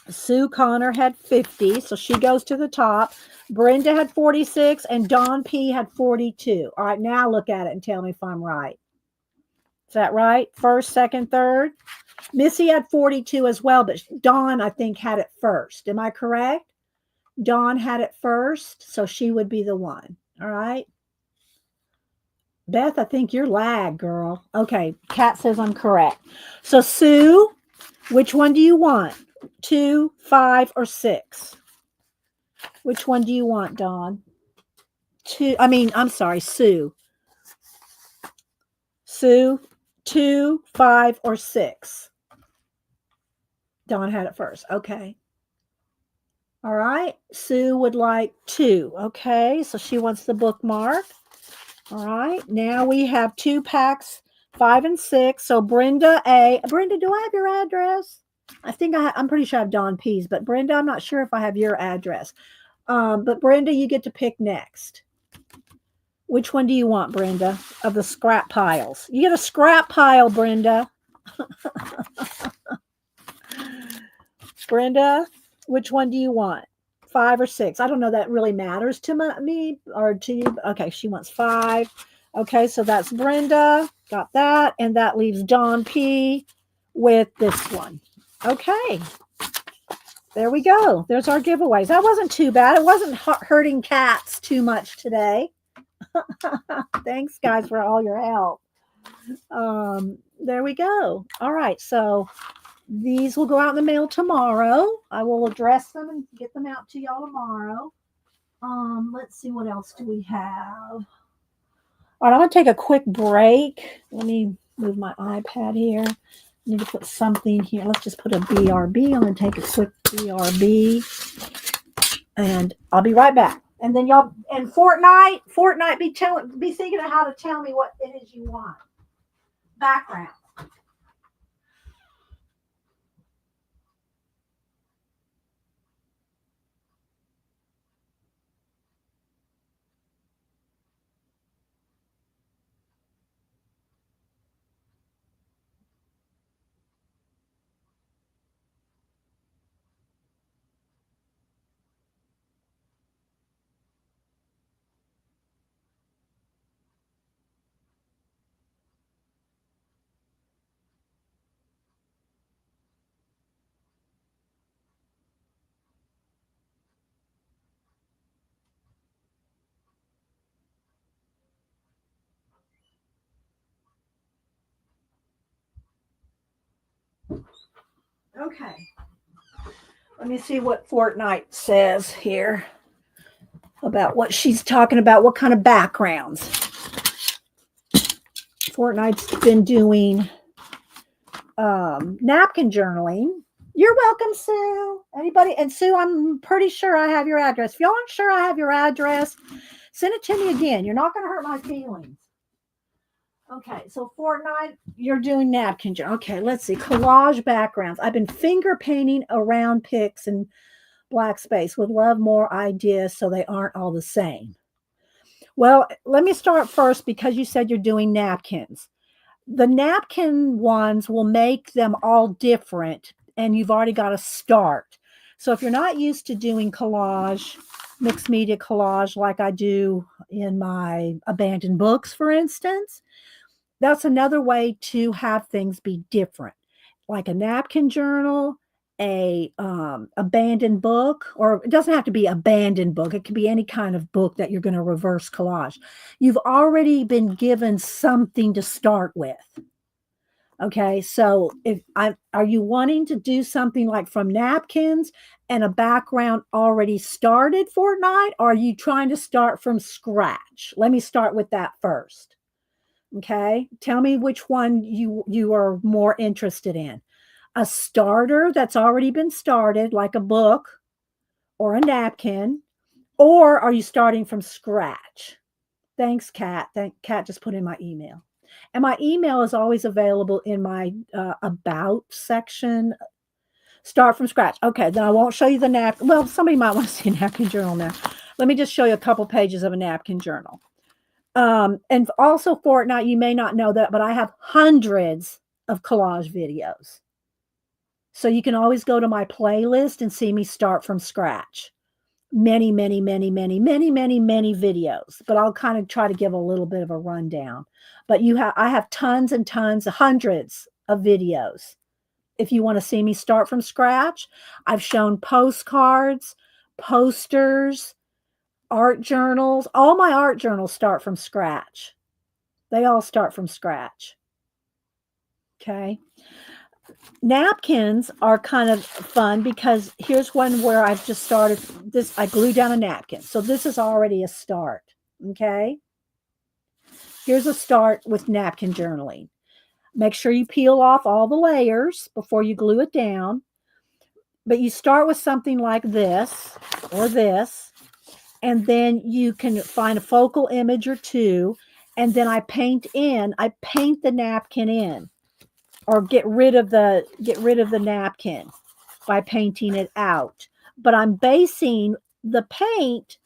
Sue Connor had 50, so she goes to the top. Brenda had 46, and Dawn P had 42. All right, now look at it and tell me if I'm right. Is that right? First, second, third? Missy had 42 as well, but Dawn, I think, had it first. Am I correct? Dawn had it first, so she would be the one. All right. Beth, I think you're lag, girl. Okay, Kat says I'm correct. So Sue, which one do you want? 2, 5, or 6? Which one do you want, Dawn? I'm sorry, Sue. Sue, 2, 5, or 6? Dawn had it first. Okay. All right. Sue would like 2. Okay, so she wants the bookmark. All right. Now we have 2 packs, 5 and 6. So Brenda A. Brenda, do I have your address? I think I'm pretty sure I have Dawn P's, but Brenda, I'm not sure if I have your address. But Brenda, you get to pick next. Which one do you want, Brenda, of the scrap piles? You get a scrap pile, Brenda. Brenda, which one do you want? 5 or 6? I don't know that really matters to me or to you. Okay, she wants 5. Okay, so that's Brenda. Got that. And that leaves Dawn P with this one. Okay. There we go. There's our giveaways. That wasn't too bad. It wasn't hurting cats too much today. Thanks, guys, for all your help. There we go. All right. So these will go out in the mail tomorrow. I will address them and get them out to y'all tomorrow. Let's see, what else do we have? All right, I'm gonna take a quick break. Let me move my iPad here. I need to put something here. Let's just put a BRB. I'm gonna take a quick BRB, and I'll be right back. And then y'all and Fortnite, be thinking of how to tell me what it is you want. Background. Okay. Let me see what Fortnite says here about what she's talking about, what kind of backgrounds. Fortnite's been doing napkin journaling. You're welcome, Sue. Anybody? And Sue, I'm pretty sure I have your address. If y'all aren't sure I have your address, send it to me again. You're not going to hurt my feelings. Okay, so Fortnite, you're doing napkin journal. Okay, let's see. Collage backgrounds. I've been finger painting around pics and black space. Would love more ideas so they aren't all the same. Well, let me start first because you said you're doing napkins. The napkin ones will make them all different, and you've already got to start. So if you're not used to doing collage, mixed media collage like I do in my abandoned books, for instance, that's another way to have things be different, like a napkin journal, a abandoned book, or it doesn't have to be abandoned book. It can be any kind of book that you're going to reverse collage. You've already been given something to start with. Okay, so are you wanting to do something like from napkins and a background already started Fortnite, or are you trying to start from scratch? Let me start with that first. Okay, tell me which one you are more interested in. A starter that's already been started, like a book or a napkin, or are you starting from scratch? Thanks, Kat. Kat just put in my email. And my email is always available in my about section. Start from scratch. Okay, then I won't show you the napkin. Well, somebody might want to see a napkin journal now. Let me just show you a couple pages of a napkin journal. And also Fortnite, you may not know that, but I have hundreds of collage videos. So you can always go to my playlist and see me start from scratch. Many, many, many, many, many, many, many videos. But I'll kind of try to give a little bit of a rundown. But I have tons and tons, hundreds of videos. If you want to see me start from scratch, I've shown postcards, posters, art journals. All my art journals start from scratch. They all start from scratch. Okay. Napkins are kind of fun because here's one where I've just started this. I glue down a napkin. So this is already a start. Okay. Here's a start with napkin journaling. Make sure you peel off all the layers before you glue it down. But you start with something like this or this, and then you can find a focal image or two. And then I paint the napkin in, or get rid of the napkin by painting it out. But I'm basing the paint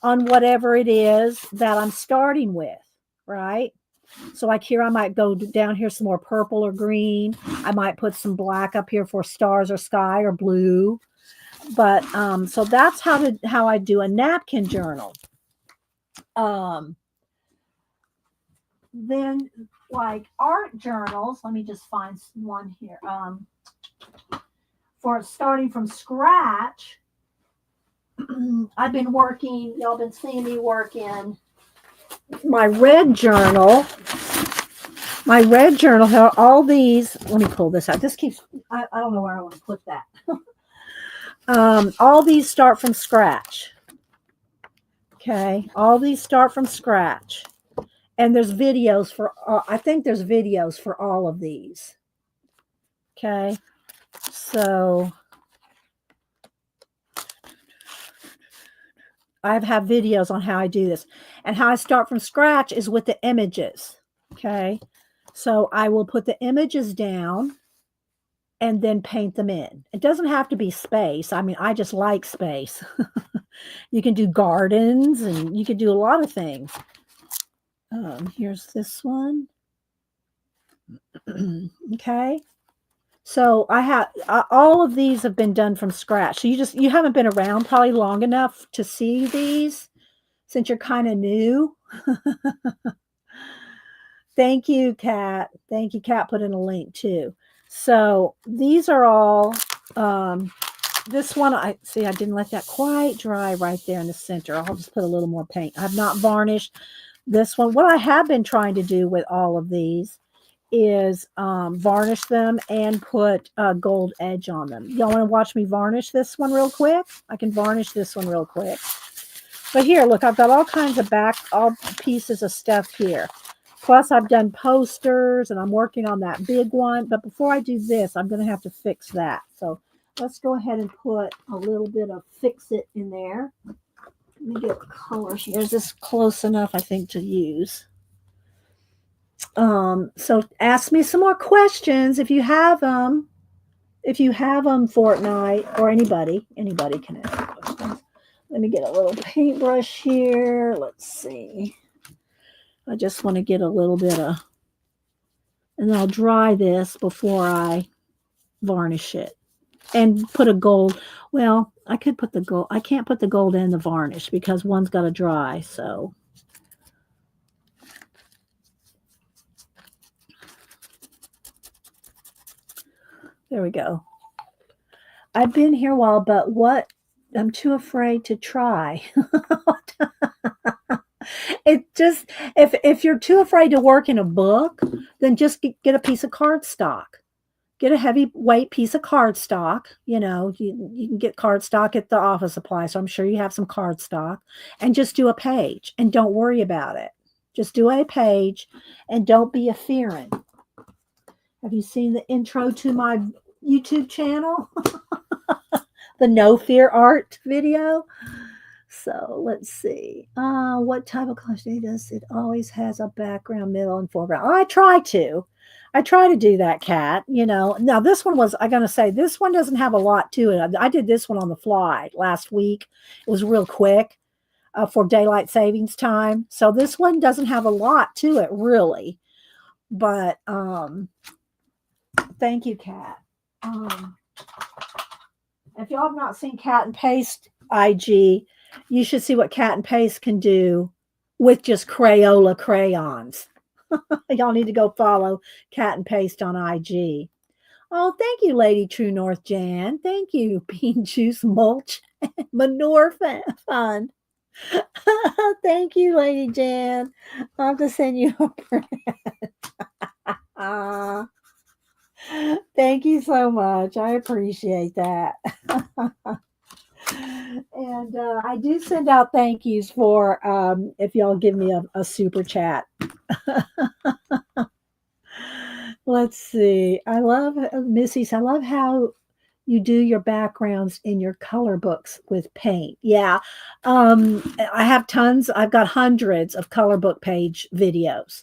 on whatever it is that I'm starting with, right? So like here, I might go down here some more purple or green. I might put some black up here for stars or sky or blue. But so that's how I do a napkin journal. Then like art journals, let me just find one here. For starting from scratch, I've been working, y'all been seeing me work in my red journal. My red journal, all these, let me pull this out. This keeps, I don't know where I want to put that. All these start from scratch. Okay. All these start from scratch. And there's videos for, I think there's videos for all of these. Okay. So I have videos on how I do this. And how I start from scratch is with the images. Okay. So I will put the images down and then paint them in. It doesn't have to be space. I mean, I just like space. You can do gardens and you can do a lot of things. Here's this one. Okay. So I have all of these have been done from scratch. So you haven't been around probably long enough to see these since you're kind of new. Thank you, Kat. Thank you, Kat. Put in a link too. So these are all. This one, I didn't let that quite dry right there in the center. I'll just put a little more paint. I've not varnished this one. What I have been trying to do with all of these is varnish them and put a gold edge on them. Y'all want to watch me varnish this one real quick? I can varnish this one real quick. But here, look, I've got all kinds of all pieces of stuff here. Plus, I've done posters, and I'm working on that big one. But before I do this, I'm going to have to fix that. So let's go ahead and put a little bit of Fix It in there. Let me get colors here. Is this close enough, I think, to use? So ask me some more questions if you have them. If you have them, Fortnite, or anybody can ask questions. Let me get a little paintbrush here. Let's see. I just want to get a little bit of, and then I'll dry this before I varnish it and put a gold. Well, I could put the gold. I can't put the gold in the varnish because one's got to dry. So there we go. I've been here a while, but what? I'm too afraid to try. It just, if you're too afraid to work in a book, then just get a piece of cardstock. Get a heavyweight piece of cardstock. You know, you can get cardstock at the office supply, so I'm sure you have some cardstock. And just do a page and don't worry about it. Just do a page and don't be a fearing. Have you seen the intro to my YouTube channel? The No Fear Art video? So let's see. What type of collage does it always has a background, middle, and foreground? Oh, I try to do that, Kat. You know, now this one was, I'm gonna say this one doesn't have a lot to it. I did this one on the fly last week. It was real quick for daylight savings time. So this one doesn't have a lot to it really. But thank you, Kat. If y'all have not seen Cat and Paste IG, you should see what Cat and Paste can do with just Crayola crayons. Y'all need to go follow Cat and Paste on IG. Oh, thank you, Lady True North Jan. Thank you, Bean Juice Mulch Manure Fund. Thank you, Lady Jan. I'll have to send you a print. Thank you so much. I appreciate that. And I do send out thank yous for if y'all give me a super chat. Let's see. I love Missy's. I love how you do your backgrounds in your color books with paint. Yeah. I have tons. I've got hundreds of color book page videos.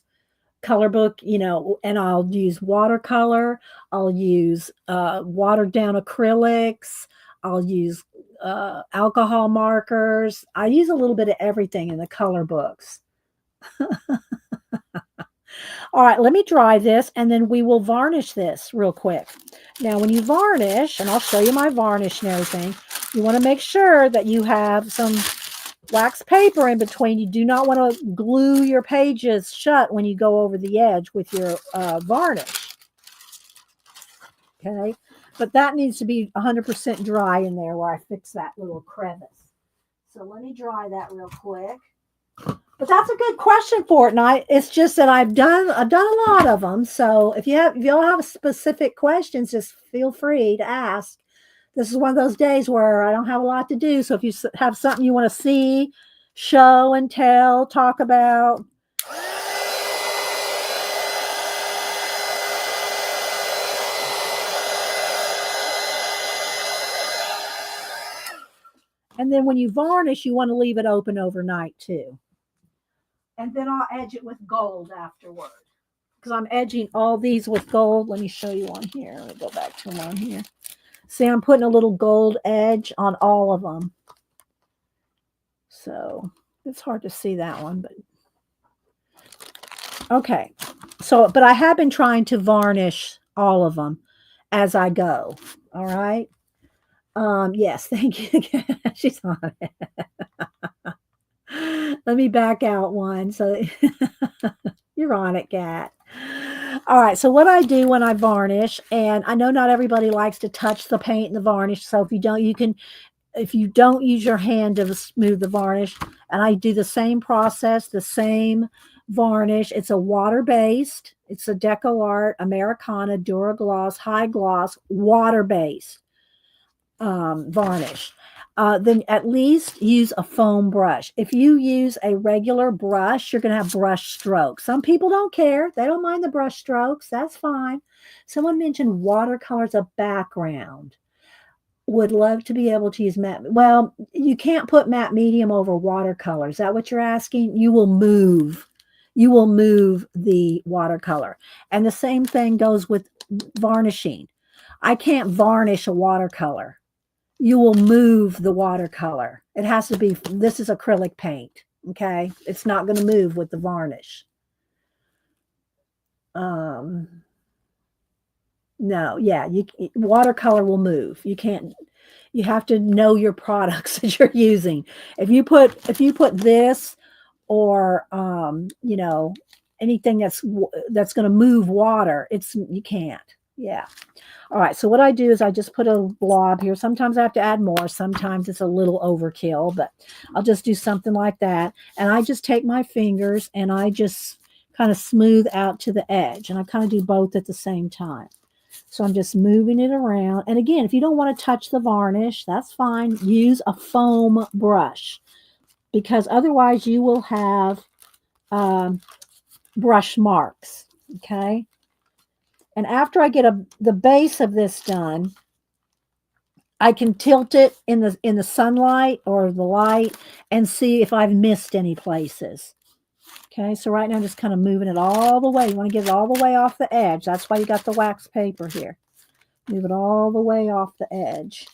Color book, you know, and I'll use watercolor. I'll use watered down acrylics. I'll use alcohol markers. I use a little bit of everything in the color books. All right, let me dry this and then we will varnish this real quick. Now, when you varnish, and I'll show you my varnish and everything, you want to make sure that you have some wax paper in between. You do not want to glue your pages shut when you go over the edge with your varnish. Okay, but that needs to be 100% dry in there where I fix that little crevice. So let me dry that real quick. But that's a good question for it. And it's just that I've done a lot of them. So if y'all have specific questions, just feel free to ask. This is one of those days where I don't have a lot to do. So if you have something you want to see, show and tell, talk about. And then when you varnish, you want to leave it open overnight too. And then I'll edge it with gold afterward. Because I'm edging all these with gold. Let me show you on here. Let me go back to them on here. See, I'm putting a little gold edge on all of them. So it's hard to see that one, but okay. So, but I have been trying to varnish all of them as I go. All right. Yes, thank you. She's on it. Let me back out one. So you're on it, Kat. All right. So what I do when I varnish, and I know not everybody likes to touch the paint and the varnish. So if you don't use your hand to smooth the varnish, and I do the same process, the same varnish. It's a water-based. It's a Deco Art Americana Duragloss High Gloss water-based varnish. Then at least use a foam brush. If you use a regular brush, you're going to have brush strokes. Some people don't care. They don't mind the brush strokes. That's fine. Someone mentioned watercolor as a background. Would love to be able to use matte. Well, you can't put matte medium over watercolor. Is that what you're asking? You will move. You will move the watercolor. And the same thing goes with varnishing. I can't varnish a watercolor. You will move the watercolor. It has to be, this is acrylic paint. Okay. It's not going to move with the varnish. No, yeah, watercolor will move. You have to know your products that you're using. If you put this or anything that's going to move water, you can't. Yeah. All right. So what I do is I just put a blob here. Sometimes I have to add more. Sometimes it's a little overkill, but I'll just do something like that. And I just take my fingers and I just kind of smooth out to the edge. And I kind of do both at the same time. So I'm just moving it around. And again, if you don't want to touch the varnish, that's fine. Use a foam brush because otherwise you will have brush marks. Okay. And after I get the base of this done, I can tilt it in the sunlight or the light and see if I've missed any places. Okay, so right now I'm just kind of moving it all the way. You want to get it all the way off the edge. That's why you got the wax paper here. Move it all the way off the edge.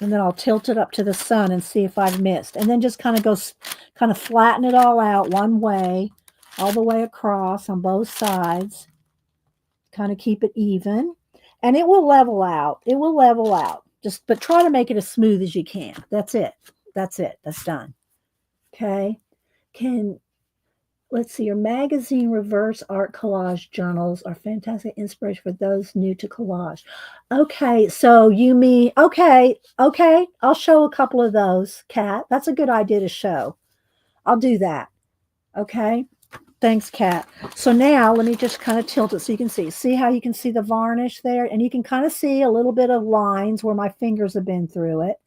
And then I'll tilt it up to the sun and see if I've missed. And then just kind of flatten it all out one way, all the way across on both sides. Kind of keep it even. And it will level out. It will level out. But try to make it as smooth as you can. That's it. That's it. That's done. Okay. Let's see, your magazine reverse art collage journals are fantastic inspiration for those new to collage. Okay, so you mean, okay, I'll show a couple of those, Kat. That's a good idea to show. I'll do that. Okay, thanks, Kat. So now let me just kind of tilt it so you can see. See how you can see the varnish there? And you can kind of see a little bit of lines where my fingers have been through it,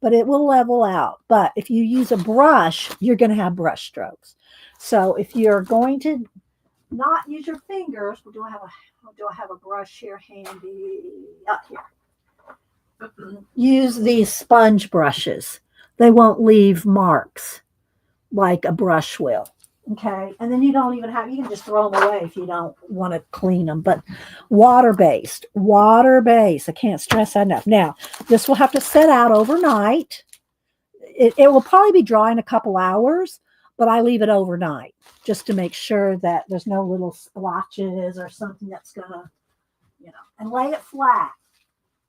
but it will level out. But if you use a brush, you're going to have brush strokes. So if you're going to not use your fingers, do I have a brush here handy? Up here. Use these sponge brushes. They won't leave marks like a brush will. Okay. And then you can just throw them away if you don't want to clean them. But water-based. I can't stress that enough. Now, this will have to set out overnight. It will probably be dry in a couple hours, but I leave it overnight just to make sure that there's no little splotches or something that's going to, and lay it flat.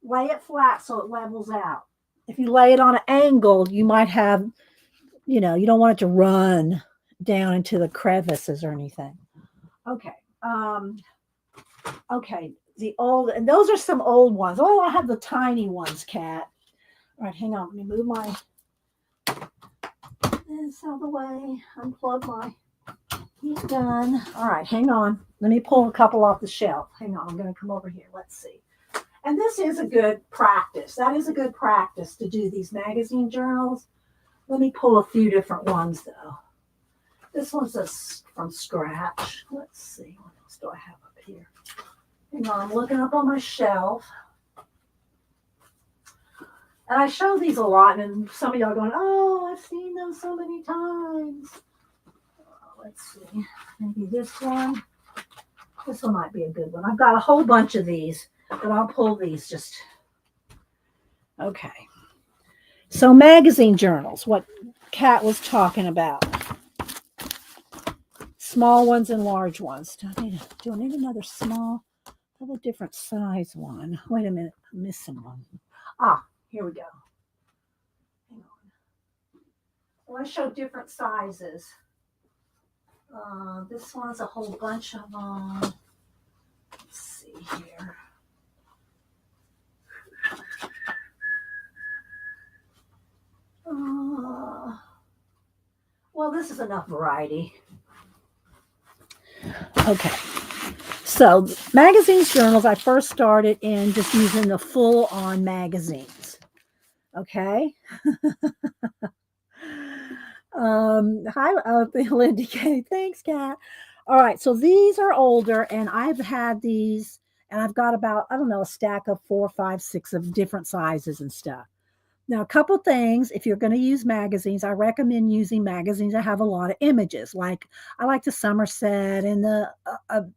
Lay it flat so it levels out. If you lay it on an angle, you might have, you don't want it to run down into the crevices or anything. Okay. Okay. And those are some old ones. Oh, I have the tiny ones, Kat. All right, hang on. Let me move this out of the way. Unplug my heat gun. All right, hang on. Let me pull a couple off the shelf. Hang on. I'm going to come over here. Let's see. And this is a good practice. That is a good practice to do these magazine journals. Let me pull a few different ones, though. This one's from scratch. Let's see. What else do I have up here? Hang on. I'm looking up on my shelf. And I show these a lot, and some of y'all are going, oh, I've seen them so many times. Let's see. Maybe this one. This one might be a good one. I've got a whole bunch of these, but I'll pull these just. Okay. So magazine journals, what Kat was talking about. Small ones and large ones. Do I need another small? I have a different size one. Wait a minute. I'm missing one. Ah, here we go. Hang on. Well, I show different sizes. This one's a whole bunch of them. Let's see here. Well, this is enough variety. Okay. So magazines, journals, I first started in just using the full-on magazines. Okay. Hi, Lindy K. Thanks, Kat. All right, so these are older, and I've had these, and I've got about, I don't know, a stack of 4, 5, 6 of different sizes and stuff. Now, a couple things, if you're going to use magazines, I recommend using magazines that have a lot of images. Like I like the Somerset and the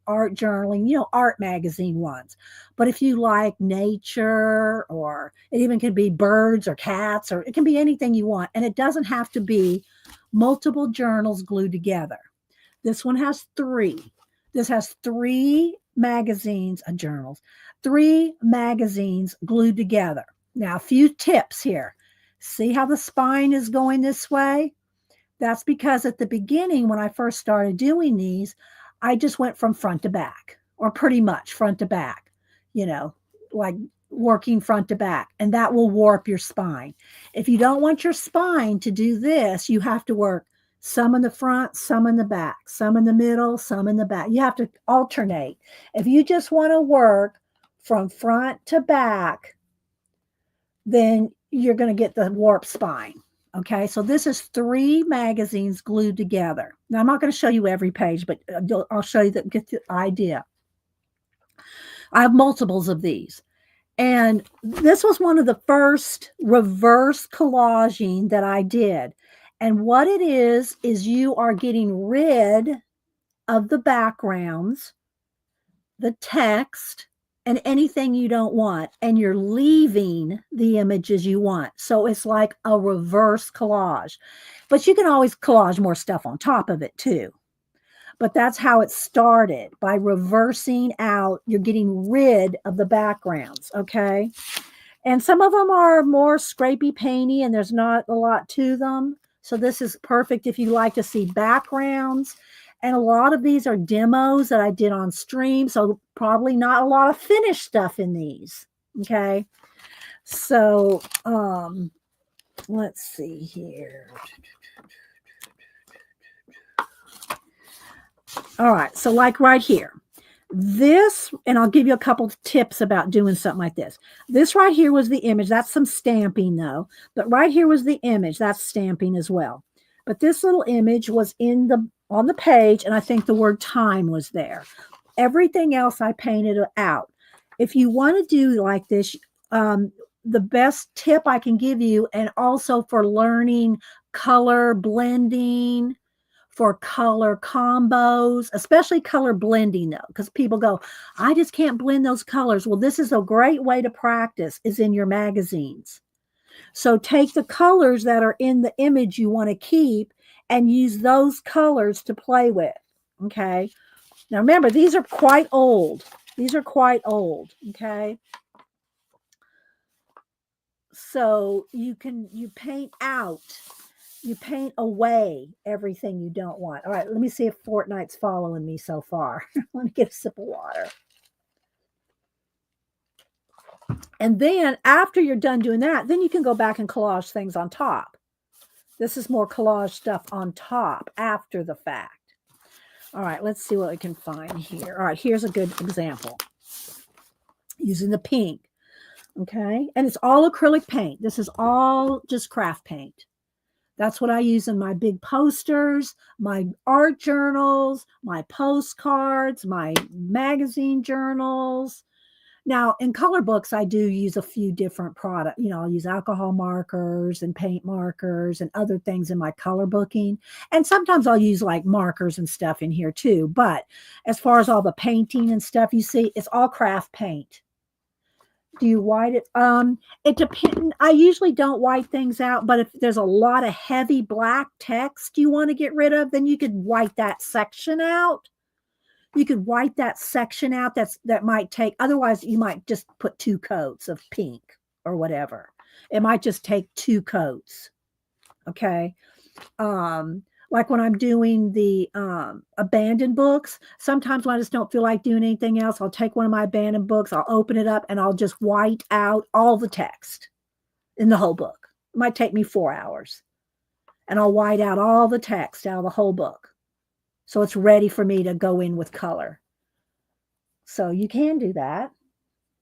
art journaling, art magazine ones. But if you like nature, or it even can be birds or cats, or it can be anything you want. And it doesn't have to be multiple journals glued together. This one has 3. This has 3 magazines, journals, 3 magazines glued together. Now, a few tips here. See how the spine is going this way? That's because at the beginning, when I first started doing these, I just went from front to back, or pretty much front to back, like working front to back, and that will warp your spine. If you don't want your spine to do this, you have to work some in the front, some in the back, some in the middle, some in the back. You have to alternate. If you just want to work from front to back, then you're going to get the warp spine. Okay, so this is 3 magazines glued together. Now, I'm not going to show you every page, but I'll show you get the idea. I have multiples of these. And this was one of the first reverse collaging that I did. And what it is you are getting rid of the backgrounds, the text, and anything you don't want, and you're leaving the images you want. So it's like a reverse collage, but you can always collage more stuff on top of it too. But that's how it started, by reversing out. You're getting rid of the backgrounds. Okay. And some of them are more scrapey painty, and there's not a lot to them. So this is perfect if you like to see backgrounds. And a lot of these are demos that I did on stream, so probably not a lot of finished stuff in these. Okay. So let's see here. All right. So like right here, this, and I'll give you a couple of tips about doing something like this. This right here was the image. That's some stamping though. But right here was the image. That's stamping as well. But this little image was on the page, and I think the word time was there. Everything else I painted out. If you want to do like this, the best tip I can give you, and also for learning color blending, for color combos, especially color blending though, because people go, I just can't blend those colors. Well, this is a great way to practice, is in your magazines. So take the colors that are in the image you want to keep and use those colors to play with. Okay. Now remember, these are quite old. These are quite old. Okay. So you paint out, you paint away everything you don't want. All right. Let me see if Fortnite's following me so far. Let me get a sip of water. And then after you're done doing that, then you can go back and collage things on top. This is more collage stuff on top after the fact. All right, let's see what we can find here. All right, here's a good example. Using the pink, okay? And it's all acrylic paint. This is all just craft paint. That's what I use in my big posters, my art journals, my postcards, my magazine journals. Now, in color books, I do use a few different products. You know, I'll use alcohol markers and paint markers and other things in my color booking. And sometimes I'll use like markers and stuff in here too. But as far as all the painting and stuff, you see, it's all craft paint. Do you white it? It depends. I usually don't white things out, but if there's a lot of heavy black text you want to get rid of, then you could white that section out. You could white that section out. That might take, otherwise you might just put 2 coats of pink or whatever. It might just take 2 coats. Okay. Like when I'm doing the abandoned books, sometimes when I just don't feel like doing anything else, I'll take one of my abandoned books, I'll open it up, and I'll just white out all the text in the whole book. It might take me 4 hours. And I'll white out all the text out of the whole book. So it's ready for me to go in with color. So you can do that.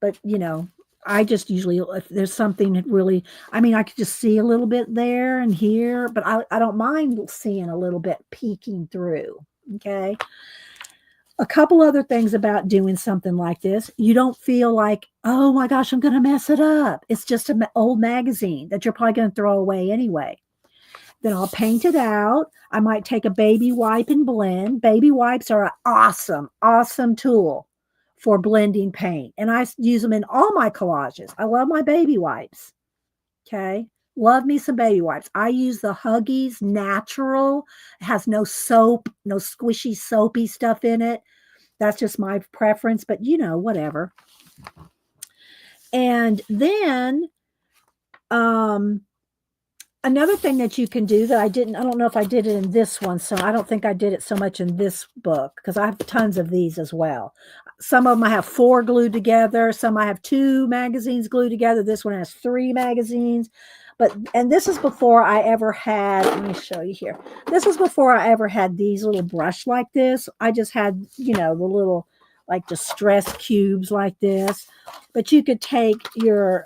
But, you know, I just usually, if there's something that really, I mean, I could just see a little bit there and here, but I don't mind seeing a little bit peeking through. Okay. A couple other things about doing something like this. You don't feel like, oh my gosh, I'm going to mess it up. It's just an old magazine that you're probably going to throw away anyway. Then I'll paint it out. I might take a baby wipe and blend. Baby wipes are an awesome, awesome tool for blending paint. And I use them in all my collages. I love my baby wipes. Okay. Love me some baby wipes. I use the Huggies Natural. It has no soap, no squishy, soapy stuff in it. That's just my preference, but you know, whatever. And then, another thing that you can do that I don't know if I did it in this one, so I don't think I did it so much in this book because I have tons of these as well. Some of them I have 4 glued together. Some I have 2 magazines glued together. This one has 3 magazines. And this is before I ever had, let me show you here. This was before I ever had these little brush like this. I just had, you know, the little like distress cubes like this. But you could take your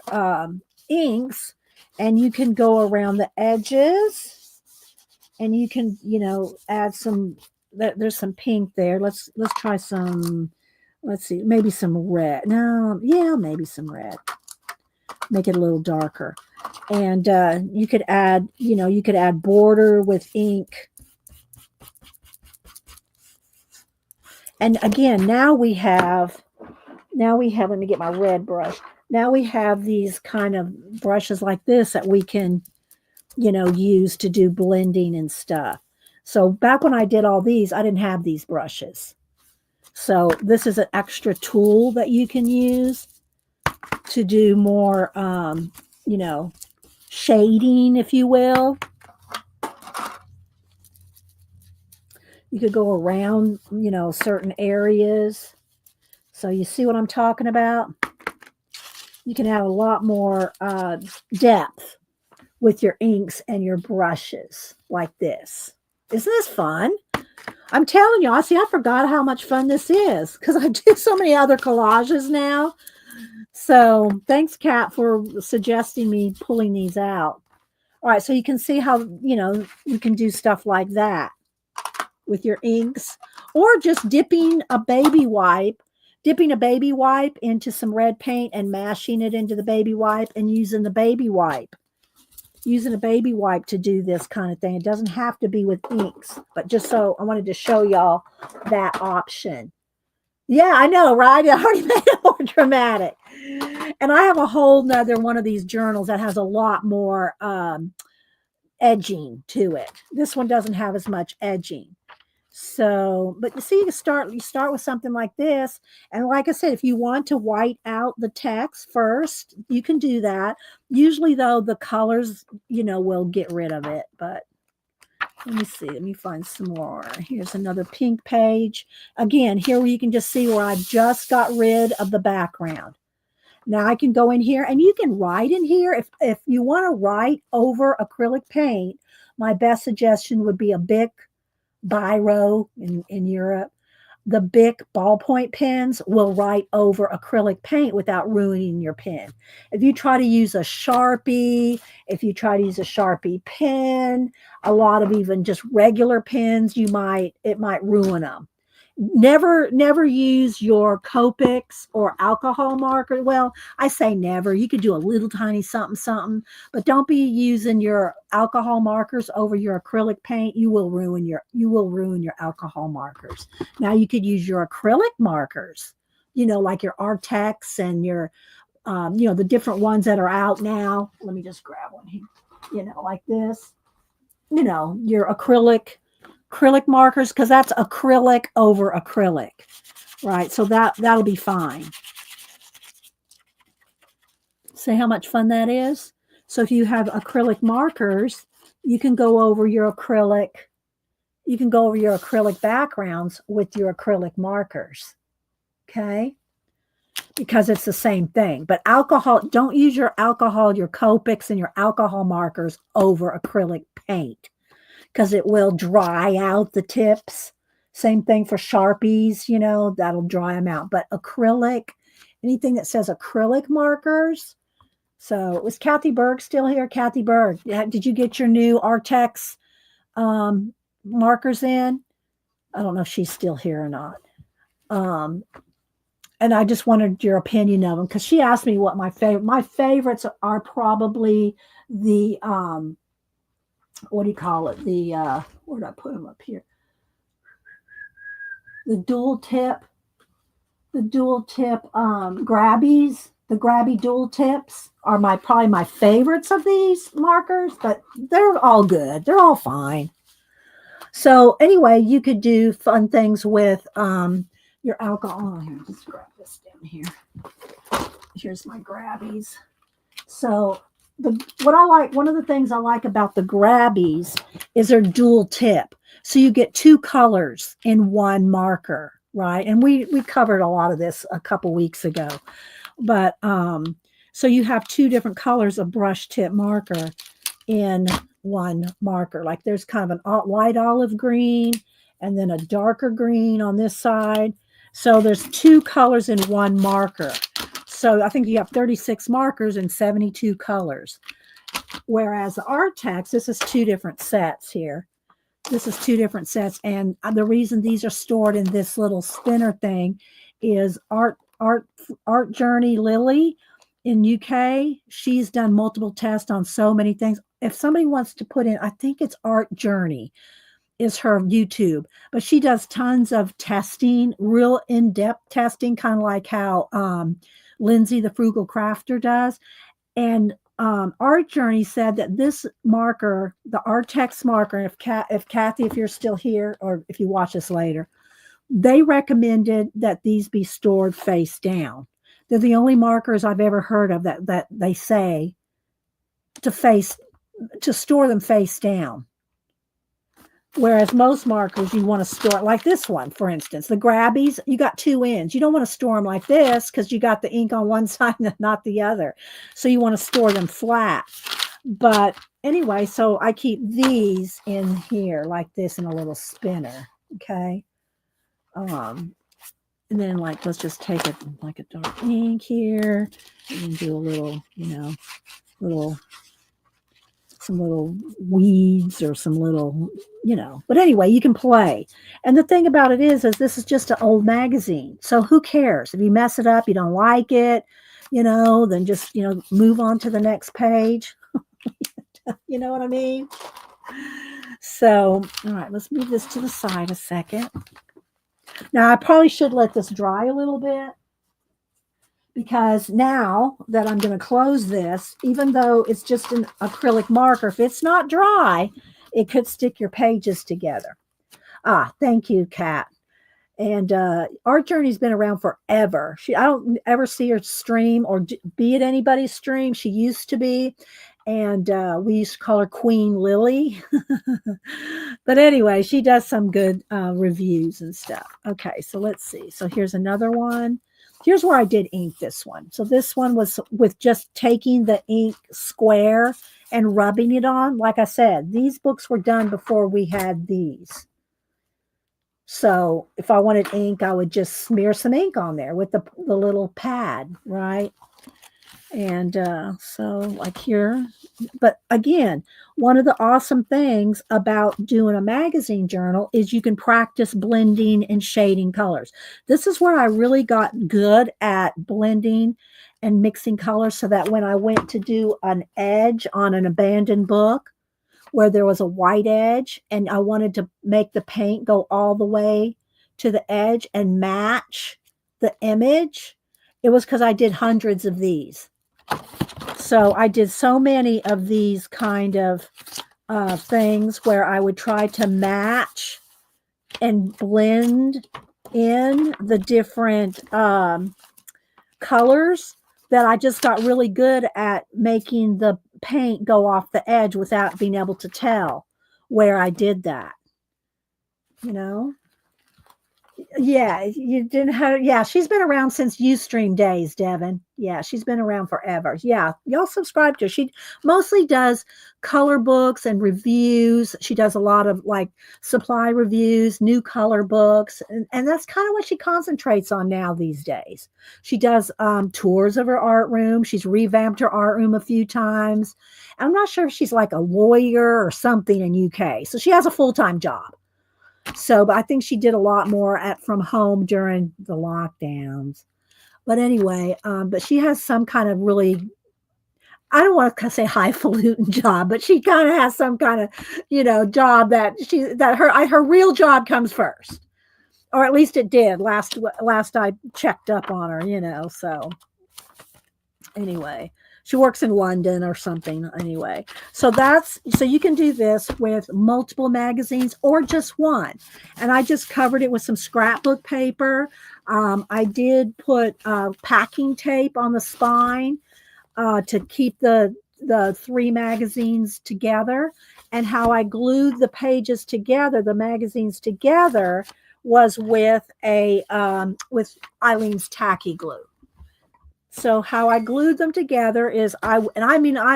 inks and you can go around the edges and you can, you know, add some, there's some pink there. Let's try some, let's see, maybe some red. No, yeah, maybe some red. Make it a little darker. And you could add, you know, you could add border with ink. And again, now we have, let me get my red brush. Now we have these kind of brushes like this that we can, you know, use to do blending and stuff. So back when I did all these, I didn't have these brushes. So this is an extra tool that you can use to do more, you know, shading, if you will. You could go around, you know, certain areas. So you see what I'm talking about? You can add a lot more depth with your inks and your brushes like this. Isn't this fun? I'm telling you, I forgot how much fun this is because I do so many other collages now. So thanks, Kat, for suggesting me pulling these out. All right, so you can see how, you know, you can do stuff like that with your inks or just dipping a baby wipe into some red paint and mashing it into the baby wipe and using a baby wipe to do this kind of thing. It doesn't have to be with inks, but just so I wanted to show y'all that option. Yeah, I know, right? I already made it more dramatic. And I have a whole nother one of these journals that has a lot more edging to it. This one doesn't have as much edging. So, but you see, you start with something like this. And like I said, if you want to white out the text first, you can do that. Usually though, the colors, you know, will get rid of it. But let me see, let me find some more. Here's another pink page. Again, here you can just see where I just got rid of the background. Now I can go in here and you can write in here. If you want to write over acrylic paint, my best suggestion would be a Bic Biro in Europe. The Bic ballpoint pens will write over acrylic paint without ruining your pen. If you try to use a Sharpie, if you try to use a Sharpie pen, a lot of even just regular pens, it might ruin them. Never use your Copics or alcohol marker. Well, I say never. You could do a little tiny something, but don't be using your alcohol markers over your acrylic paint. You will ruin your alcohol markers. Now you could use your acrylic markers, like your Artex and your the different ones that are out now. Let me just grab one here. Like this. Your acrylic markers, because that's acrylic over acrylic, right? So that'll be fine. See how much fun that is? So if you have acrylic markers, you can go over your acrylic backgrounds with your acrylic markers. Okay? Because it's the same thing. But don't use your Copics and your alcohol markers over acrylic paint, because it will dry out the tips. Same thing for Sharpies, that'll dry them out. But acrylic, anything that says acrylic markers. So was Kathy Berg still here? Kathy Berg, did you get your new Artex markers in? I don't know if she's still here or not. And I just wanted your opinion of them, because she asked me what my favorites are. Probably the what do you call it? Where did I put them up here? The dual tip grabbies. The grabby dual tips are probably my favorites of these markers, but they're all good. They're all fine. So anyway, you could do fun things with your alcohol. Here, just grab this down here. Here's my grabbies. So one of the things I like about the grabbies is their dual tip. So you get two colors in one marker, right? And we covered a lot of this a couple weeks ago. But so you have two different colors of brush tip marker in one marker. Like there's kind of an light olive green and then a darker green on this side. So there's two colors in one marker. So I think you have 36 markers and 72 colors. Whereas the Artex, this is two different sets here. This is two different sets. And the reason these are stored in this little spinner thing is Art Journey Lily in UK. She's done multiple tests on so many things. If somebody wants to put in, I think it's Art Journey is her YouTube, but she does tons of testing, real in-depth testing, kind of like how Lindsay the Frugal Crafter does. And Art Journey said that this marker, the Artex marker, if Kathy, if you're still here or if you watch this later, they recommended that these be stored face down. They're the only markers I've ever heard of that they say to store them face down. Whereas most markers you want to store, like this one, for instance, the grabbies, you got two ends. You don't want to store them like this because you got the ink on one side and not the other. So you want to store them flat. But anyway, so I keep these in here like this in a little spinner. Okay. And then let's just take it like a dark ink here and do a little, some little weeds or some little, but anyway, you can play. And the thing about it is this is just an old magazine. So who cares if you mess it up, you don't like it, then just, move on to the next page. You know what I mean? So, all right, let's move this to the side a second. Now I probably should let this dry a little bit, because now that I'm going to close this, even though it's just an acrylic marker, if it's not dry, it could stick your pages together. Thank you, Kat. And Art Journey's been around forever. I don't ever see her stream or be at anybody's stream. She used to be. And we used to call her Queen Lily. But anyway, she does some good reviews and stuff. Okay, so let's see. So here's another one. Here's where I did ink this one. So this one was with just taking the ink square and rubbing it on. Like I said, these books were done before we had these. So if I wanted ink, I would just smear some ink on there with the little pad, right? And so like here, but again, one of the awesome things about doing a magazine journal is you can practice blending and shading colors. This is where I really got good at blending and mixing colors, so that when I went to do an edge on an abandoned book where there was a white edge and I wanted to make the paint go all the way to the edge and match the image, it was because I did hundreds of these. So I did so many of these kind of things where I would try to match and blend in the different colors, that I just got really good at making the paint go off the edge without being able to tell where I did that. You know? Yeah, you didn't have, yeah, she's been around since Ustream days, Devin. Yeah, she's been around forever. Yeah, y'all subscribe to her. She mostly does color books and reviews. She does a lot of like supply reviews, new color books, and that's kind of what she concentrates on now these days. She does tours of her art room. She's revamped her art room a few times. I'm not sure if she's like a lawyer or something in UK. So she has a full-time job. So, but I think she did a lot more from home during the lockdowns. But anyway, but she has some kind of really, I don't want to say highfalutin job, but she kind of has some kind of, job that her real job comes first, or at least it did last I checked up on her, so anyway. She works in London or something anyway. So you can do this with multiple magazines or just one. And I just covered it with some scrapbook paper. I did put packing tape on the spine to keep the three magazines together. And how I glued the pages together, the magazines together, was with with Eileen's tacky glue. So how I glued them together is I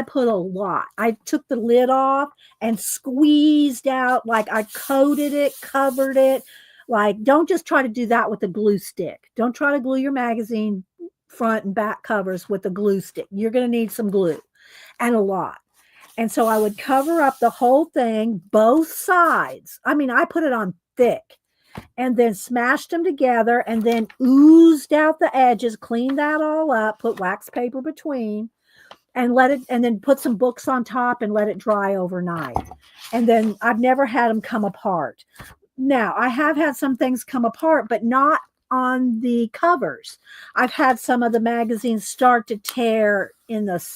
put a lot. I took the lid off and squeezed out, like I coated it, covered it. Like, don't just try to do that with a glue stick. Don't try to glue your magazine front and back covers with a glue stick. You're going to need some glue, and a lot. And so I would cover up the whole thing, both sides. I put it on thick. And then smashed them together and then oozed out the edges, cleaned that all up, put wax paper between, and then put some books on top and let it dry overnight. And then I've never had them come apart. Now, I have had some things come apart, but not on the covers. I've had some of the magazines start to tear in the,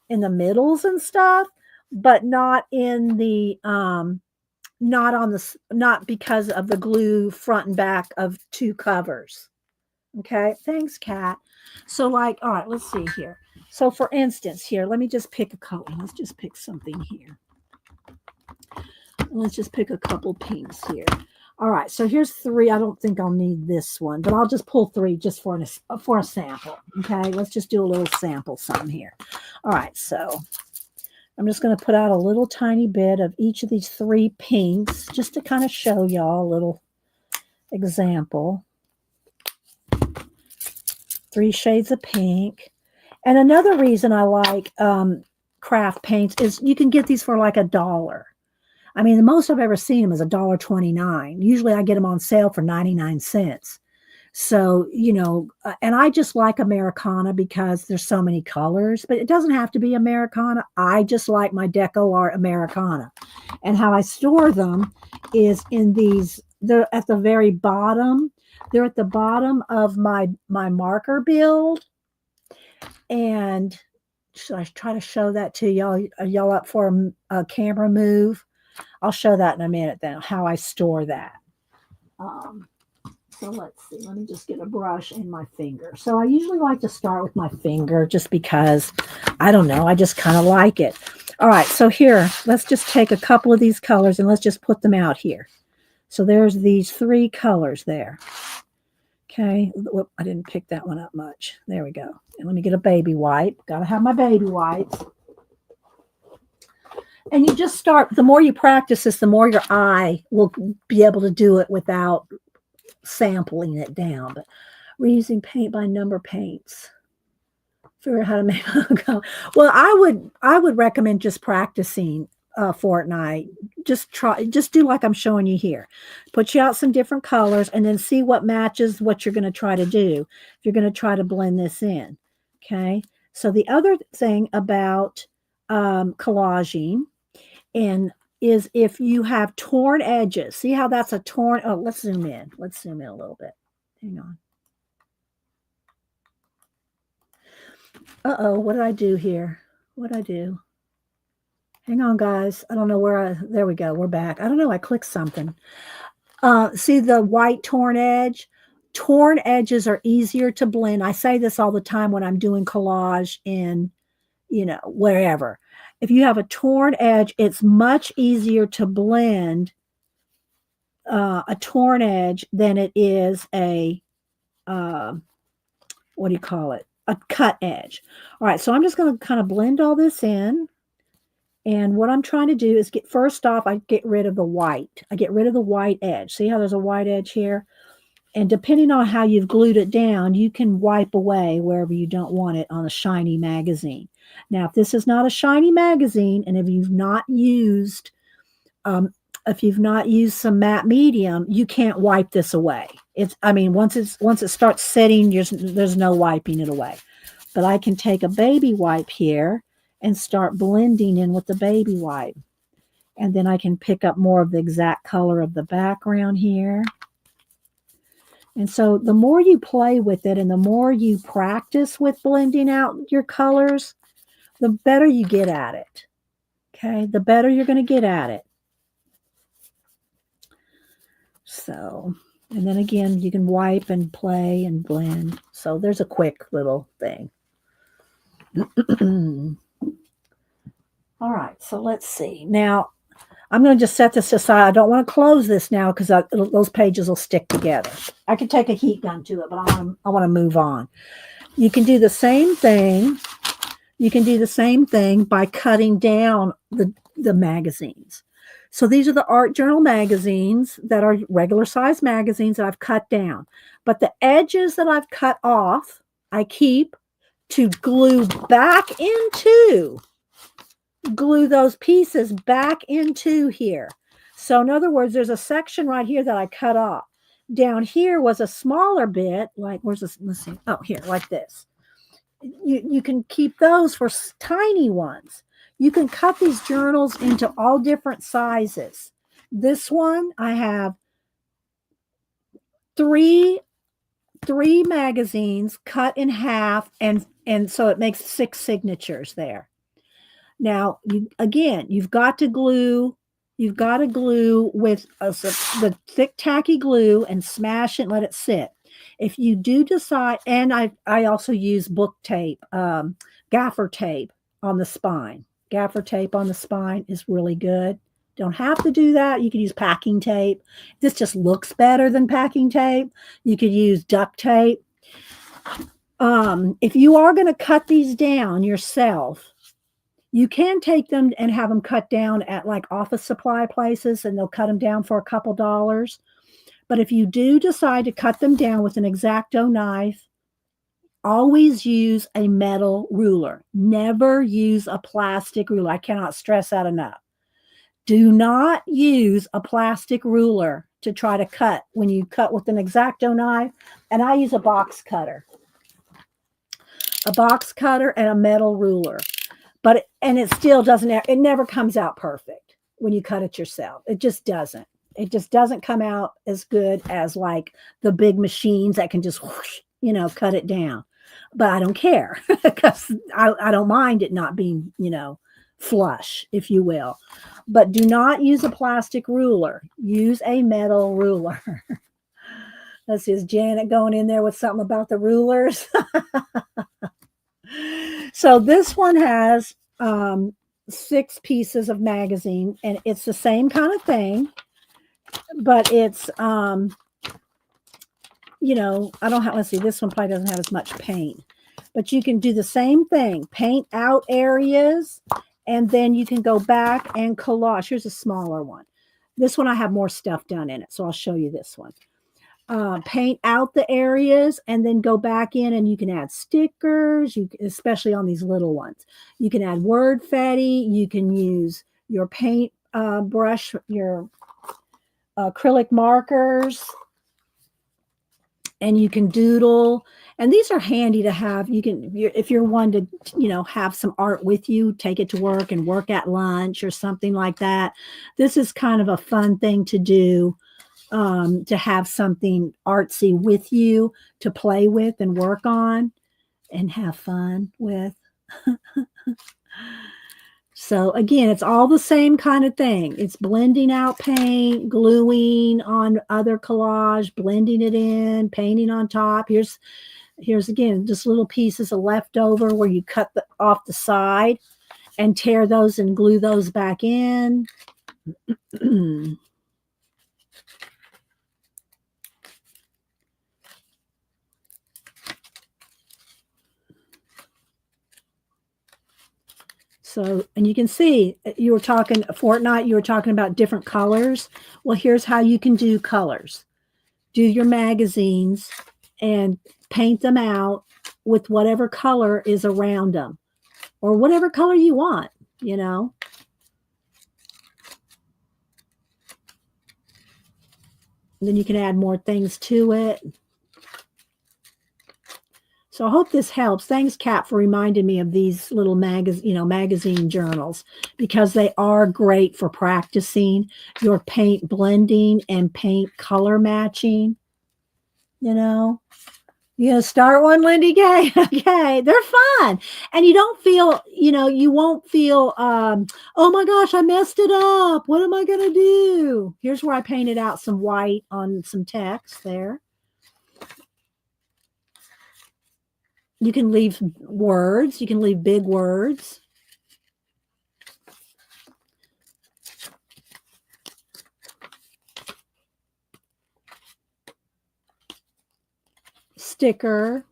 in the middles and stuff, but not in the, not because of the glue front and back of two covers. Okay, thanks, Kat. So all right, let's see here. So for instance, here, let me just pick a color. Let's just pick something here. Let's just pick a couple pinks here. All right, so here's three. I don't think I'll need this one, but I'll just pull three just for a sample. Okay, let's just do a little sample sum here. All right, so I'm just going to put out a little tiny bit of each of these three pinks just to kind of show y'all a little example. 3 shades of pink. And another reason I like craft paints is you can get these for like $1. The most I've ever seen them is $1.29. Usually I get them on sale for 99 cents. So, and I just like Americana because there's so many colors, but it doesn't have to be Americana. I just like my Deco Art Americana. And how I store them is in these, they're at the very bottom. They're at the bottom of my marker build. And should I try to show that to y'all? Are y'all up for a camera move? I'll show that in a minute then, how I store that. So let's see, let me just get a brush and my finger. So I usually like to start with my finger just because, I don't know, I just kind of like it. All right, so here, let's just take a couple of these colors and let's just put them out here. So there's these 3 colors there. Okay, whoop, I didn't pick that one up much. There we go. And let me get a baby wipe. Got to have my baby wipes. And you just start, the more you practice this, the more your eye will be able to do it without sampling it down. But we're using paint by number paints. Figure out how to make go. Well, I would recommend just practicing a fortnight. Just do like I'm showing you here. Put you out some different colors and then see what matches what you're going to try to do. If you're going to try to blend this in. Okay. So the other thing about collaging and is if you have torn edges. See how that's a torn, oh, let's zoom in. Let's zoom in a little bit. Hang on. Uh-oh, what did I do here? What did I do? Hang on, guys. I don't know where there we go. We're back. I don't know. I clicked something. See the white torn edge? Torn edges are easier to blend. I say this all the time when I'm doing collage in, wherever. If you have a torn edge, it's much easier to blend a torn edge than it is a, what do you call it? A cut edge. All right, so I'm just going to kind of blend all this in. And what I'm trying to do is first off, I get rid of the white. I get rid of the white edge. See how there's a white edge here? And depending on how you've glued it down, you can wipe away wherever you don't want it on a shiny magazine. Now, if this is not a shiny magazine, and if you've not used some matte medium, you can't wipe this away. Once it starts setting, there's no wiping it away. But I can take a baby wipe here and start blending in with the baby wipe. And then I can pick up more of the exact color of the background here. And so the more you play with it and the more you practice with blending out your colors, the better you get at it. Okay, the better you're going to get at it. So, and then again, you can wipe and play and blend. So there's a quick little thing. All right, so let's see. Now, I'm going to just set this aside. I don't want to close this now because those pages will stick together. I could take a heat gun to it, but I want to move on. You can do the same thing. You can do the same thing by cutting down the magazines. So these are the art journal magazines that are regular size magazines that I've cut down. But the edges that I've cut off, I keep to glue those pieces back into here. So in other words, there's a section right here that I cut off. Down here was a smaller bit, like where's this? Let's see. Oh, here, like this. You can keep those for tiny ones. You can cut these journals into all different sizes. This one, I have three magazines cut in half, and so it makes 6 signatures there. Now, you've got to glue with the thick tacky glue and smash it and let it sit. If you do decide, and I also use book tape, gaffer tape on the spine. Gaffer tape on the spine is really good. Don't have to do that. You could use packing tape. This just looks better than packing tape. You could use duct tape. If you are going to cut these down yourself, you can take them and have them cut down at like office supply places, and they'll cut them down for a couple dollars. But if you do decide to cut them down with an X-Acto knife, always use a metal ruler. Never use a plastic ruler. I cannot stress that enough. Do not use a plastic ruler to try to cut when you cut with an X-Acto knife. And I use a box cutter. A box cutter and a metal ruler. And it still doesn't, it never comes out perfect when you cut it yourself. It just doesn't. It just doesn't come out as good as like the big machines that can just, whoosh, cut it down. But I don't care because I don't mind it not being, flush, if you will. But do not use a plastic ruler. Use a metal ruler. Let's see, is Janet going in there with something about the rulers? So this one has 6 pieces of magazine, and it's the same kind of thing, but it's you know, I don't have, let's see, this one probably doesn't have as much paint, but you can do the same thing, paint out areas, and then you can go back and collage. Here's a smaller one. This one I have more stuff done in it, so I'll show you this one. Paint out the areas and then go back in and you can add stickers, especially on these little ones. You can add word fetty. You can use your paint brush, your acrylic markers, and you can doodle. And these are handy to have. You can, if you're one to, you know, have some art with you, take it to work and work at lunch or something like that. This is kind of a fun thing to do. To have something artsy with you to play with and work on and have fun with. So again, it's all the same kind of thing. It's blending out paint, gluing on other collage, blending it in, painting on top. Here's again, just little pieces of leftover where you cut off the side and tear those and glue those back in. So, and you can see you were talking Fortnite, you were talking about different colors. Well, here's how you can do colors. Do your magazines and paint them out with whatever color is around them or whatever color you want, you know. And then you can add more things to it. So I hope this helps. Thanks, Kat, for reminding me of these little magazine journals, because they are great for practicing your paint blending and paint color matching. You know, you gonna start one, Lindy Gay? Okay, they're fun, and you don't feel, you know, you won't feel, oh my gosh, I messed it up. What am I gonna do? Here's where I painted out some white on some text there. You can leave words. You can leave big words. Sticker.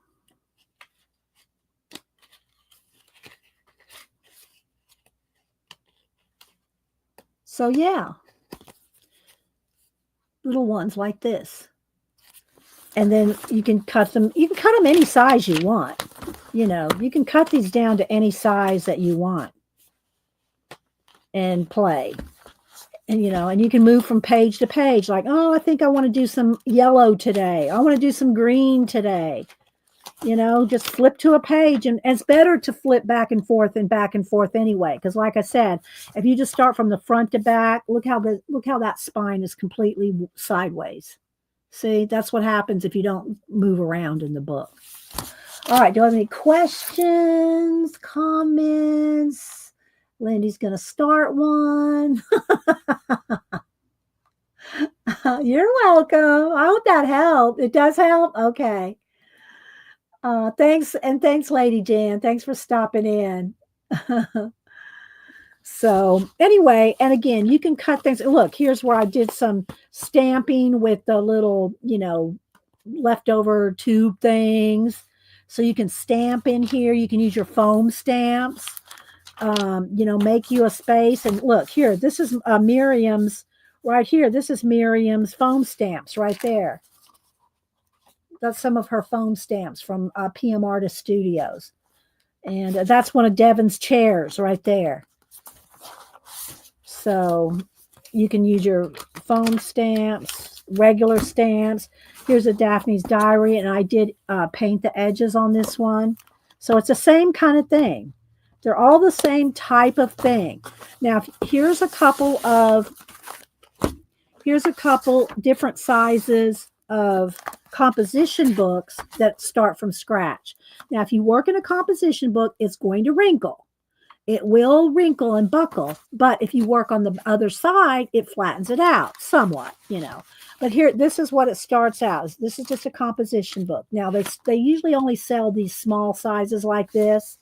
So yeah, little ones like this. And then you can cut them. You can cut them any size you want. You know, you can cut these down to any size that you want and play. And, you know, and you can move from page to page. Like, oh, I think I want to do some yellow today. I want to do some green today. You know, just flip to a page. And it's better to flip back and forth anyway. Because like I said, if you just start from the front to back, look how that spine is completely sideways. See, that's what happens if you don't move around in the book. All right, do I have any questions, comments? Lindy's going to start one. You're welcome. I hope that helped. It does help? Okay. Thanks, and thanks, Lady Jan. Thanks for stopping in. So anyway, and again, you can cut things. Look, here's where I did some stamping with the little, you know, leftover tube things. So you can stamp in here. You can use your foam stamps, you know, make you a space. And look here, this is Miriam's right here. This is Miriam's foam stamps right there. That's some of her foam stamps from PM Artist Studios. And that's one of Devin's chairs right there. So you can use your foam stamps, regular stamps. Here's a Daphne's Diary, and I did paint the edges on this one. So it's the same kind of thing. They're all the same type of thing. Now, here's a couple different sizes of composition books that start from scratch. Now, if you work in a composition book, it's going to wrinkle. It will wrinkle and buckle, but if you work on the other side, it flattens it out somewhat, you know. But here, this is what it starts out. This is just a composition book. Now, they usually only sell these small sizes like this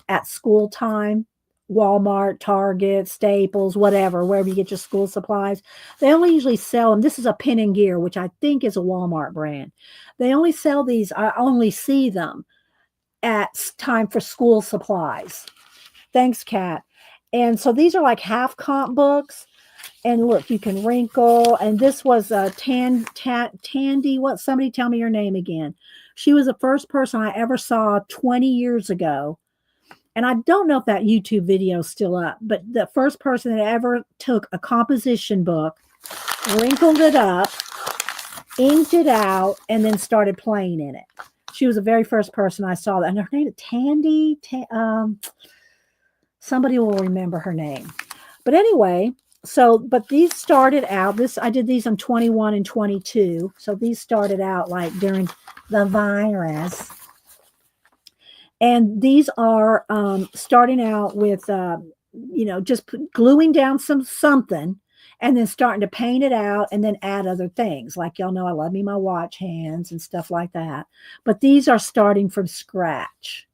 at school time Walmart, Target, Staples, whatever, wherever you get your school supplies. They only usually sell them. This is a Pen and Gear, which I think is a Walmart brand. They only sell these. I only see them at time for school supplies. Thanks, Kat. And so these are like half comp books. And look, you can wrinkle. And this was a Tandy. What? Somebody tell me your name again. She was the first person I ever saw 20 years ago. And I don't know if that YouTube video is still up, but the first person that ever took a composition book, wrinkled it up, inked it out, and then started playing in it. She was the very first person I saw that. And her name is Tandy. Somebody will remember her name. But anyway, so, but these started out, I did these on 21 and 22. So these started out like during the virus. And these are starting out with, just gluing down something and then starting to paint it out and then add other things. Like y'all know I love me my watch hands and stuff like that. But these are starting from scratch.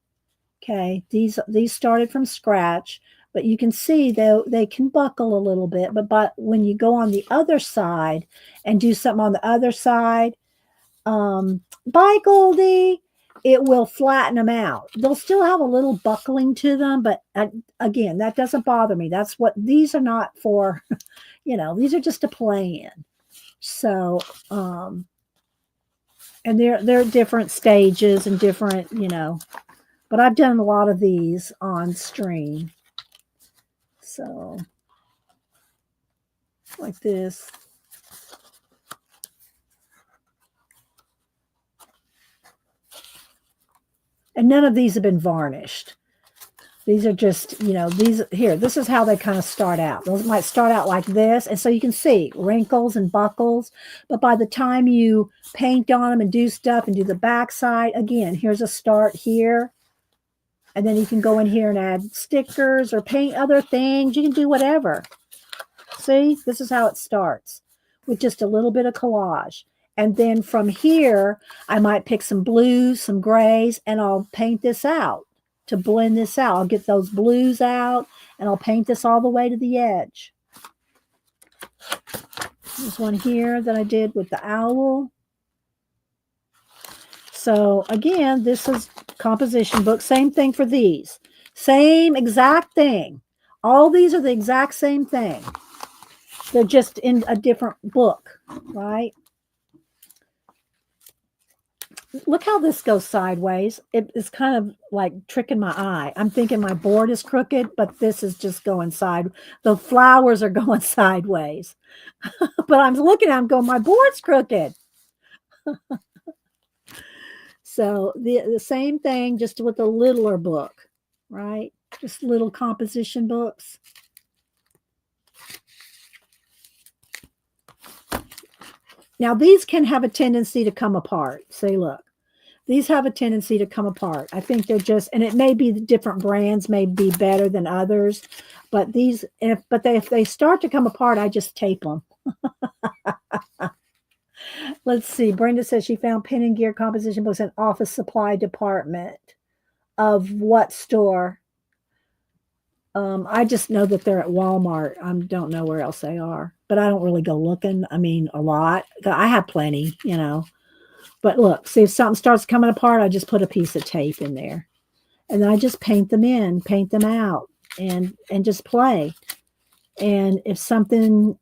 Okay, these started from scratch, but you can see they can buckle a little bit. But when you go on the other side and do something on the other side, bye Goldie, it will flatten them out. They'll still have a little buckling to them, but again, that doesn't bother me. That's what these are not for. These are just to play in. So, and they're different stages and different, but I've done a lot of these on stream. So, like this. And none of these have been varnished. These are just, this is how they kind of start out. Those might start out like this. And so you can see wrinkles and buckles. But by the time you paint on them and do stuff and do the backside, again, here's a start here. And then you can go in here and add stickers or paint other things. You can do whatever. See, this is how it starts with just a little bit of collage. And then from here, I might pick some blues, some grays, and I'll paint this out to blend this out. I'll get those blues out, and I'll paint this all the way to the edge. There's one here that I did with the owl. So again, this is composition book. Same thing for these. Same exact thing. All these are the exact same thing. They're just in a different book, right? Look how this goes sideways. It is kind of like tricking my eye. I'm thinking my board is crooked, but this is just going side. The flowers are going sideways. But I'm looking at them going, my board's crooked. So the same thing, just with a littler book, right? Just little composition books. Now, these can have a tendency to come apart. See, look. These have a tendency to come apart. I think they're just, and it may be the different brands may be better than others, but these, if they start to come apart, I just tape them. Let's see. Brenda says she found Pen and Gear composition books in office supply department of what store? I just know that they're at Walmart. I don't know where else they are, but I don't really go looking. I mean, a lot. I have plenty, But look, see if something starts coming apart, I just put a piece of tape in there. And then I just paint them in, paint them out, and just play. And if something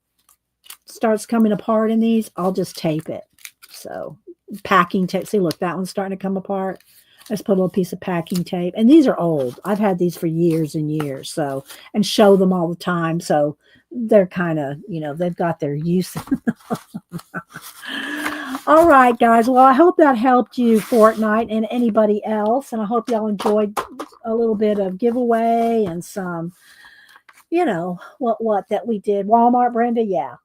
starts coming apart in these, I'll just tape it. So packing tape. See, look, that one's starting to come apart. I just put a little piece of packing tape. And these are old. I've had these for years and years. So, and show them all the time. So they're kind of, they've got their use. All right, guys. Well, I hope that helped you, Fortnite, and anybody else. And I hope y'all enjoyed a little bit of giveaway and some, what that we did. Walmart, Brenda, yeah.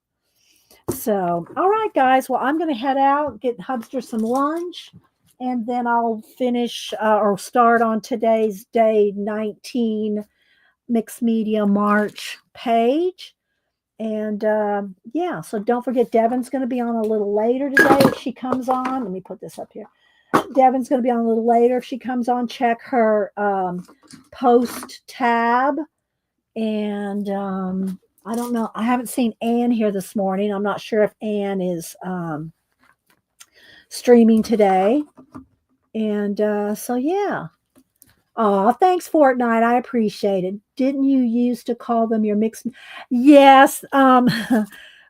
So, all right, guys. Well, I'm going to head out, get Hubster some lunch, and then I'll finish or start on today's day 19 Mixed Media March page. And yeah, so don't forget, Devin's going to be on a little later today if she comes on. Let me put this up here. Devin's going to be on a little later if she comes on. Check her post tab And I don't know. I haven't seen Anne here this morning. I'm not sure if Anne is streaming today. And so, yeah. Oh, thanks, Fortnite. I appreciate it. Didn't you used to call them your mixed? Yes,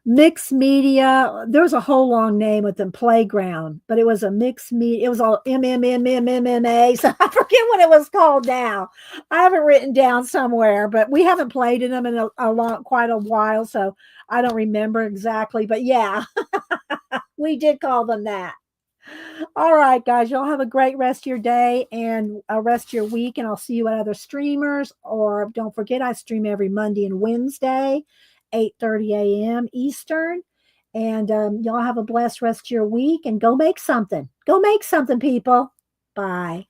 mixed media. There was a whole long name with them, Playground, but it was a mixed media. It was all MMMMMMA. So I forget what it was called now. I have it written down somewhere, but we haven't played in them in quite a while, so I don't remember exactly. But yeah, we did call them that. All right, guys, y'all have a great rest of your day and a rest of your week. And I'll see you at other streamers. Or don't forget, I stream every Monday and Wednesday, 8:30 a.m. Eastern. And y'all have a blessed rest of your week and go make something. Go make something, people. Bye.